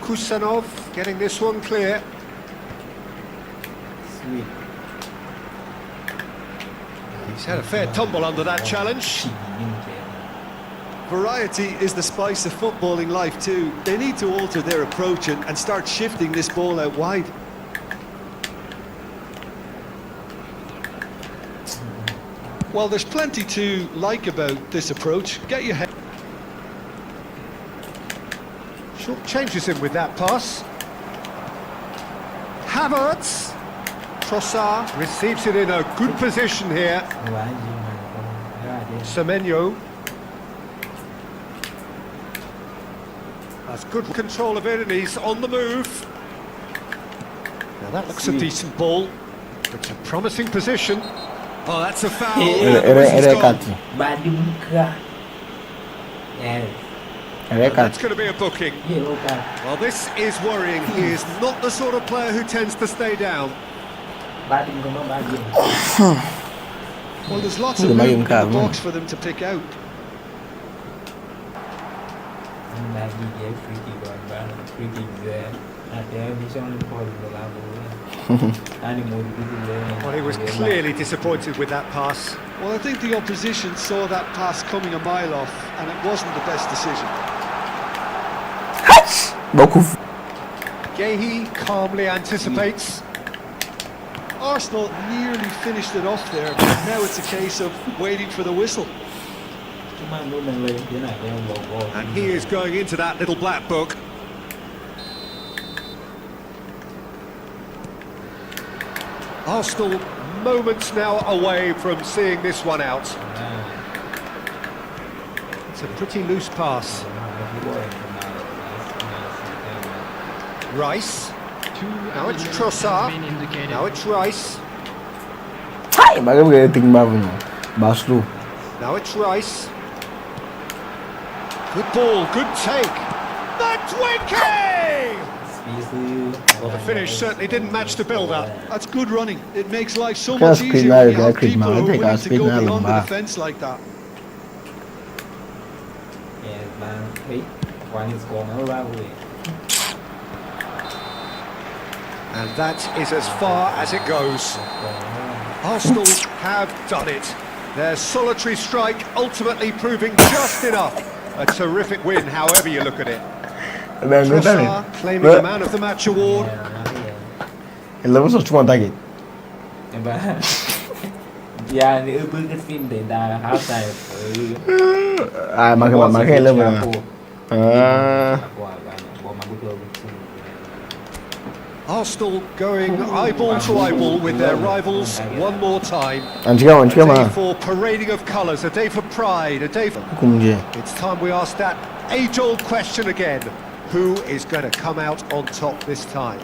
Kusanov getting this one clear. Sweet. He's had a fair tumble under that challenge. ฉี่ยิ่งเจ็บ Variety is the spice of footballing life too. They need to alter their approach and start shifting this ball out wide. Well, there's plenty to like about this approach. Get your head. Short changes him with that pass. Havertz. Trossard receives it in a good position here. ว่ายิงมันก็ได้เด็ก Semenyo. Has good control of it and he's on the move. Now that looks a decent ball. It's a promising position. Oh, that's a foul. Hey. The whistle's gone. Badimka. Yes. That's going to be a booking. Yellow card. Well, this is worrying. He is not the sort of player who tends to stay down. Badimka no badimka. Well, there's lots of Maybe movement in the Mkhitaryan. box for them to pick out. Bagi dia free kick kan. Free kick dia. Ada mission ball bola bola. Ani mau gitu Well, he was clearly disappointed with that pass. Well, I think the opposition saw that pass coming a mile off, and it wasn't the best decision. Beaucoup. Gehi calmly anticipates. Arsenal nearly finished it off there, but now it's a case of waiting for the whistle. Cuma lu nilai dia nak yang logo. And he is going into that little black book. Arsenal moments now away from seeing this one out. It's a pretty loose pass. Rice. Now it's Trossard. Now it's Rice. Hai, bagaimana ting baru ni? Baslu. Now it's Rice. Good ball, good take. That's Winky! Well, the finish certainly didn't match the build-up. That's good running. It makes life so That's much good easier now, when you have that's good people now. I who are think willing I'll to speak go now, beyond the Lamar. defence like that. Yes, man. Hey, one is gone away. And that is as far as it goes. Arsenal have done it. Their solitary strike ultimately proving just enough. A terrific win, however you look at it. Trossard claiming the Man of the Match award. Ele não só cuma target. Ya, ni ư cái phim để đà half time. Ah, makan ele mana? Ah. Arsenal going eyeball to eyeball with their rivals one more time. Anjika A day mana? for parading of colours, a day for pride, a day for... Hukum je. It's time we ask that age-old question again. Who is going to come out on top this time?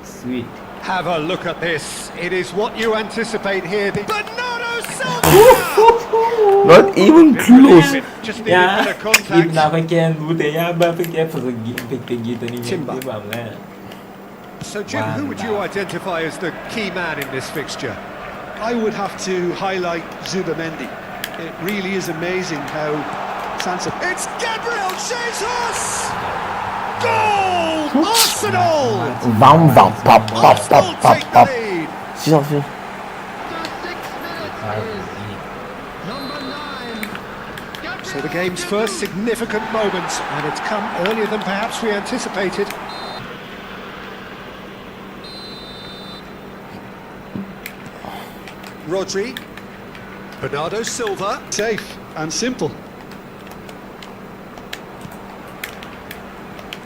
Sweet. Have a look at this. It is what you anticipate here. Bernardo Silva! Not even close. Just needed Ya, better kita contact. pakai buat ya, pakai pakai gitu ni. Timber. Dia bangla. So, Jim, who would you identify as the key man in this fixture? I would have to highlight Zubamendi. It really is amazing how sensible. It's Gabriel Jesus! Goal! Arsenal! Vam, pop, Arsenal take the lead. Siap, siap. After 6 minutes is number 9. So the game's first significant moment, and it's come earlier than perhaps we anticipated. Rodri, Bernardo Silva, Safe and simple.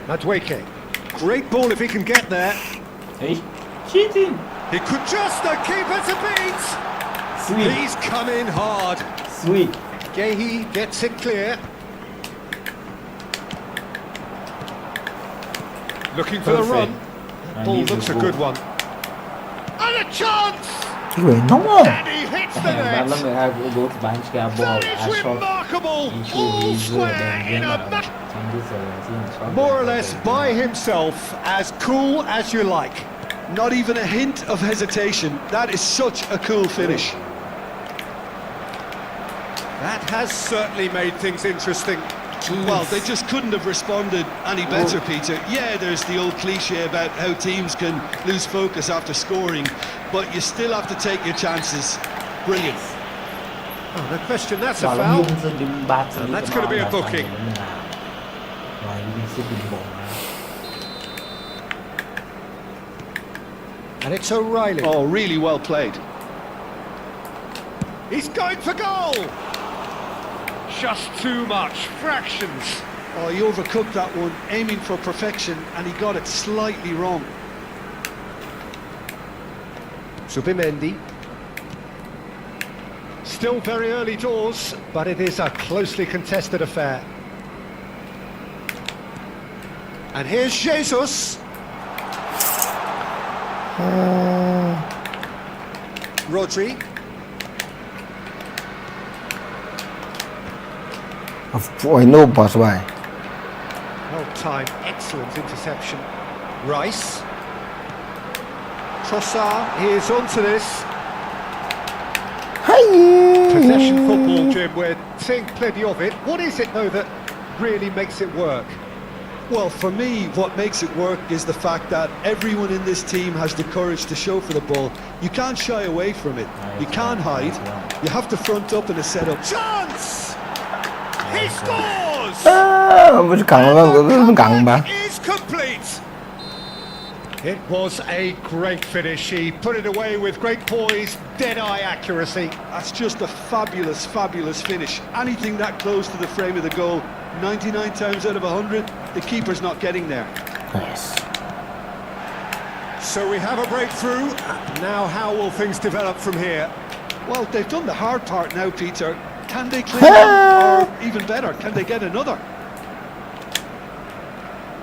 Madueke. Great ball if he can get there. Hey, cheating. He could just the keeper to beat. Sweet. He's come in hard. Sweet. Gehi gets it clear. Looking for the run. I Ball need the looks a ball. good one. And a chance! Wait, no more. And he hits the Dalam net. aku go banch ka ball That is asal remarkable! issue All is square dan dia in a nak match. changes 17. More or less by himself, as cool as you like. Not even a hint of hesitation. That is such a cool finish. That has certainly made things interesting. Well, they just couldn't have responded any better, Peter. Yeah, there's the old cliche about how teams can lose focus after scoring, but you still have to take your chances. Brilliant. Oh, no question, that's a Kalau foul. dia bisa dimbat And that's going to be a booking. Wah, ini bisa dimbong. And it's O'Reilly. Oh, really well played. He's going for goal! Just too much, fractions. Oh, he overcooked that one, aiming for perfection, and he got it slightly wrong. Subimendi. Still very early doors, but it is a closely contested affair. And here's Jesus. Rodri. I know pass why. Well timed, excellent interception. Rice. Trossard, he is onto this. Possession football, Jim, we're seeing plenty of it. What is it, though, that really makes it work? Well, for me, what makes it work is the fact that everyone in this team has the courage to show for the ball. You can't shy away from it. You can't hide. You have to front up in a setup. Chance! He scores! Mới cẳng ba. Is complete. It was a great finish. He put it away with great poise, dead-eye accuracy. That's just a fabulous, fabulous finish. Anything that close to the frame of the goal, 99 times out of 100, the keeper's not getting there. Yes. So we have a breakthrough. Now how will things develop from here? Well, they've done the hard part now, Peter. Can they clean them, or even better, can they get another?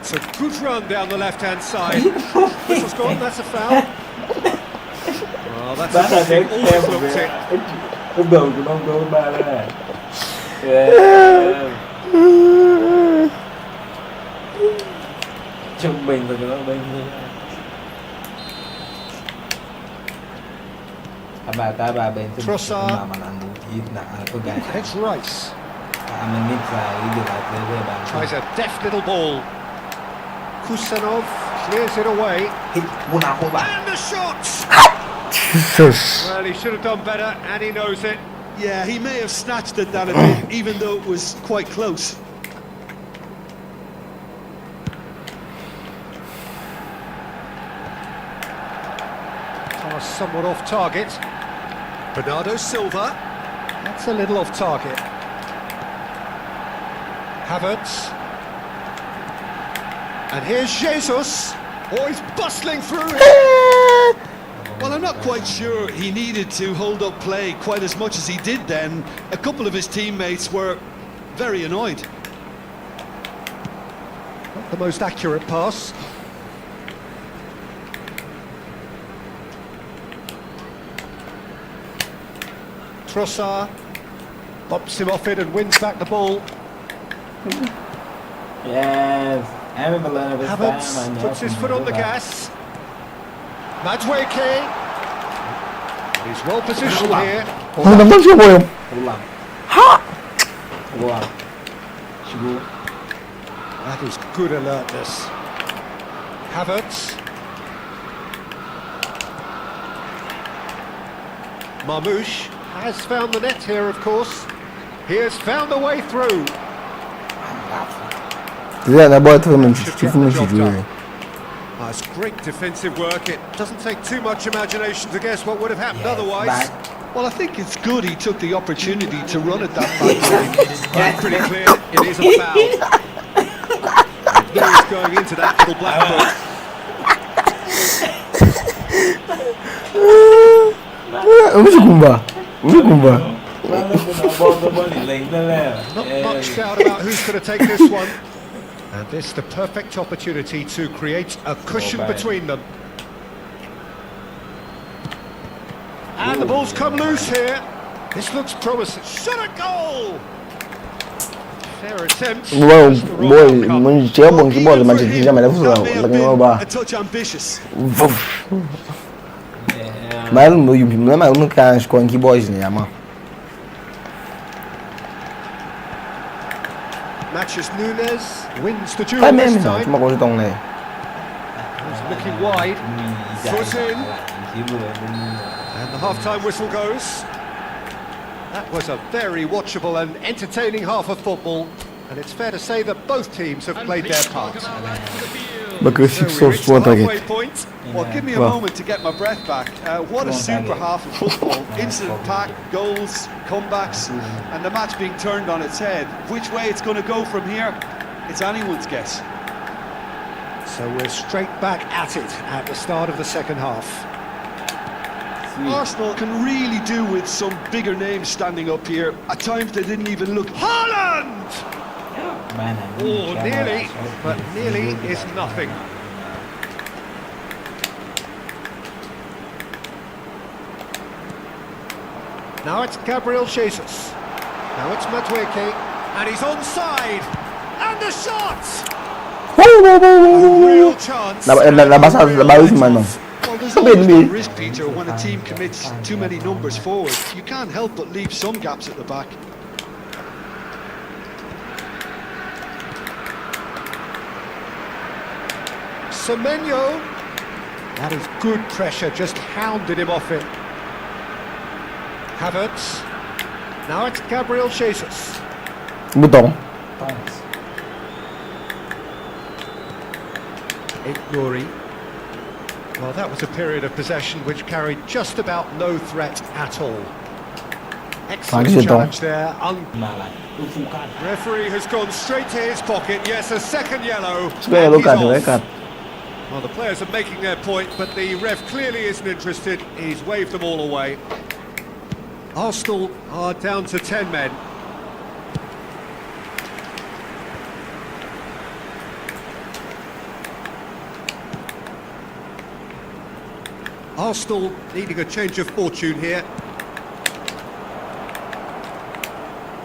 It's a good run down the left-hand side. Whistle's gone, that's a foul. Well, that's That's a a big booking. step. Almost looked it. Lúc đầu của ông đôi ba đây. Trung bình rồi đó bên bà bên Trossard. mà làm bút ít là có gái It's Rice. mình nít ra cái điều là tới bạn Tries a deft little ball. Kusanov clears it away. hít muốn nào không bạn And the shots! Jesus. Well, he should have done better, and he knows it. Yeah, he may have snatched at that a bit, even though it was quite close. Pass somewhat off target. Bernardo Silva. That's a little off target. Havertz. And here's Jesus. Oh, he's bustling through. Well, I'm not quite sure he needed to hold up play quite as much as he did then. A couple of his teammates were very annoyed. Not the most accurate pass. Trossard bops him off it and wins back the ball. yes em mới lần này Havertz puts his foot on the gas. Madweke. He's well positioned here. Không tấm chưa boy không? không làm không làm Chibu That is good alertness. Havertz. Marmouche has found the net here, of course. He has found the way through. Thực ra là boy thôi mình Should chỉ get không the chỉ job chơi. done. That's great defensive work. It doesn't take too much imagination to guess what would have happened otherwise. Well, I think it's good he took the opportunity to run at that back line. Well, pretty clear, it is a foul. He knew he was going into that little black box. Umshi kumba. Umshi kumba. Not much doubt about who's going to take this one. And this the perfect opportunity to create a cushion between them. And the ball's come loose here. This looks promising. Shot a goal! Fair attempt. Boy, Just the wrong boy, outcome. mun chéo Well, bon ki bol even man for chéo him, jamais la fuso that may la have ganyo been ba. a touch ambitious. Mas mo yung mas mo kan score ki boys ni ama. Matches Nunes, wins the duel Kaya this men no, time. cuma ko tong na. He's looking wide, foot in, and the half-time whistle goes. That was a very watchable and entertaining half of football, and it's fair to say that both teams have played their part. Bakit So so we reached so the halfway target. point. Well, give me a Well. moment to get my breath back. What a super half of football. Instant pack, goals, comebacks, and the match being turned on its head. Which way it's going to go from here, it's anyone's guess. So we're straight back at it at the start of the second half. Arsenal can really do with some bigger names standing up here. At times they didn't even look. Haaland! Oh, nearly, but nearly is nothing. Now it's Gabriel Jesus. Now it's Madueke, and he's onside. And the shot! A real chance. Labas man no. Well, there's Sabihin always mo that risk, Peter, when a team commits too many numbers forward. You can't help but leave some gaps at the back. Semenyo. That is good pressure, just hounded him off it. Havertz. Now it's Gabriel Jesus. Butong. Nuri. Well, that was a period of possession which carried just about no threat at all. Excellent Thanks, challenge there. มาละลูกฟูกัด Referee has gone straight to his pocket. Yes, a second yellow. Sige, and look he's at off. look at. Well, the players are making their point, but the ref clearly isn't interested. He's waved them all away. Arsenal are down to 10 men. Arsenal needing a change of fortune here.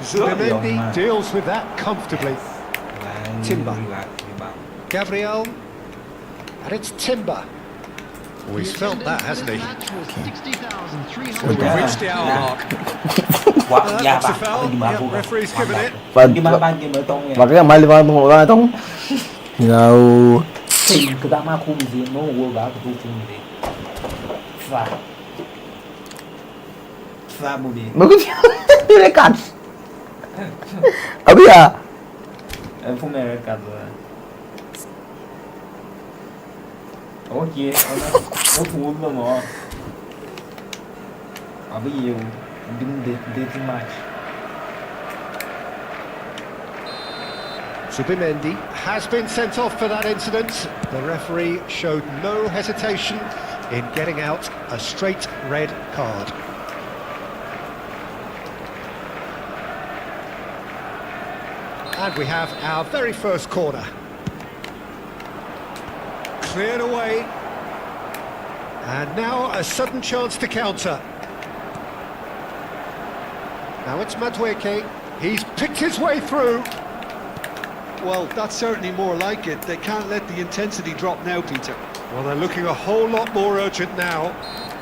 Zubimendi deals with that comfortably. Timber. Gabriel. And it's Timber. Oh, he's felt that, hasn't he? We've reached the hour mark. วะยา That's ปะ a foul. ดีมา Yep, พูด referee's given it. ดีมาบ้านเกมเมอร์ตรงเนี่ย Makanya mali tong. Ngau. ทีมคือบ้านมาคู่มีทีมโน้วัวบ้าคือทีมมีฟ้าฟ้าบุรี Bagus. Dekat. Abi ya. พวกแม่รักกันเลยโอเคเอาละโอ้ทูนแล้วมั้งเอาไปยิงดึงเด็ดที่มา Zubimendi has been sent off for that incident. The referee showed no hesitation in getting out a straight red card. And we have our very first corner. Cleared away. And now a sudden chance to counter. Now it's Madueke. He's picked his way through. Well, that's certainly more like it. They can't let the intensity drop now, Peter. Well, they're looking a whole lot more urgent now.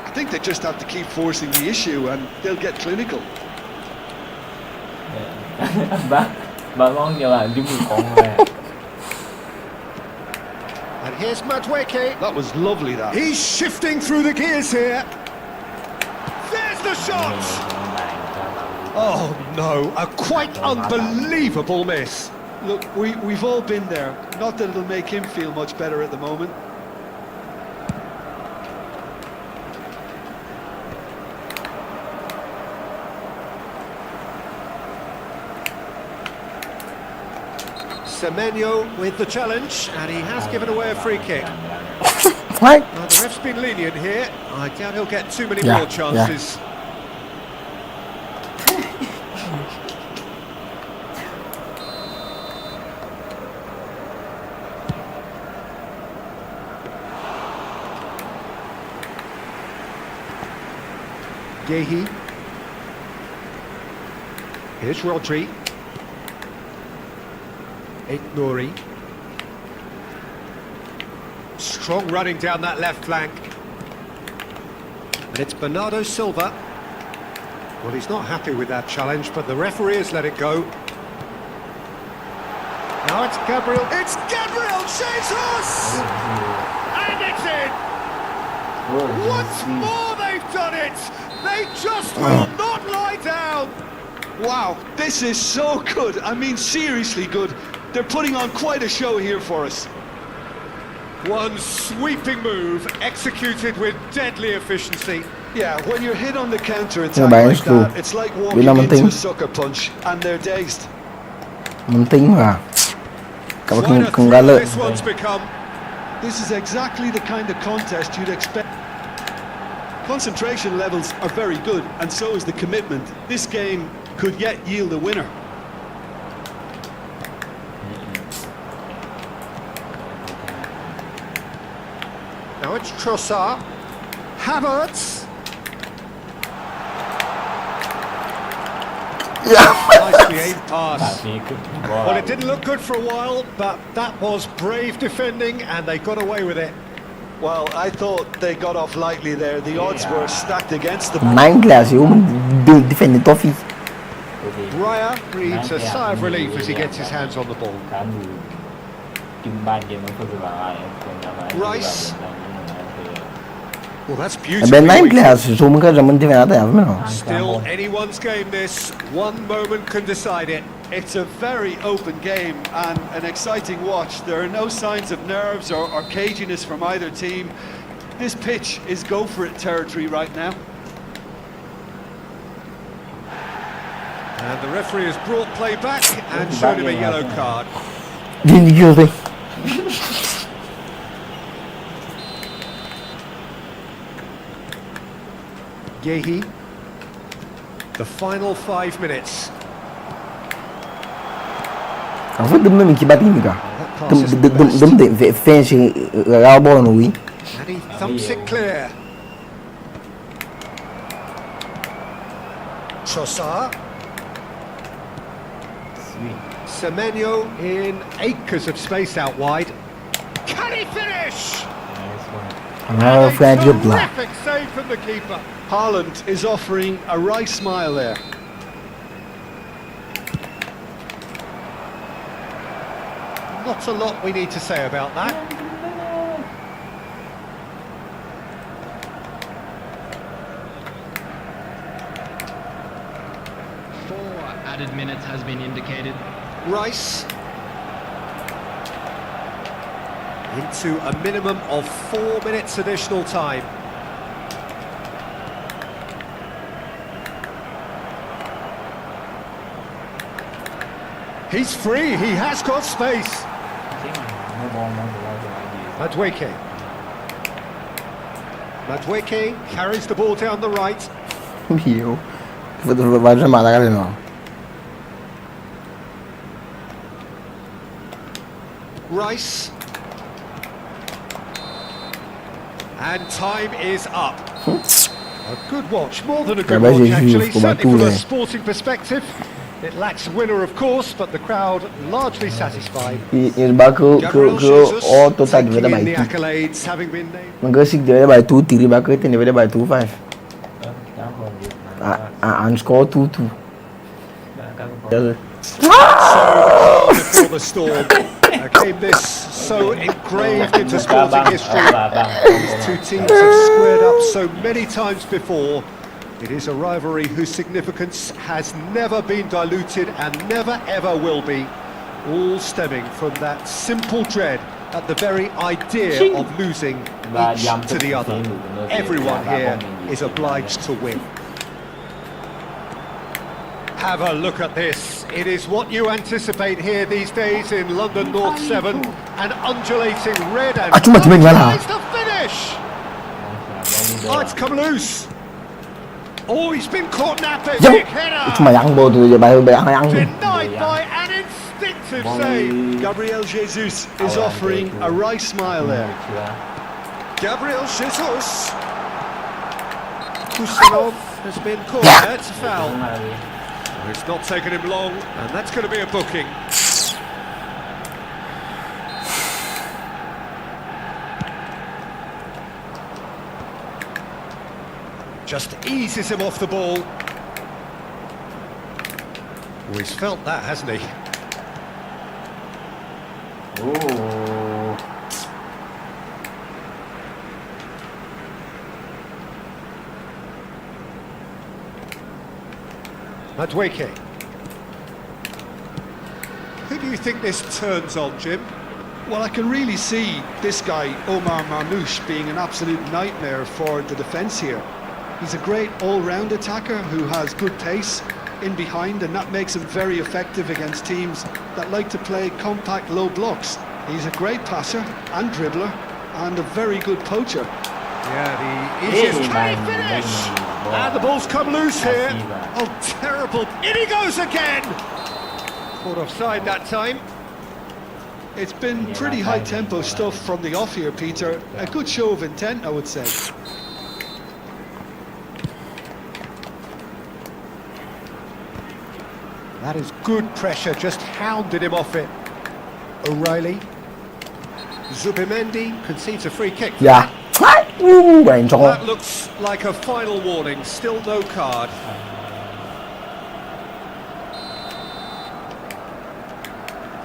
I think they just have to keep forcing the issue and they'll get clinical. บ้าร้องอย่างไรดิ้มของแม่ And here's Madueke. That was lovely, that. He's shifting through the gears here. There's the shot! Oh no, a quite unbelievable miss. Look, we've all been there. Not that it'll make him feel much better at the moment. Semenyo with the challenge, and he has given away a free kick. Right. Now, the ref's been lenient here. I doubt he'll get too many Yeah, more chances. Gehi. Here's Rodri. Nouri. Strong running down that left flank. And it's Bernardo Silva. Well, he's not happy with that challenge, but the referee has let it go. Now it's Gabriel. It's Gabriel Jesus! And it's in! Once more they've done it! They just will not lie down! Wow, this is so good. I mean, seriously good. They're putting on quite a show here for us. One sweeping move, executed with deadly efficiency. Yeah, when you're hit on the counter attack Yeah, like it's true. that, it's like walking Bilang into penting. a sucker punch, and they're dazed. Penting lah. Kalau Quite a kenggal thrill this one's become. This is exactly the kind of contest you'd expect. Concentration levels are very good, and so is the commitment. This game could yet yield a winner. Now it's Trossard. Havertz. Nicely aimed pass. Well, it didn't look good for a while, but that was brave defending, and they got away with it. Well, I thought they got off lightly there. The odds were stacked against them. 9 kelas you defend the toffee. Raya breathes a sigh of relief as he gets his hands on the ball. Rice. Well, that's beautiful. Ben 9 kelas so mungkin zaman defend ata ya memang. Still anyone's game this. One moment can decide it. It's a very open game and an exciting watch. There are no signs of nerves or caginess from either team. This pitch is go-for-it territory right now. And the referee has brought play back and shown him a yellow card. Gini gitu. Yehi. The final 5 minutes. Aku dem memang kibat ini kah? That pass isn't the Dem best. fence rabon wi. And he thumps it clear. Trossard. Semenyo in acres of space out wide. Can he finish? Oh, And a Fred good lah. terrific save from the keeper. Haaland is offering a wry smile there. Not a lot we need to say about that. Four added minutes has been indicated. Rice. Into a minimum of 4 minutes additional time. He's free, he has got space. Madueke. Madueke carries the ball down the right. Bio. Vai chamar da galera não. Rice. And time is up. A good watch, more than a good Gabriel watch Jesus actually, ficou certainly from a batudo. sporting perspective. It lacks a winner of course, but the crowd largely satisfied. Eles bakal Gabriel ke Jesus auto tá taking de in vai the tu. accolades, having been named. Mangga sig de vai tu tiri bakal tem de vai tu 5. And score 2-2. Before the storm, a game this so engraved into sporting history. These two teams have squared up so many times before. It is a rivalry whose significance has never been diluted and never ever will be, all stemming from that simple dread at the very idea of losing each to the other. Everyone here is obliged to win. Have a look at this. It is what you anticipate here these days in London North 7. An undulating red and Cuma main malah. tries to finish. Oh, it's come loose. Oh, he's been caught napping. Jauh. Big header. Cuma yang bo tu je bayar yang. Denied by an instinctive save. Gabriel Jesus is offering a wry smile there. Gabriel Jesus. Kusanov has been caught. That's a foul. It's not taken him long, and that's going to be a booking. Just eases him off the ball. Oh, he's felt that, hasn't he? Oh. Madueke. Who do you think this turns on, Jim? Well, I can really see this guy, Omar Marmoush, being an absolute nightmare for the defence here. He's a great all-round attacker who has good pace in behind, and that makes him very effective against teams that like to play compact low blocks. He's a great passer and dribbler and a very good poacher. Yeah, the easiest can he finish? And the ball's come loose here. Oh, terrible. In he goes again. Caught offside that time. It's been pretty high-tempo stuff from the off here, Peter. A good show of intent, I would say. That is good pressure, just hounded him off it. O'Reilly. Zubimendi concedes a free kick. Dạ. Quen cho. That looks like a final warning, still no card.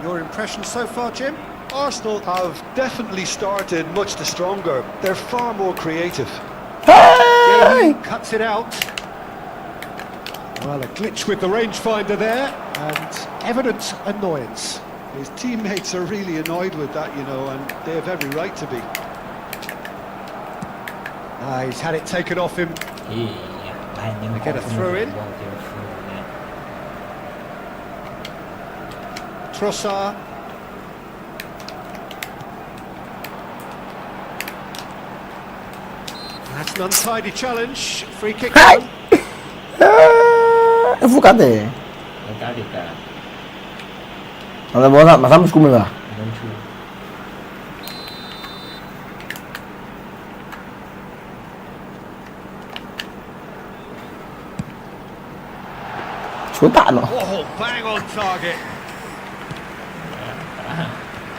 Your impression so far, Jim? Arsenal have definitely started much the stronger. They're far more creative. He cuts it out. Well, a glitch with the rangefinder there, and evident annoyance. His teammates are really annoyed with that, you know, and they have every right to be. He's had it taken off him. They get a throw in. Trossard. That's an untidy challenge. Free kick. Efootbal. Cá đi cả. Ada bola, mas vamos comer lá. Não chu. Chúa tạ nó. Oh, bang on target.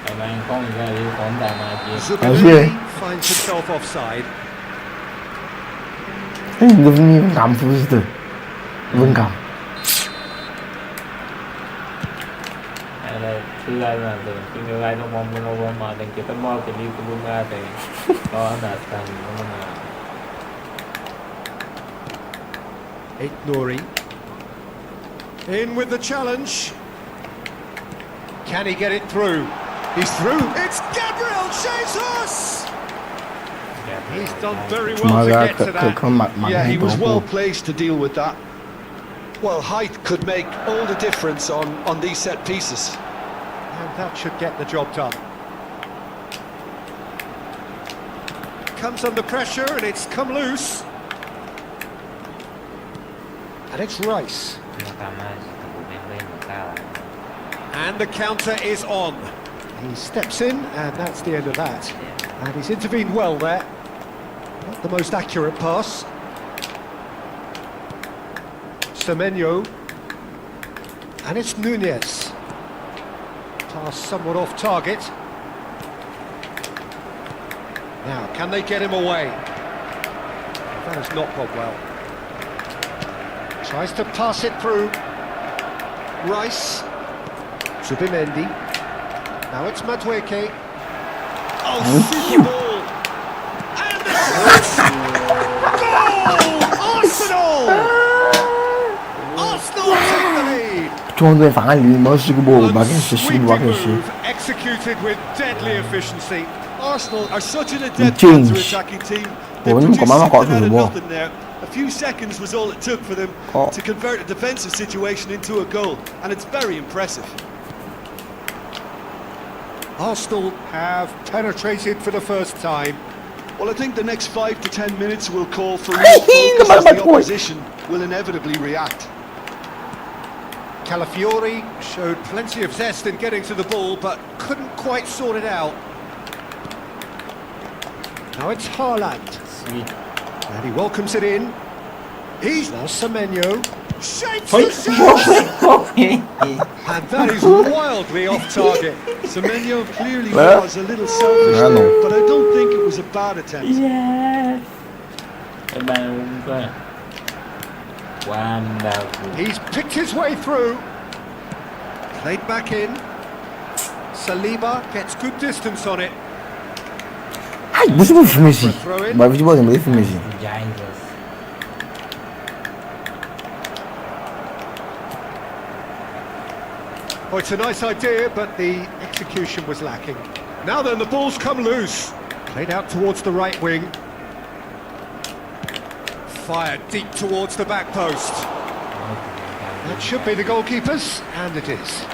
Các bạn có một cái phóng đại mà chị. Zubimendi finds himself offside. Nó vẫn cảm phụ từ. Vẫn cảm. Thứ hai là từ khi người ai nó mong mà đừng chỉ tới mò thì đi từ buông ra thì có đạt thành nhưng mà Aït-Nouri. In with the challenge. Can he get it through? He's through. It's Gabriel Jesus! He's done very well to get to that. Yeah, he was well placed to deal with that. Well, height could make all the difference on these set pieces. And that should get the job done. Comes under pressure and it's come loose. And it's Rice. And the counter is on. He steps in and that's the end of that. And he's intervened well there. Not the most accurate pass. Semenyo. And it's Nunez. Pass somewhat off target. Now, can they get him away? That has not gone well. Tries to pass it through. Rice. Zubimendi. Now it's Madueke. Oh, super ball! And the goal! Arsenal! Arsenal take the lead! 中队反正你没试过，我跟谁试过，我跟谁。 Executed with deadly efficiency. Arsenal are such an adept counter-attacking team. They produced something out of nothing there. A few seconds was all it took for them to convert a defensive situation into a goal, and it's very impressive. Arsenal have penetrated for the first time. Well, I think the next 5 to 10 minutes will call for real focus as the opposition will inevitably react. Calafiori showed plenty of zest in getting to the ball, but couldn't quite sort it out. Now it's Haaland. sweet. And he welcomes it in. He's now Semenyo. Shapes the shot! And that is wildly off target. Semenyo clearly was a little selfish there, but I don't think it was a bad attempt. Wonderful. He's picked his way through. Played back in. Saliba gets good distance on it. Ai, você vai filmar assim. Vai vir de boa, vai filmar assim. Jesus. Oh, it's a nice idea, but the execution was lacking. Now then, the ball's come loose. Played out towards the right wing. Fired deep towards the back post. That should be the goalkeeper's, and it is.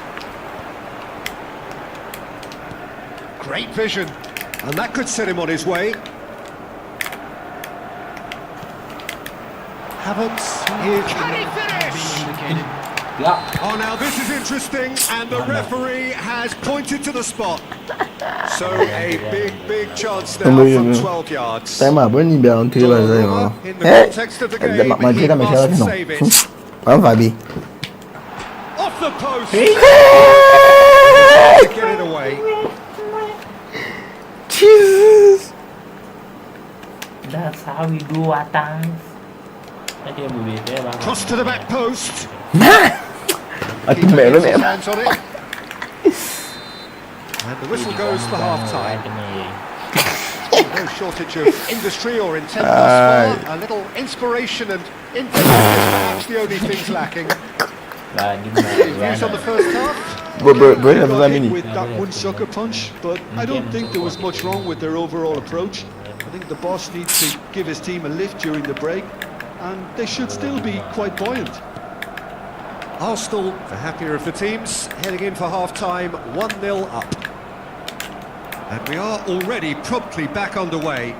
Great vision, and that could set him on his way. Havertz, can he finish? Indicated. Yeah. Oh, now this is interesting, and the referee has pointed to the spot. So a big chance now from 12 yards. Tại mà bữa nhìn béo thì là gì mà. Ê, mà chỉ ta mày theo thế nào? Bấm phải bị. Off the post. Get it away. Jesus. That's how we do our things. Cross to the back post. À, tin mẹ nó mẹ. Hands on it. And the whistle goes for half-time. No shortage of industry or intent thus far. A little inspiration and intent is perhaps the only things lacking. Views on the first half. They got hit with that one sucker punch, but I don't think there was much wrong with their overall approach. I think the boss needs to give his team a lift during the break, and they should still be quite buoyant. Arsenal, the happier of the teams, heading in for half-time, 1-0 up. And we are already promptly back underway.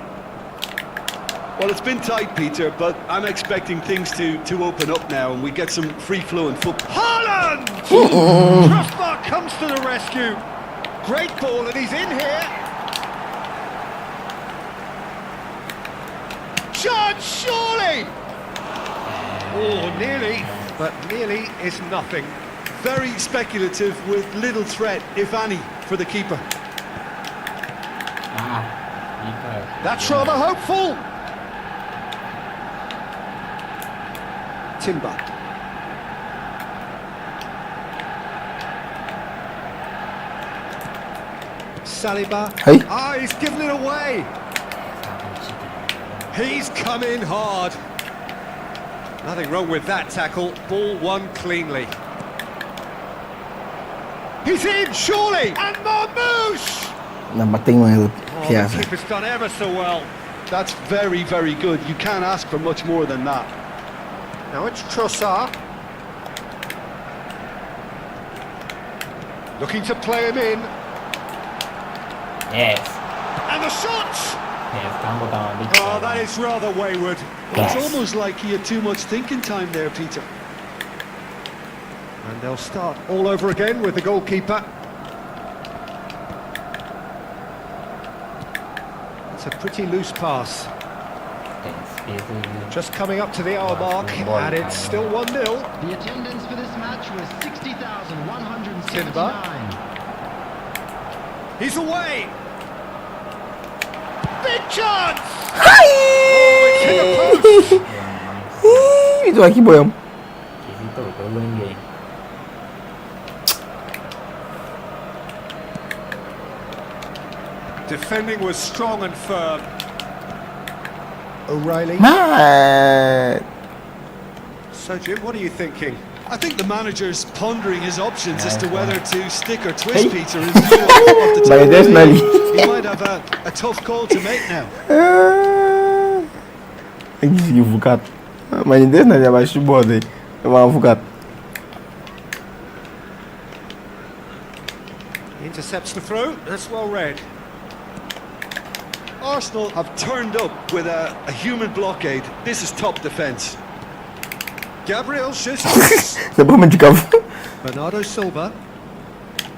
Well, it's been tight, Peter, but I'm expecting things to open up now and we get some free-flowing football. Haaland! Crossbar comes to the rescue. Great ball, and he's in here. Chance, surely! Oh, nearly, but nearly is nothing. Very speculative with little threat, if any, for the keeper. That's rather hopeful. Timber. Saliba. Hey. Ah, he's given it away. He's come in hard. Nothing wrong with that tackle. Ball won cleanly. He's in, surely. And Marmouche. Là mặt tinh mà Oh, the keeper's done ever so well. That's very, very good. You can't ask for much more than that. Now it's Trossard. Looking to play him in. Yes. And the shot! Yes, Oh, that is rather wayward. It's almost like he had too much thinking time there, Peter. And they'll start all over again with the goalkeeper. It's a pretty loose pass. Just coming up to the hour mark, and it's still 1-0. The attendance for this match was 60,179. He's away! Big chance! Hi. Oh, it's hit the post! Itu lagi boy. Defending was strong and firm. O'Reilly. Man. So, Jim, what are you thinking? I think the manager's pondering his options as to whether to stick or twist Hey. Peter. In view of the By time this of Nelly. play. He might have a tough call to make now. Lagi vukat. Main dia nak jalan bola ni. Memang vukat. Intercepts the throw. That's well read. Arsenal have turned up with a human blockade. This is top defence. Gabriel Jesus. Siapa mencakap? Bernardo Silva.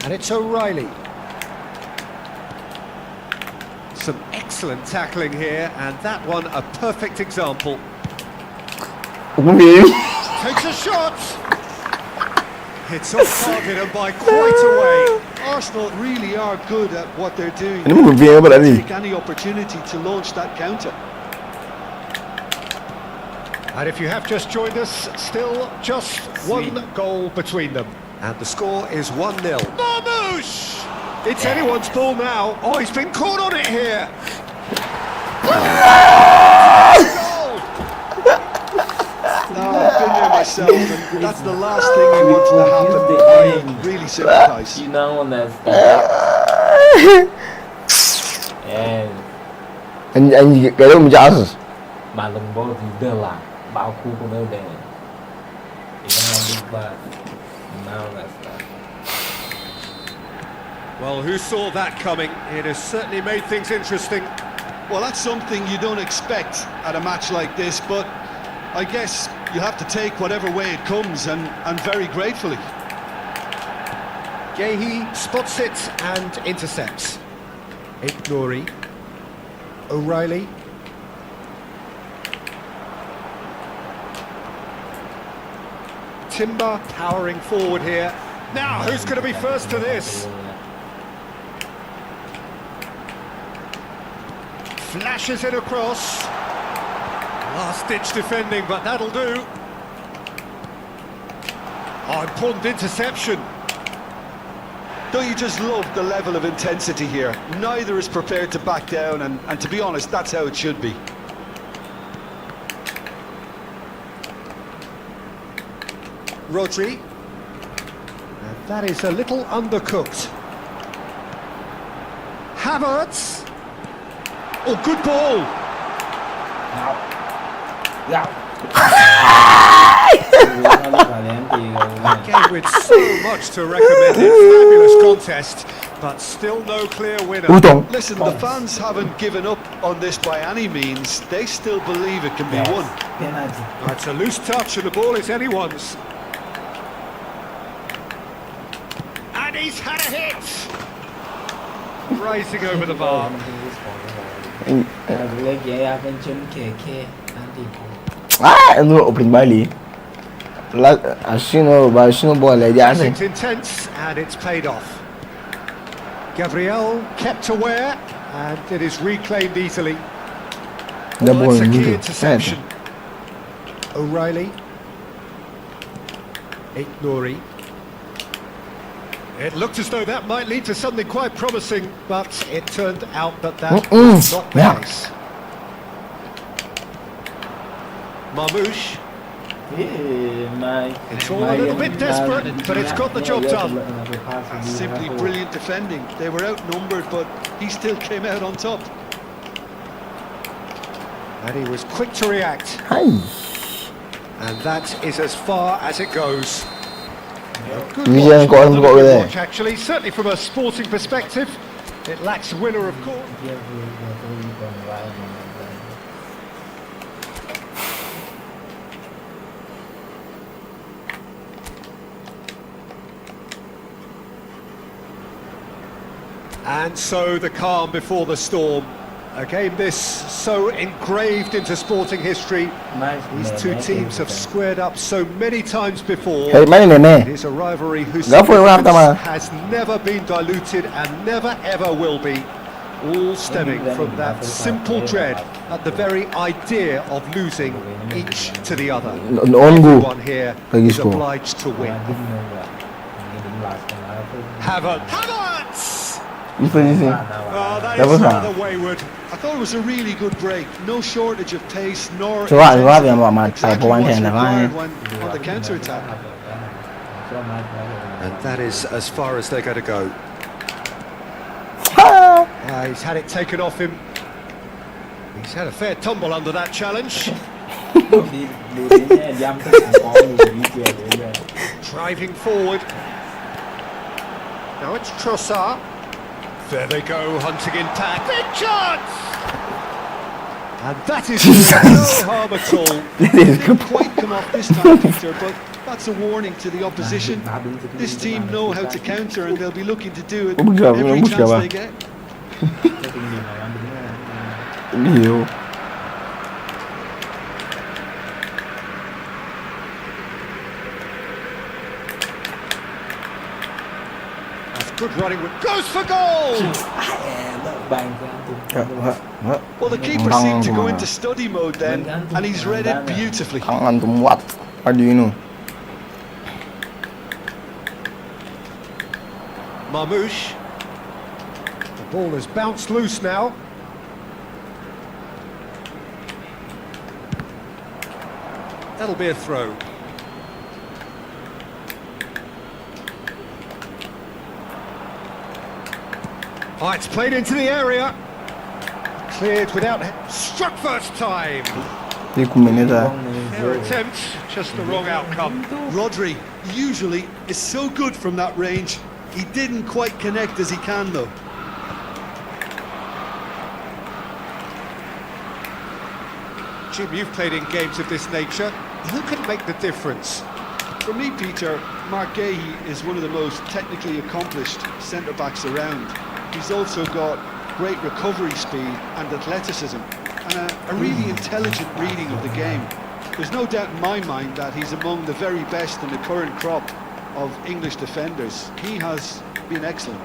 And it's O'Reilly. Some excellent tackling here, and that one a perfect example. Takes a shot. It's off target and by quite a way. Arsenal really are good at what they're doing. Ini mungkin apa tadi? Take any opportunity to launch that counter. And if you have just joined us, still just one goal between them. And the score is 1-0. Marmoush! It's anyone's ball now. Oh, he's been caught on it here. Goal! No, I've been there myself, and that's the last thing you want to happen. I really sympathise. You don't understand. Anh cái đó mình trả rồi. Mà lần bố thì đơn là bao khu của nó đây. Thì nó đi qua. Now that's that. Well, who saw that coming? It has certainly made things interesting. Well, that's something you don't expect at a match like this, but I guess you have to take whatever way it comes, and very gratefully. Gehi spots it and intercepts. Ignori. O'Reilly. Timber powering forward here. Now, who's going to be first to this? Flashes it across. Last-ditch defending, but that'll do. Oh, important interception. Don't you just love the level of intensity here? Neither is prepared to back down, and to be honest, that's how it should be. Rodri. And that is a little undercooked. Havertz. Oh, good ball. A game with so much to recommend it. Fabulous contest, but still no clear winner. Listen, the fans haven't given up on this by any means. They still believe it can be won. Penalty. It's a loose touch and the ball is anyone's. And he's had a hit. Rising over the bar. Em nuôi opening Bali. Là Arsenal boy lại giá này. It's intense and it's paid off. Gabriel kept aware and it is reclaimed easily. Well, that's a key interception. O'Reilly. Ignori. It looked as though that might lead to something quite promising, but it turned out that that was not the case. Marmoush. It's all a little bit desperate, but it's got the job done. Simply brilliant defending. They were outnumbered, but he still came out on top. And he was quick to react. Hay. And that is as far as it goes. Good Vision có anh gọi về. watch, actually, certainly from a sporting perspective. It lacks winner, of course. And so the calm before the storm. A game this so engraved into sporting history. These two teams have squared up so many times before. Hey, mấy này nè. It is a rivalry whose Góc phơi qua tao mà. has never been diluted and never ever will be. All stemming from that simple dread at the very idea of losing each to the other. Everyone here is obliged to win. Havertz! Oh, that is rather wayward. I thought it was a really good break. No shortage of pace, nor Exactly what's required when on the counter-attack. And that is as far as they're going to go. He's had it taken off him. He's had a fair tumble under that challenge. Driving forward. Now it's Trossard. There they go, hunting impact. Big chance! And that is no harm at all. Didn't quite come off this time, Peter, but that's a warning to the opposition. This team know how to counter, and they'll be looking to do it every chance they get. Hiểu. Good running. Goes for goal! Well, the keeper seemed to go into study mode then, and he's read it beautifully. Antum what? What do you know? Marmouche. The ball has bounced loose now. That'll be a throw. Oh, it's played into the area. Cleared without... Struck first time. Fair attempt, just the wrong outcome. Rodri usually is so good from that range. He didn't quite connect as he can though. Jim, you've played in games of this nature. Who can make the difference? For me, Peter, Mark Gahey is one of the most technically accomplished centre-backs around. He's also got great recovery speed and athleticism, and a really intelligent reading of the game. There's no doubt in my mind that he's among the very best in the current crop of English defenders. He has been excellent.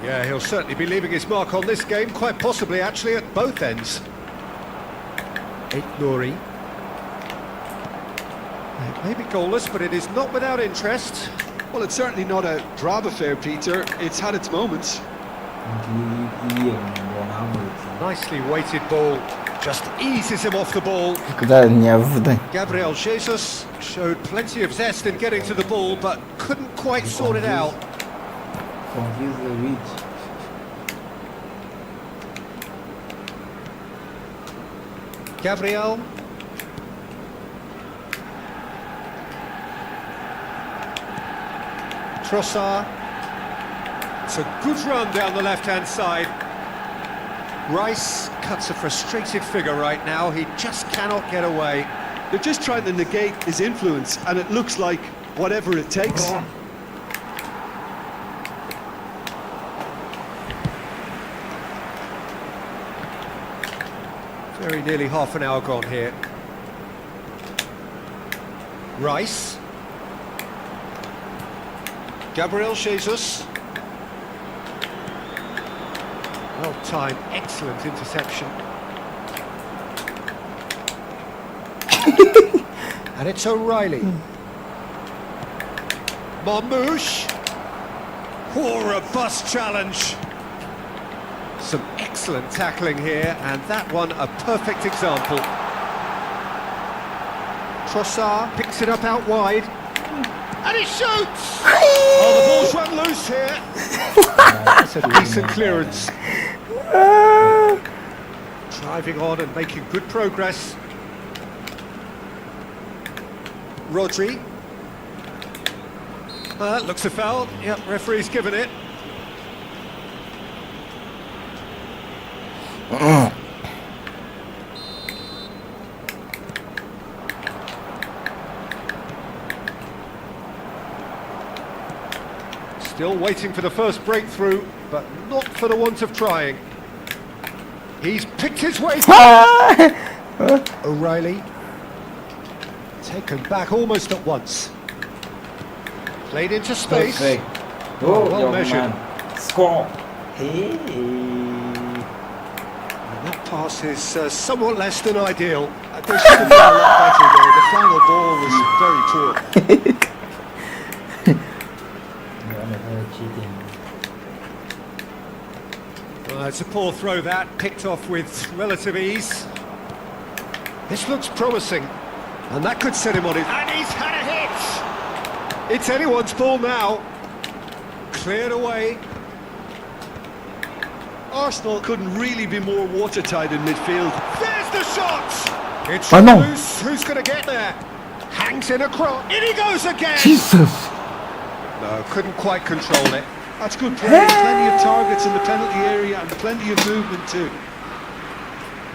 Yeah, he'll certainly be leaving his mark on this game, quite possibly actually at both ends. Nouri. It may be goalless, but it is not without interest. Well, it's certainly not a drab affair, Peter. It's had its moments. Nicely weighted ball, just eases him off the ball. Gabriel Jesus showed plenty of zest in getting to the ball, but couldn't quite sort it out. Confuse the reach. Gabriel. Trossard. It's a good run down the left-hand side. Rice cuts a frustrated figure right now. He just cannot get away. They're just trying to negate his influence, and it looks like whatever it takes. Very nearly half an hour gone here. Rice. Gabriel Jesus. Well timed, excellent interception. And it's O'Reilly. Marmouche. Oh, robust challenge. Some excellent tackling here, and that one a perfect example. Trossard picks it up out wide. And he shoots! Oh, the ball's run loose here. That's a decent clearance. Driving on and making good progress. Rodri. That looks a foul. Yep, referee's given it. Still waiting for the first breakthrough, but not for the want of trying. He's picked his way through. O'Reilly. Taken back almost at once. Played into space. Oh, well measured. Score. Hey. And that pass is somewhat less than ideal. They should have done a lot better there. The final ball was very poor. Cheating. It's a poor throw that, picked off with relative ease. This looks promising, and that could set him on his... And he's had a hit! It's anyone's ball now. Cleared away. Arsenal couldn't really be more watertight in midfield. There's the shot! It's no. loose. Who's going to get there? Hangs in a cross. In he goes again! Jesus! No, couldn't quite control it. That's good play. Plenty of targets in the penalty area and plenty of movement too.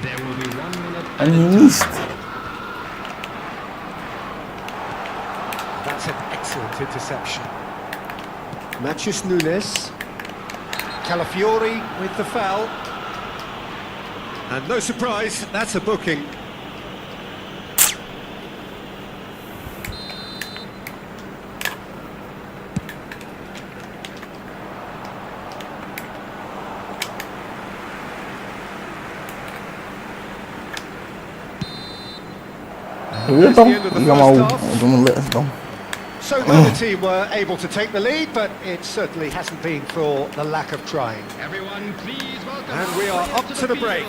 There will be 1 minute. And he missed. That's an excellent interception. Matheus Nunes. Calafiori with the foul. And no surprise, that's a booking. That's tong, the end of the iya mau first half. untuk melek tong. So the other team were able to take the lead, but it certainly hasn't been for the lack of trying. Everyone, please welcome. And we are up to the break.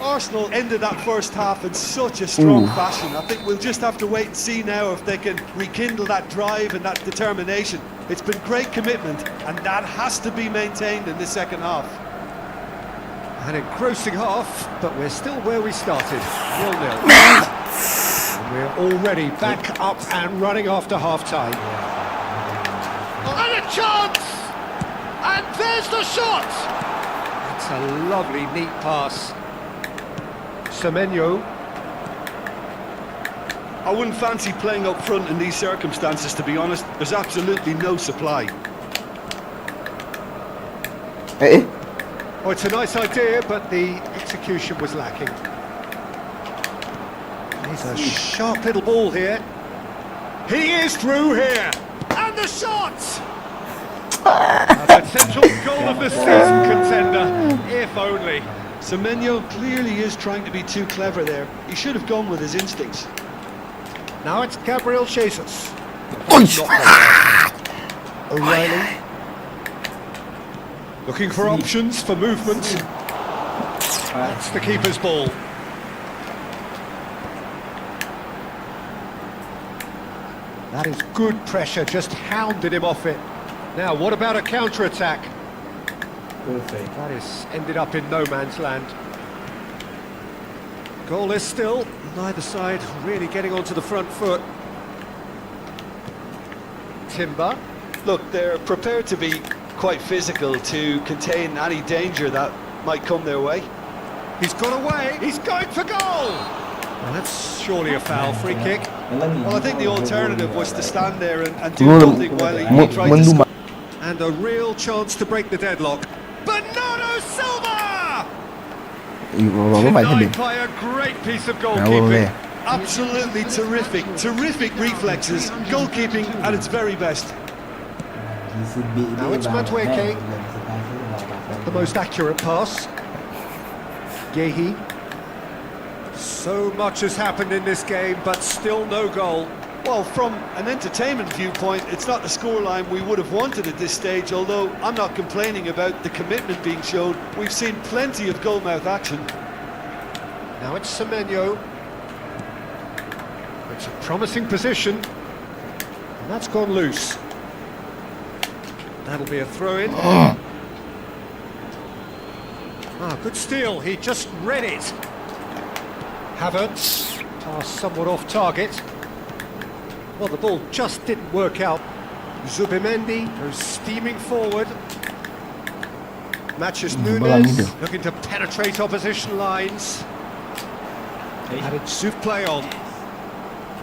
Arsenal ended that first half in such a strong Ooh. fashion. I think we'll just have to wait and see now if they can rekindle that drive and that determination. It's been great commitment, and that has to be maintained in the second half. An engrossing half, but we're still where we started, 0-0. And we're already back up and running after half-time. And a chance! And there's the shot! It's a lovely, neat pass. Semenyo. I wouldn't fancy playing up front in these circumstances, to be honest. There's absolutely no supply. Eh? Oh, it's a nice idea, but the execution was lacking. It's a sharp little ball here. He is through here. And the shot! A potential goal of the season contender, if only. Semenyo clearly is trying to be too clever there. He should have gone with his instincts. Now it's Gabriel Jesus. Oish. O'Reilly. Looking for options for movement. That's the keeper's ball. That is good pressure, just hounded him off it. Now, what about a counter-attack? Perfect. That is ended up in no man's land. Goal is still, neither side really getting onto the front foot. Timber. Look, they're prepared to be quite physical to contain any danger that might come their way. He's got away, he's going for goal! Well, that's surely a foul, free kick. Well, I think the alternative was to stand there and do Menurut- nothing while he men- tried to mendu- score. And a real chance to break the deadlock. Bernardo Silva! Apa phải thế Denied by a great piece of boleh. goalkeeping. Absolutely terrific reflexes, goalkeeping at its very best. Now it's Madueke. The most accurate pass. Yehi. So much has happened in this game, but still no goal. Well, from an entertainment viewpoint, it's not the scoreline we would have wanted at this stage, although I'm not complaining about the commitment being shown. We've seen plenty of goalmouth action. Now it's Semenyo. It's a promising position. And that's gone loose. That'll be a throw-in. Ah, good steal. He just read it. Havertz. Pass somewhat off target. Well, the ball just didn't work out. Zubimendi goes steaming forward. Matches Nunes looking to penetrate opposition lines. And it's Zuf play on.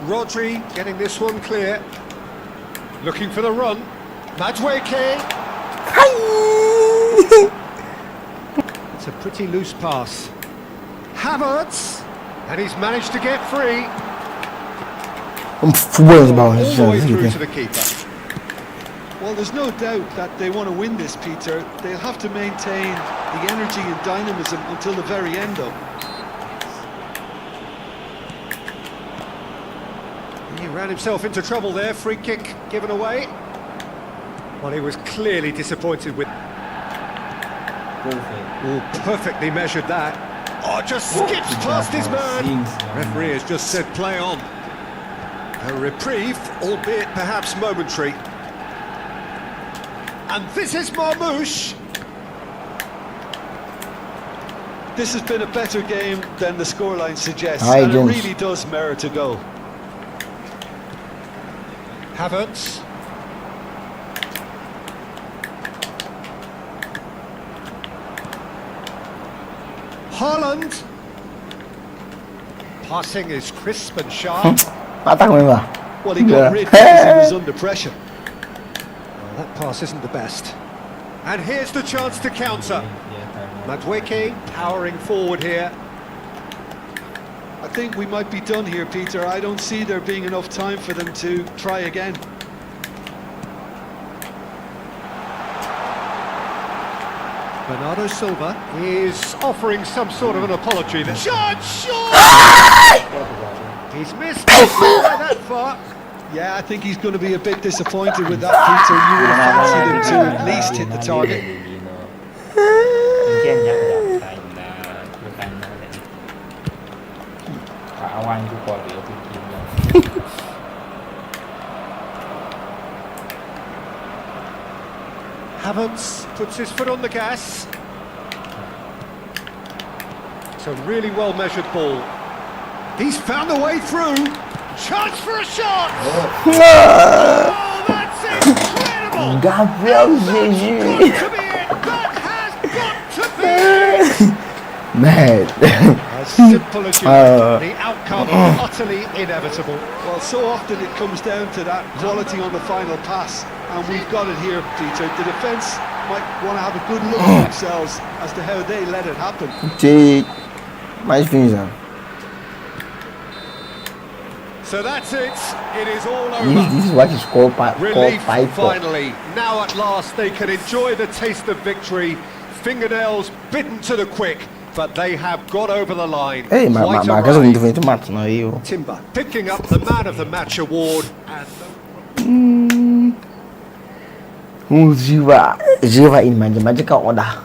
Rodri getting this one clear. Looking for the run. Madueke. It's a pretty loose pass. Havertz. And he's managed to get free. Football is about All the way through it. to the keeper. Well, there's no doubt that they want to win this, Peter. They'll have to maintain the energy and dynamism until the very end, though. He ran himself into trouble there, free kick given away. Well, he was clearly disappointed with... Perfect. Oh, perfectly measured that. Oh, just skips past his man. Referee has just said play on. A reprieve, albeit perhaps momentary. And this is Marmouche. This has been a better game than the scoreline suggests, Aye, and it Jones. really does merit a goal. Havertz. Haaland. Passing is crisp and sharp. Patah memang. Well, he got Yeah. rid because he was under pressure. Well, that pass isn't the best. And here's the chance to counter. Madueke powering forward here. I think we might be done here, Peter. I don't see there being enough time for them to try again. Bernardo Silva is offering some sort of an apology. Shot! He He's missed that far. Yeah, I think he's going to be a bit disappointed with that, Peter. You would have fancied him to at least hit the target. Mungkin ya udah bukan kawan itu kok dia bikin. Havertz puts his foot on the gas. It's a really well-measured ball. He's found a way through. Chance for a shot! Oh, that's incredible! Gabriel Jesus. Got to be it! That has got to be it! Man. As simple as you like, the outcome utterly inevitable. Well, so often it comes down to that quality on the final pass, and we've got it here, Peter. The defence might want to have a good look at themselves as to how they let it happen. Cik. Mais finja. So that's it. It is all over. This is what is called Relief pipe. finally. Now at last they can enjoy the taste of victory. Fingernails bitten to the quick, but they have got over the line. Hey, Quite a casa ride. não tem tomate, não eu. Timber picking up the man of the match award and Jiwa in manja ka oda.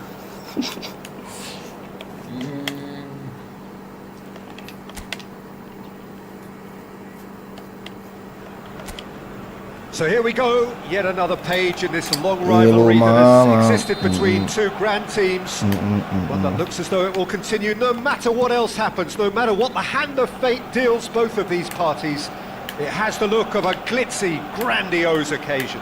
so here we go, yet another page in this long rivalry that has existed between two grand teams. One that looks as though it will continue no matter what else happens, no matter what the hand of fate deals both of these parties. It has the look of a glitzy, grandiose occasion.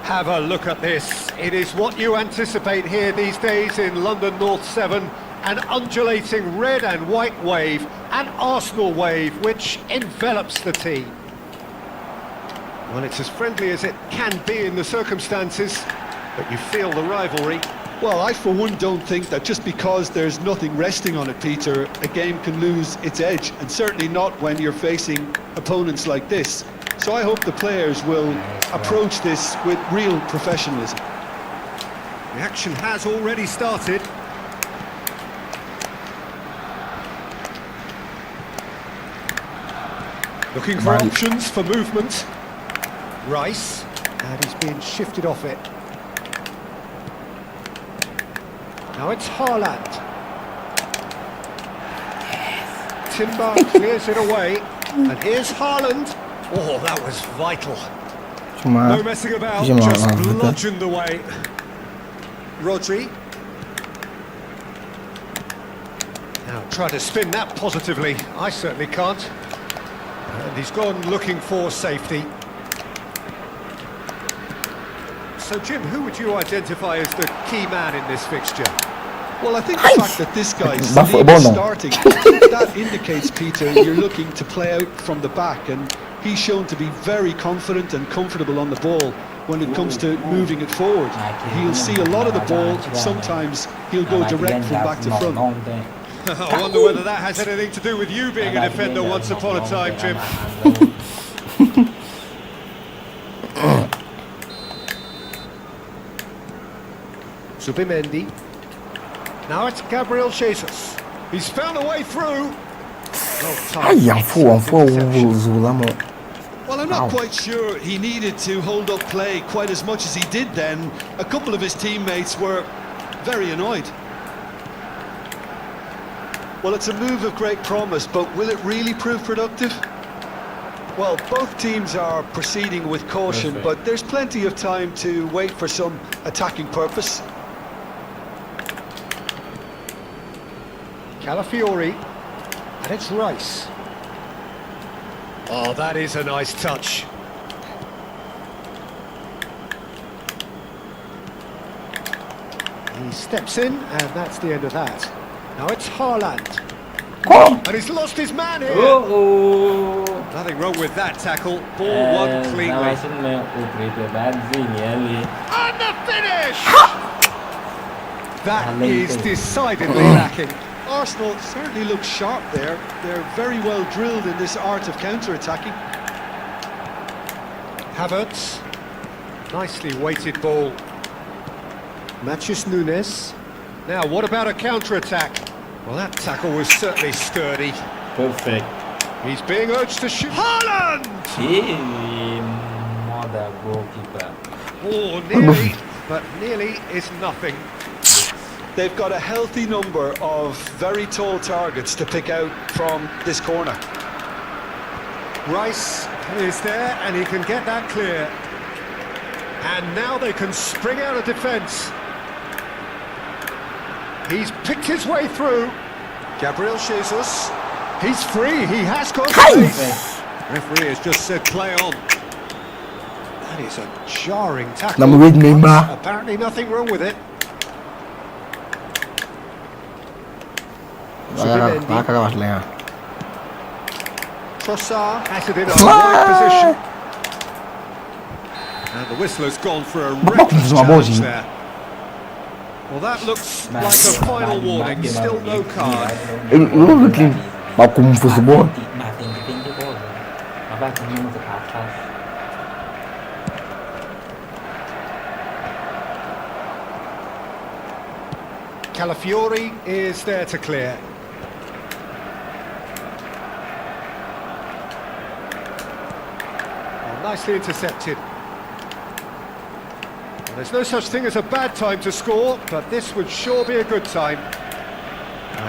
Have a look at this. It is what you anticipate here these days in London North 7. An undulating red and white wave, an Arsenal wave which envelops the team. Well, it's as friendly as it can be in the circumstances, but you feel the rivalry. Well, I for one don't think that just because there's nothing resting on it, Peter, a game can lose its edge, and certainly not when you're facing opponents like this. So I hope the players will approach this with real professionalism. The action has already started. Looking for options for movement. Rice, and he's being shifted off it. Now it's Haaland. Timber clears it away, and here's Haaland. Oh, that was vital. No messing about, just bludgeoned away. Rodri. Now try to spin that positively. I certainly can't. And he's gone looking for safety. So, Jim, who would you identify as the key man in this fixture? Well, I think the fact that this guy's starting, that indicates, Peter, you're looking to play out from the back, and he's shown to be very confident and comfortable on the ball when it comes to moving it forward. He'll see a lot of the ball, sometimes he'll go direct from back to front. I wonder whether that has anything to do with you being a defender once upon a time, Jim. Zubimendi. Now it's Gabriel Jesus. He's found a way through. Well, I'm not quite sure he needed to hold up play quite as much as he did then. A couple of his teammates were very annoyed. Well, it's a move of great promise, but will it really prove productive? Well, both teams are proceeding with caution, but there's plenty of time to wait for some attacking purpose. Calafiori, and it's Rice. Oh, that is a nice touch. He steps in, and that's the end of that. Now it's Haaland. And he's lost his man here. Nothing wrong with that tackle. Ball won cleanly. And the finish! That is decidedly lacking. Arsenal certainly look sharp there. They're very well drilled in this art of counter-attacking. Havertz. Nicely weighted ball. Matheus Nunes. Now, what about a counter-attack? Well, that tackle was certainly sturdy. Perfect. He's being urged to shoot. Haaland! Mother goalkeeper. Oh, nearly, but nearly is nothing. They've got a healthy number of very tall targets to pick out from this corner. Rice is there and he can get that clear. And now they can spring out of defence. He's picked his way through. Gabriel Jesus. He's free, he has got space. Referee has just said play on. That is a jarring tackle. Number with me, But apparently nothing wrong with it. Trossard has it in a right position. And the whistle has gone for a reckless challenge there. Well, that looks like a final warning. Still no card. Bakum football. Calafiori is there to clear. Well, nicely intercepted. Well, there's no such thing as a bad time to score, but this would sure be a good time.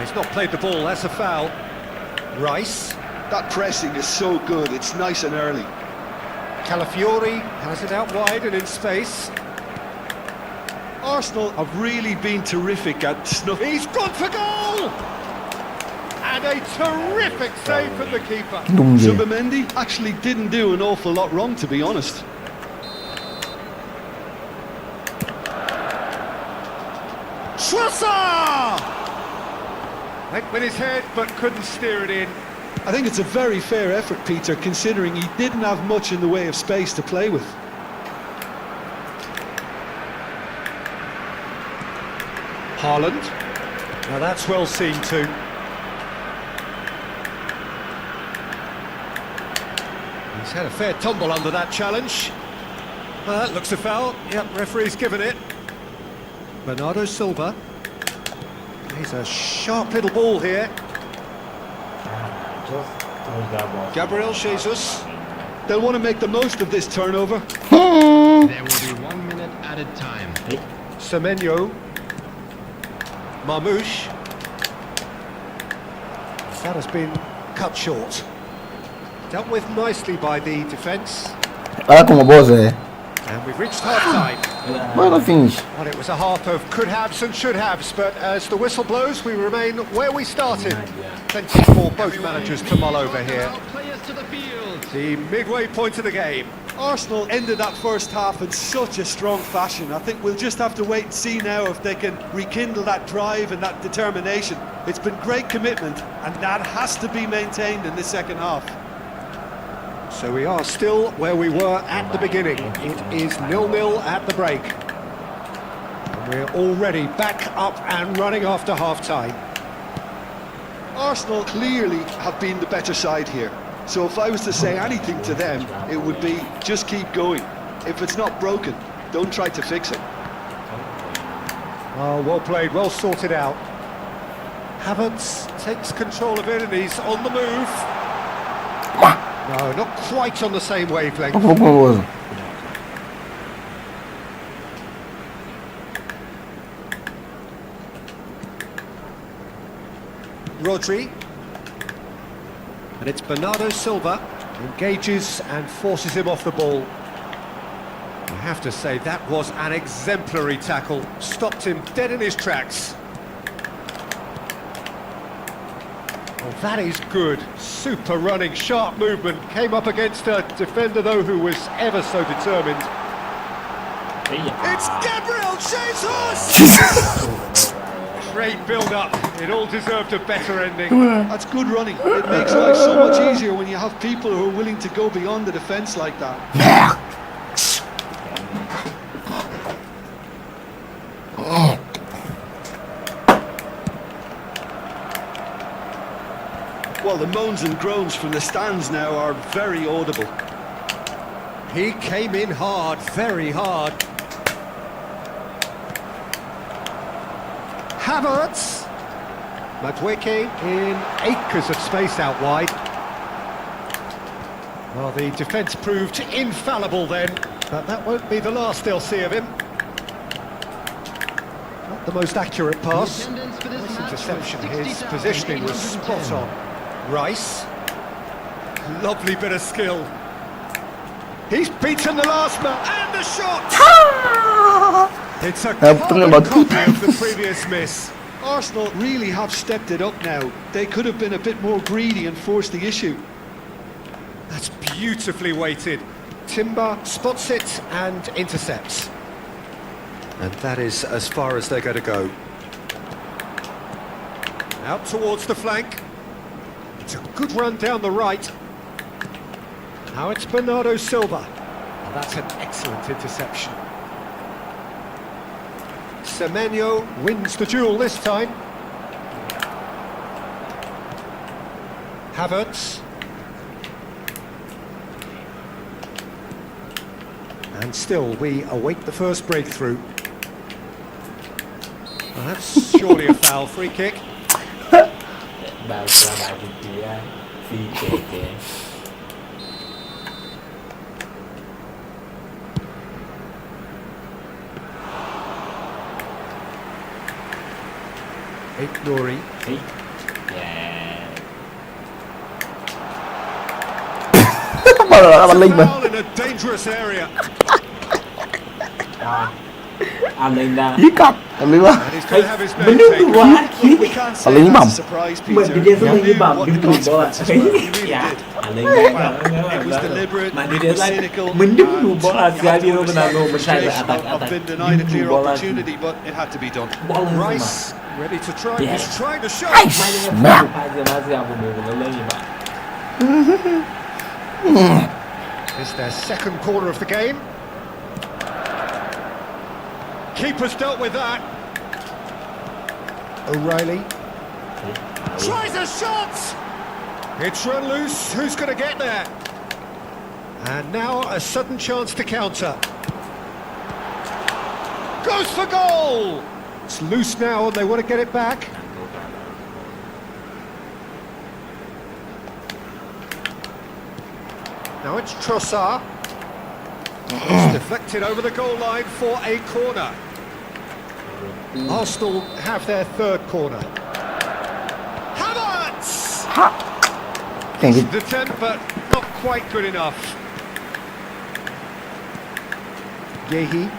He's not played the ball, that's a foul. Rice. That pressing is so good, it's nice and early. Calafiori has it out wide and in space. Arsenal have really been terrific at snuffing. He's gone for goal! And a terrific save from the keeper. Zubimendi actually didn't do an awful lot wrong, to be honest. Trossard! Went with his head but couldn't steer it in. I think it's a very fair effort, Peter, considering he didn't have much in the way of space to play with. Haaland. Now that's well seen too. He's had a fair tumble under that challenge. Well, that looks a foul. Yep, referee's given it. Bernardo Silva. He's a sharp little ball here. Gabriel Jesus. They'll want to make the most of this turnover. There will be 1 minute added time. Semenyo. Marmouche. That has been cut short. Dealt with nicely by the defence. And we've reached half-time. Well, finish. Well, it was a half of could-haves and should-haves, but as the whistle blows, we remain where we started. Plenty for both managers to mull over here. Players to the field. The midway point of the game. Arsenal ended that first half in such a strong fashion. I think we'll just have to wait and see now if they can rekindle that drive and that determination. It's been great commitment, and that has to be maintained in the second half. So we are still where we were at the beginning. It is 0-0 at the break. And we're already back up and running after half-time. Arsenal clearly have been the better side here. So if I was to say anything to them, it would be just keep going. If it's not broken, don't try to fix it. Oh, well played, well sorted out. Havertz takes control of it and he's on the move. No, not quite on the same wavelength. Rodri. And it's Bernardo Silva, engages and forces him off the ball. I have to say, that was an exemplary tackle. Stopped him dead in his tracks. Well, that is good. Super running, sharp movement. Came up against a defender, though, who was ever so determined. It's Gabriel Jesus! Great build-up. It all deserved a better ending. That's good running. It makes life so much easier when you have people who are willing to go beyond the defence like that. Well, the moans and groans from the stands now are very audible. He came in hard, very hard. Havertz. Madueke in acres of space out wide. Well, the defence proved infallible then, but that won't be the last they'll see of him. Not the most accurate pass. Attendance for this Nice match interception. was His 60,000 positioning was 810. spot on. Rice. Lovely bit of skill. He's beaten the last man. And the shot! It's a carbon about copy of the previous miss. Arsenal really have stepped it up now. They could have been a bit more greedy and forced the issue. That's beautifully weighted. Timber spots it and intercepts. And that is as far as they're going to go. Out towards the flank. It's a good run down the right. Now it's Bernardo Silva. Well, that's an excellent interception. Semenyo wins the duel this time. Havertz. And still we await the first breakthrough. Well, that's surely a foul. Free kick. Bao cho bài thì kia phi kể kể. Nuri. Yeah. Bắn linh mà. Foul in a dangerous area. Anh lên ra. Ý cặp. Anh linh mà. And he's going to have his name Bener taken. quá. We can't say Lấy that's bẩm. a surprise, Mà Peter. đi đến You số knew như bẩm what đứng the tụi bó lại. consequences were. You really Dạ. did. Anh lên ra. It was deliberate, Mà đi it đến was lại. cynical, Mình đứng tụi and bó lại. you Sẽ have đi to đâu bên nào understand đâu. the Mình sai là frustration attack. of been denied a clear Bó lại. opportunity, but it had to be done. Bó lên mà. Rice ready to try. Yes. He's trying to show. Mai lên ra. Mai ra của mình nó lên như vậy. It's their second corner of the game. Keeper's dealt with that. O'Reilly tries a shot. It's run loose. Who's going to get there? And now a sudden chance to counter. Goes for goal. It's loose now, and they want to get it back. Now it's Trossard. It's deflected over the goal line for a corner. Arsenal have their third corner. Havertz! Cảnh The attempt, but not quite good enough. Yehi.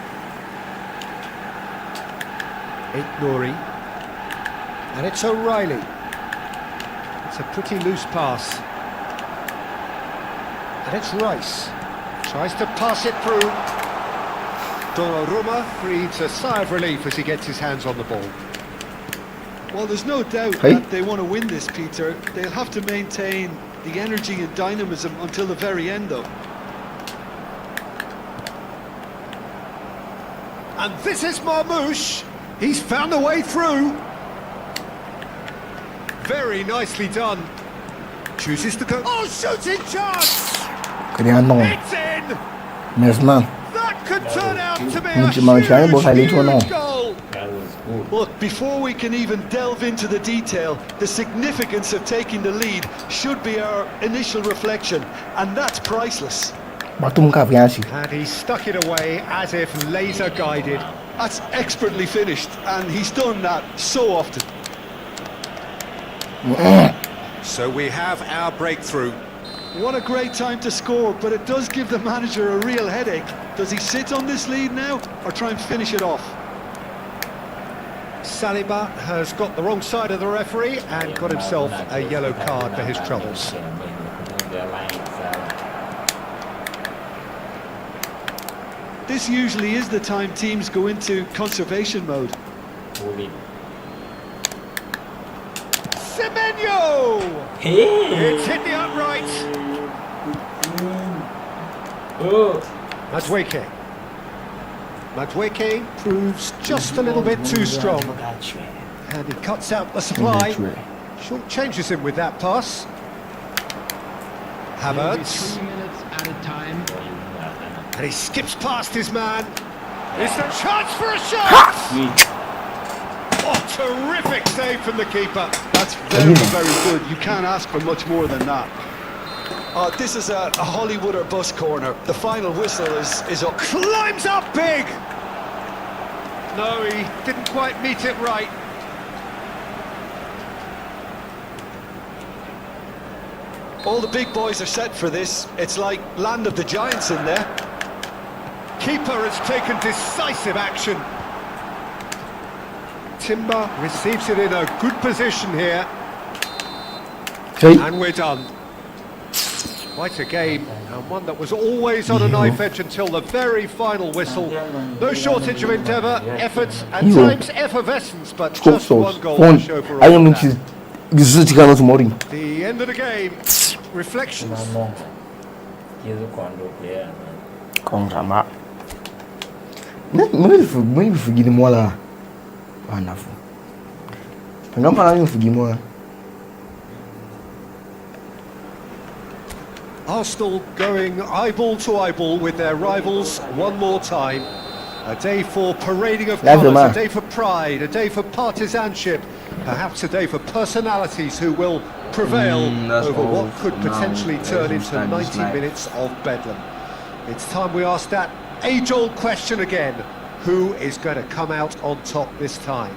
Nuri. And it's O'Reilly. It's a pretty loose pass. And it's Rice. Tries to pass it through. Donnarumma breathes a sigh of relief as he gets his hands on the ball. Well, there's no doubt Hey. that they want to win this, Peter. They'll have to maintain the energy and dynamism until the very end, though. And this is Marmoush. He's found a way through. Very nicely done. Chooses to go. Oh, shooting chance! Kailangan nung It's in! Meron na. That could turn out to be a Medyo masyado po sa huge, lito, no? huge goal. That was good. Look, before we can even delve into the detail, the significance of taking the lead should be our initial reflection, and that's priceless. Batum ka, Fianci. And he stuck it away as if laser guided. That's expertly finished, and he's done that so often. So we have our breakthrough. What a great time to score, but it does give the manager a real headache. Does he sit on this lead now, or try and finish it off? Saliba has got the wrong side of the referee and got himself a yellow card for his troubles. This usually is the time teams go into conservation mode. Semenyo! Hey! It's hit the upright. Oh! Madueke. Madueke proves just a little bit too strong. And he cuts out the supply. Short changes him with that pass. There will be Havertz. 3 minutes added time. And he skips past his man. It's a chance for a shot! Oh, terrific save from the keeper. That's very, very good. You can't ask for much more than that. This is a Hollywood or bus corner. The final whistle is up. Climbs up big. No, he didn't quite meet it right. All the big boys are set for this. It's like land of the giants in there. Keeper has taken decisive action. Timber receives it in a good position here. Hey. And we're done. Quite a game, and one that was always on a knife edge until the very final whistle. No shortage of endeavour, effort, and times effervescence, but just one goal to show for all of that. The end of the game, reflections. Arsenal going eyeball to eyeball with their rivals one more time. A day for parading of colours, a day for pride, a day for partisanship, perhaps a day for personalities who will prevail over what could potentially turn into 90 minutes of bedlam. It's time we ask that age-old question again: who is going to come out on top this time?